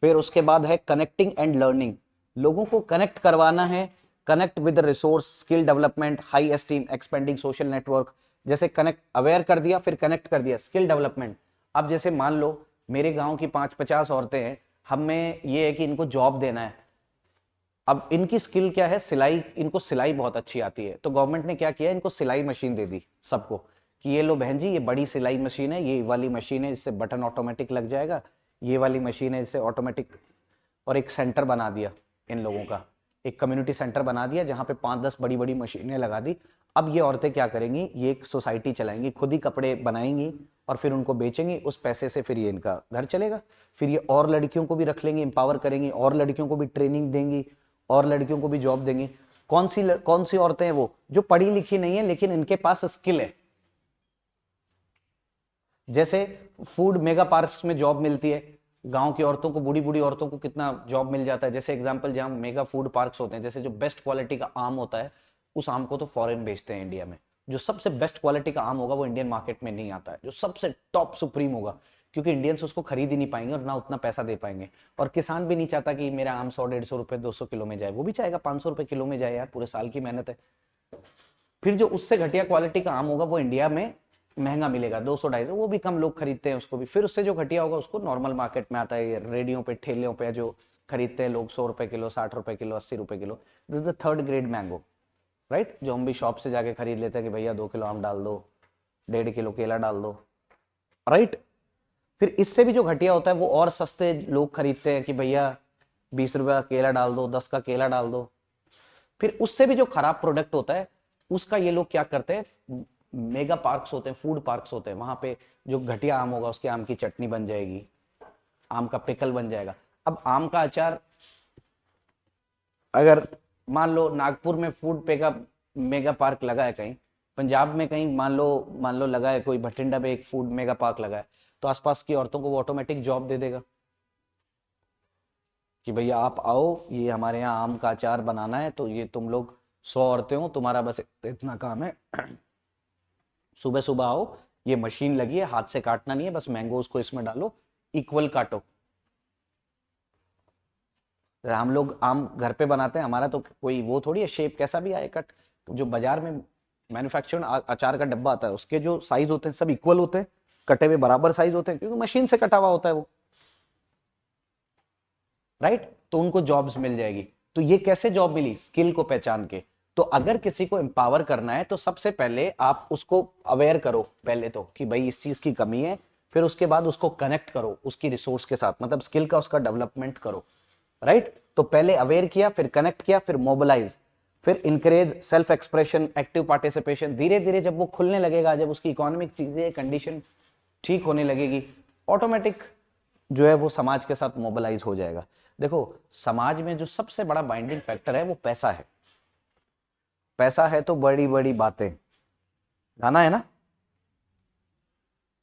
[SPEAKER 1] फिर उसके बाद है कनेक्टिंग एंड लर्निंग। लोगों को कनेक्ट करवाना है, connect with resource, skill development, high esteem, expanding social network. जैसे कनेक्ट, अवेयर कर दिया, फिर कनेक्ट कर दिया, स्किल डेवलपमेंट। अब जैसे मान लो मेरे गांव की 5-50 औरतें हैं, हमें ये है कि इनको जॉब देना है। अब इनकी स्किल क्या है? सिलाई, इनको सिलाई बहुत अच्छी आती है, तो गवर्नमेंट ने क्या किया, इनको सिलाई मशीन दे दी सबको, कि ये लो बहन जी, ये बड़ी सिलाई मशीन है, ये वाली मशीन है, इससे बटन ऑटोमेटिक लग जाएगा, ये वाली मशीन है, इससे ऑटोमेटिक। और एक सेंटर बना दिया इन लोगों का, एक कम्युनिटी सेंटर बना दिया, जहाँ पे 5-10 बड़ी बड़ी मशीनें लगा दी। अब ये औरतें क्या करेंगी, ये एक सोसाइटी चलाएंगी, खुद ही कपड़े बनाएंगी और फिर उनको बेचेंगी, उस पैसे से फिर ये इनका घर चलेगा। फिर ये और लड़कियों को भी रख लेंगी, एम्पावर करेंगी, और लड़कियों को भी ट्रेनिंग देंगी, और लड़कियों को भी जॉब देंगी। कौन सी औरतें हैं वो? जो पढ़ी लिखी नहीं है लेकिन इनके पास स्किल है। जैसे फूड मेगा पार्क्स में जॉब मिलती है, गांव की औरतों को, बूढ़ी बूढ़ी औरतों को कितना जॉब मिल जाता है। जैसे एग्जांपल, जहां मेगा फूड पार्क्स होते हैं, जैसे जो बेस्ट क्वालिटी का आम होता है, उस आम को तो फॉरेन बेचते हैं इंडिया में। जो सबसे बेस्ट क्वालिटी का आम होगा वो इंडियन मार्केट में नहीं आता है, जो सबसे टॉप सुप्रीम होगा, क्योंकि इंडियंस उसको खरीद ही नहीं पाएंगे और ना उतना पैसा दे पाएंगे। और किसान भी नहीं चाहता कि मेरा आम 100-150 रुपए 200 किलो में जाए, वो भी चाहेगा 500 रुपए किलो में जाए, यार पूरे साल की मेहनत है। फिर जो उससे घटिया क्वालिटी का आम होगा वो इंडिया में महंगा मिलेगा, 200-250, वो भी कम लोग खरीदते हैं उसको भी। फिर उससे जो घटिया होगा उसको नॉर्मल मार्केट में आता है, रेडियो पे, ठेलियों पे जो खरीदते हैं लोग, 100 रुपए किलो, 60 रुपए किलो, 80 रुपए kilo. This is the third grade mango, right, जो हम भी शॉप से जाके खरीद लेते हैं कि भैया 2 किलो आम डाल दो, 1.5 किलो केला डाल दो, राइट। फिर इससे भी जो घटिया होता है वो और सस्ते लोग खरीदते हैं कि भैया 20 रुपए का केला डाल दो, 10 का केला डाल दो। फिर उससे भी जो खराब प्रोडक्ट होता है उसका ये लोग क्या करते हैं, मेगा पार्क्स होते हैं, फूड पार्क्स होते हैं, वहां पे जो घटिया आम होगा उसके आम की चटनी बन जाएगी, आम का पिकल बन जाएगा। अब आम का अचार, अगर मान लो नागपुर में फूड पे का मेगा पार्क लगा है, कहीं पंजाब में कहीं मान लो लगा है, कोई भटिंडा में एक फूड मेगा पार्क लगा है, तो आसपास की औरतों को वो ऑटोमेटिक जॉब दे देगा कि भैया आप आओ, ये हमारे यहाँ आम का अचार बनाना है, तो ये तुम लोग 100 औरतें हो, तुम्हारा बस इतना काम है, सुबह सुबह आओ, ये मशीन लगी है, हाथ से काटना नहीं है, बस मैंगोज को इसमें डालो, इक्वल काटो। हम लोग आम घर पे बनाते हैं, हमारा तो कोई वो थोड़ी है, शेप कैसा भी आए कट। जो बाजार में मैन्युफैक्चर्ड अचार का डब्बा आता है, उसके जो साइज होते हैं सब इक्वल होते हैं, कटे हुए बराबर साइज होते हैं, क्योंकि मशीन से कटा हुआ होता है वो, राइट। तो उनको जॉब्स मिल जाएगी। तो ये कैसे जॉब मिली, स्किल को पहचान के। तो अगर किसी को एम्पावर करना है तो सबसे पहले आप उसको अवेयर करो, पहले तो कि भाई इस चीज की कमी है, फिर उसके बाद उसको कनेक्ट करो उसकी रिसोर्स के साथ, मतलब स्किल का उसका डेवलपमेंट करो, राइट। तो पहले अवेयर किया, फिर कनेक्ट किया, फिर मोबिलाइज, फिर encourage self expression, active participation. धीरे धीरे जब वो खुलने लगेगा, जब उसकी इकोनॉमिक चीजें, कंडीशन ठीक होने लगेगी, ऑटोमेटिक जो है वो समाज के साथ मोबिलाइज हो जाएगा। देखो, समाज में जो सबसे बड़ा बाइंडिंग फैक्टर है वो पैसा है। पैसा है तो बड़ी बड़ी बातें, गाना है ना,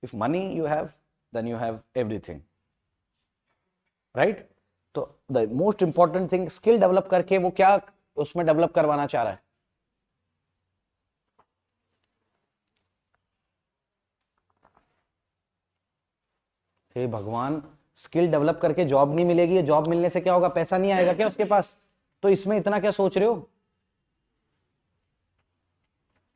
[SPEAKER 1] if money you have then you have everything, right. तो the most important thing, skill develop करके वो क्या उसमें डेवलप करवाना चाह रहा है, हे भगवान, स्किल डेवलप करके जॉब नहीं मिलेगी, जॉब मिलने से क्या होगा, पैसा नहीं आएगा क्या उसके पास, तो इसमें इतना क्या सोच रहे हो।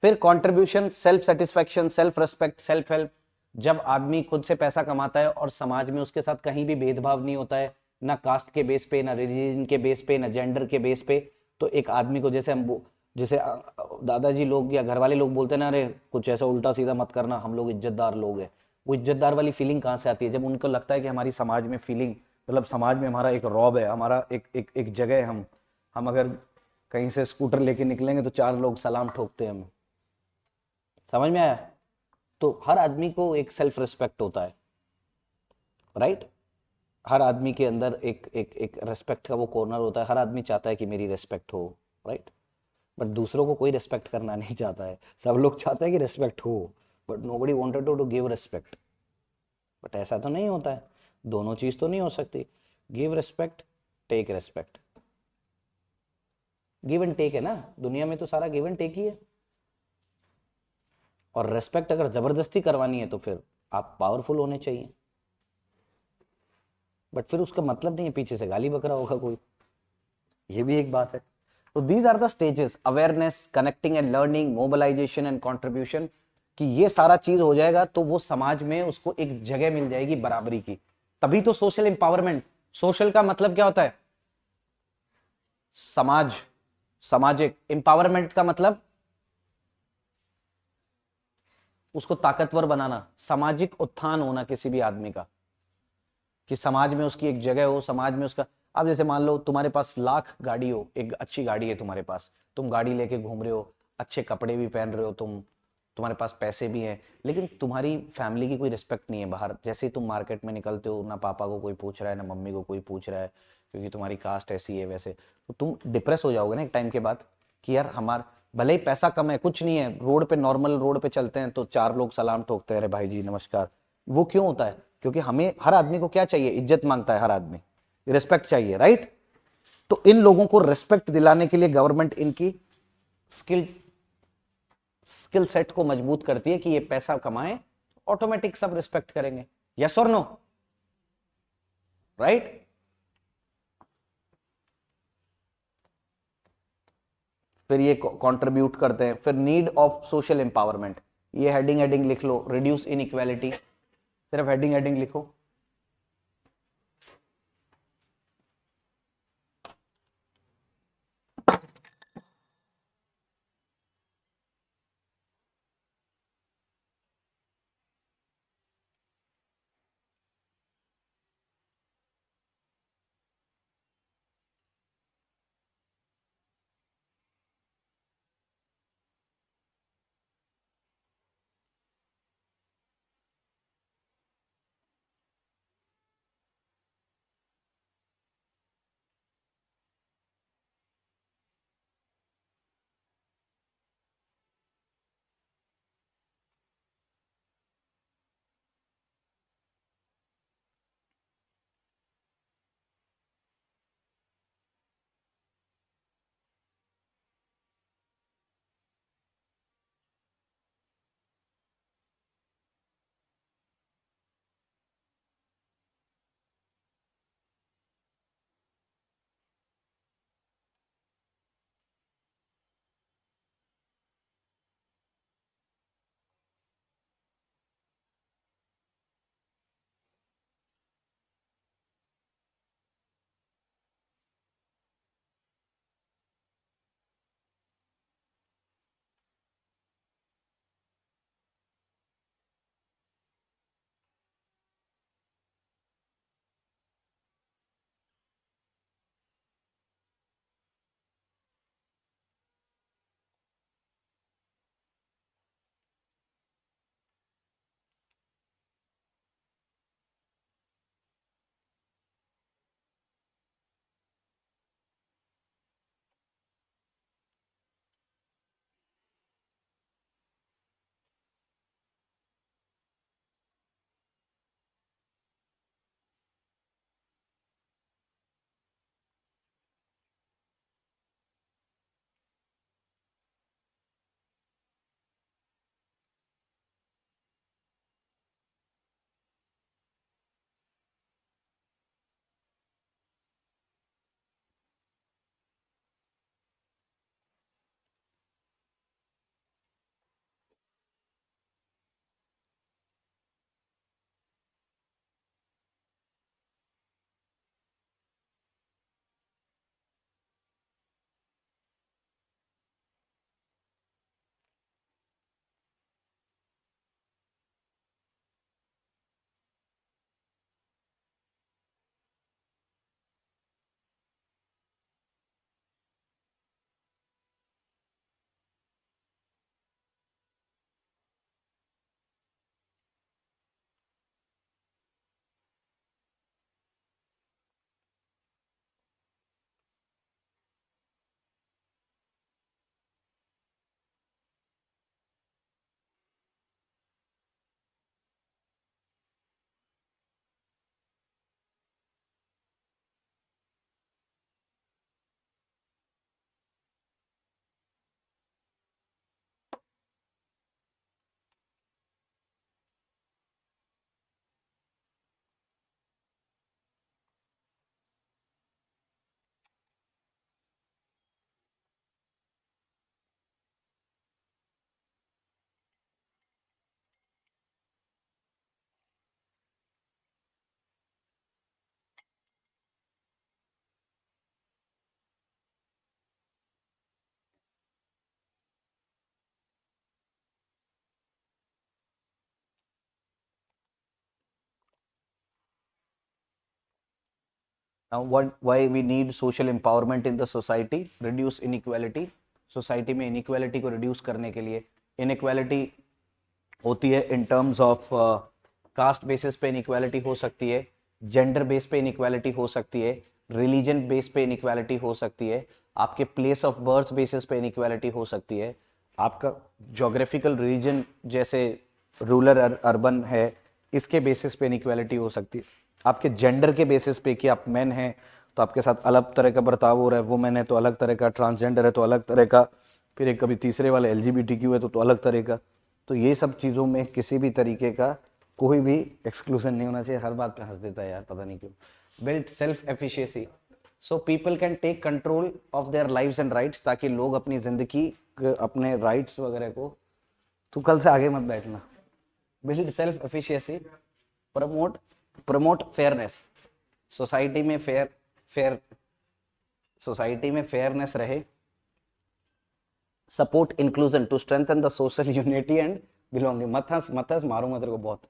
[SPEAKER 1] फिर contribution, self satisfaction, self respect, self help. जब आदमी खुद से पैसा कमाता है और समाज में उसके साथ कहीं भी भेदभाव नहीं होता है, ना कास्ट के बेस पे, ना रिलीजन के बेस पे, ना जेंडर के बेस पे, तो एक आदमी को जैसे जैसे दादाजी लोग या घर वाले लोग बोलते हैं ना, अरे कुछ ऐसा उल्टा सीधा मत करना, हम लोग इज्जतदार लोग हैं। वो इज्जतदार वाली फीलिंग कहाँ से आती है, जब उनको लगता है कि हमारी समाज में फीलिंग, मतलब समाज में हमारा एक रौब है, हमारा एक जगह है। हम अगर कहीं से स्कूटर लेके निकलेंगे तो 4 लोग सलाम ठोकते हैं हमें, समझ में आया। तो हर आदमी को एक सेल्फ रिस्पेक्ट होता है, राइट। हर आदमी के अंदर एक एक एक रेस्पेक्ट का वो कॉर्नर होता है, हर आदमी चाहता है कि मेरी रेस्पेक्ट हो, राइट। बट दूसरों को कोई रेस्पेक्ट करना नहीं चाहता है, सब लोग चाहते हैं कि रेस्पेक्ट हो, but nobody wanted to give respect. But ऐसा तो नहीं होता है, दोनों चीज तो नहीं हो सकती, give respect, take respect, give and take है ना, दुनिया में तो सारा गिव एंड टेक ही है। और रेस्पेक्ट अगर जबरदस्ती करवानी है तो फिर आप पावरफुल होने चाहिए, बट फिर उसका मतलब नहीं है पीछे से गाली बक रहा होगा कोई, ये भी एक बात है। तो these are the stages, awareness, connecting and learning, mobilisation and contribution, कि ये सारा चीज हो जाएगा तो वो समाज में उसको एक जगह मिल जाएगी बराबरी की, तभी तो सोशल एम्पावरमेंट। सोशल का मतलब क्या होता है, समाज, सामाजिक। एम्पावरमेंट का मतलब उसको ताकतवर बनाना, सामाजिक उत्थान होना किसी भी आदमी का, कि समाज में उसकी एक जगह हो, समाज में उसका। अब जैसे मान लो तुम्हारे पास लाख गाड़ी हो, एक अच्छी गाड़ी है तुम्हारे पास, तुम गाड़ी लेके घूम रहे हो, अच्छे कपड़े भी पहन रहे हो, तुम्हारे पास पैसे भी हैं, लेकिन तुम्हारी फैमिली की कोई रिस्पेक्ट नहीं है बाहर। जैसे ही तुम मार्केट में निकलते हो, ना पापा को कोई पूछ रहा है, ना मम्मी को कोई पूछ रहा है, क्योंकि तुम्हारी कास्ट ऐसी है वैसे, तो तुम डिप्रेस हो जाओगे ना एक टाइम के बाद, कि यार हमार भले ही पैसा कम है, कुछ नहीं है, रोड पे नॉर्मल रोड पे चलते हैं तो 4 लोग सलाम ठोकते हैं, अरे भाई जी नमस्कार, वो क्यों होता है? क्योंकि हमें, हर आदमी को क्या चाहिए? इज्जत मांगता है हर आदमी, रिस्पेक्ट चाहिए, राइट? तो इन लोगों को रिस्पेक्ट दिलाने के लिए गवर्नमेंट इनकी स्किल सेट को मजबूत करती है कि ये पैसा कमाए, ऑटोमेटिक सब रिस्पेक्ट करेंगे। यस और नो? राइट? फिर ये कंट्रीब्यूट करते हैं। फिर नीड ऑफ सोशल एम्पावरमेंट, ये हेडिंग हेडिंग लिख लो, रिड्यूस इनइक्वालिटी, सिर्फ हेडिंग हेडिंग लिखो। Now, why we need social empowerment in the society? Reduce inequality. Society में इनइक्वालिटी को रिड्यूस करने के लिए, इनइक्वालिटी होती है in terms of caste basis पे इनइक्वालिटी हो सकती है, जेंडर बेस पे इनइक्वालिटी हो सकती है, रिलीजन बेस पे इनइक्वालिटी हो सकती है, आपके प्लेस ऑफ बर्थ बेसिस पे इनइक्वालिटी हो सकती है, आपका जोग्राफिकल रीजन जैसे रूरल अर्बन है, इसके बेसिस पे इनइक्वालिटी हो सकती है। आपके जेंडर के बेसिस पे कि आप मेन हैं तो आपके साथ अलग तरह का बर्ताव हो रहा है, वुमेन है तो अलग तरह का, ट्रांसजेंडर है तो अलग तरह का, फिर एक कभी तीसरे वाले LGBTQ है तो अलग तरह का। तो ये सब चीज़ों में किसी भी तरीके का कोई भी एक्सक्लूजन नहीं होना चाहिए। हर बात पे हंस देता है यार, पता नहीं क्यों। Build self efficiency so people can take control of their lives and rights, ताकि लोग अपनी जिंदगी अपने राइट्स वगैरह को, तू कल से आगे मत बैठना। Build self efficiency, promote promote fairness, society में फेयर सोसाइटी में फेयरनेस रहे, support inclusion to strengthen the social unity and belonging. मत हंस मारूंगा तेरे को बहुत।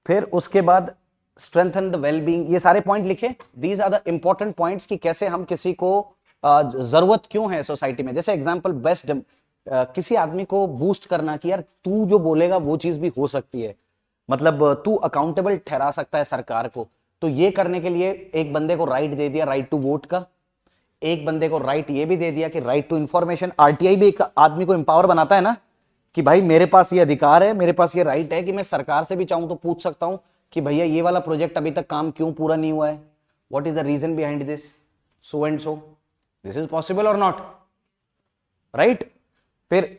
[SPEAKER 1] फिर उसके बाद स्ट्रेंथन द वेल बीइंग, ये सारे पॉइंट लिखे, these are the important points कि कैसे हम किसी को जरूरत क्यों है सोसाइटी में। जैसे एग्जांपल बेस्ट, किसी आदमी को बूस्ट करना कि यार तू जो बोलेगा वो चीज भी हो सकती है, मतलब तू अकाउंटेबल ठहरा सकता है सरकार को। तो ये करने के लिए एक बंदे को राइट दे दिया, राइट टू वोट का। एक बंदे को राइट ये भी दे दिया कि राइट टू इंफॉर्मेशन। RTI भी एक आदमी को एम्पावर बनाता है ना, कि भाई मेरे पास ये अधिकार है, मेरे पास ये राइट है कि मैं सरकार से भी चाहूं तो पूछ सकता हूं कि भैया ये वाला प्रोजेक्ट अभी तक काम क्यों पूरा नहीं हुआ है, what is the reason behind this, so and so, this is possible और नॉट, राइट। फिर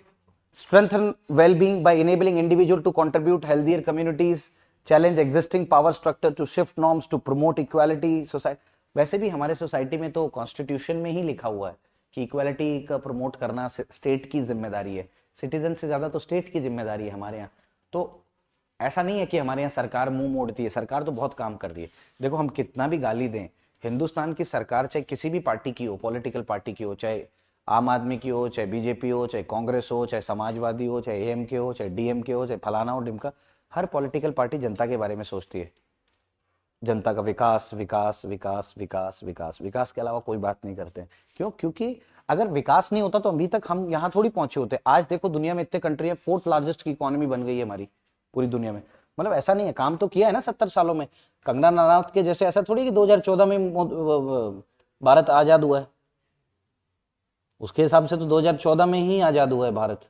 [SPEAKER 1] strengthen well-being by enabling individual to contribute healthier communities, challenge existing power structure to shift norms to promote equality society। वैसे भी हमारे society में तो constitution में ही लिखा हुआ है कि इक्वालिटी का प्रमोट करना स्टेट की जिम्मेदारी है, सिटीजन से ज्यादा तो स्टेट की जिम्मेदारी है हमारे यहाँ। तो ऐसा नहीं है कि हमारे यहाँ सरकार मुंह मोड़ती है, सरकार तो बहुत काम कर रही है। देखो हम कितना भी गाली दें, हिंदुस्तान की सरकार चाहे किसी भी पार्टी की हो, पॉलिटिकल पार्टी की हो, चाहे आम आदमी की हो, चाहे बीजेपी हो, चाहे कांग्रेस हो, चाहे समाजवादी हो, चाहे AMK हो, चाहे DMK हो, चाहे फलाना हो डिमका, हर पॉलिटिकल पार्टी जनता के बारे में सोचती है। जनता का विकास विकास विकास विकास विकास विकास के अलावा कोई बात नहीं करते। क्यों? क्योंकि अगर विकास नहीं होता तो अभी तक हम यहाँ थोड़ी पहुंचे होते। आज देखो दुनिया में इतने कंट्री है, 4th लार्जेस्ट की इकोनॉमी बन गई है हमारी पूरी दुनिया में। मतलब ऐसा नहीं है, काम तो किया है ना 70 सालों में। कंगना रनावत के जैसे ऐसा थोड़ी कि 2014 में भारत आजाद हुआ है। उसके हिसाब से तो 2014 में ही आजाद हुआ है भारत।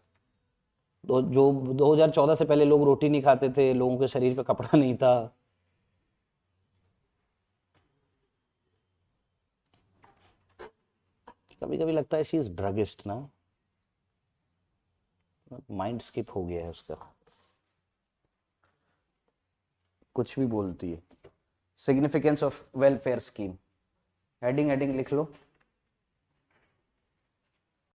[SPEAKER 1] जो 2014 से पहले लोग रोटी नहीं खाते थे, लोगों के शरीर पे कपड़ा नहीं था। कभी कभी लगता है शी इज ड्रगिस्ट ना, माइंड स्किप हो गया है उसका, कुछ भी बोलती है। Significance of welfare scheme, heading लिख लो।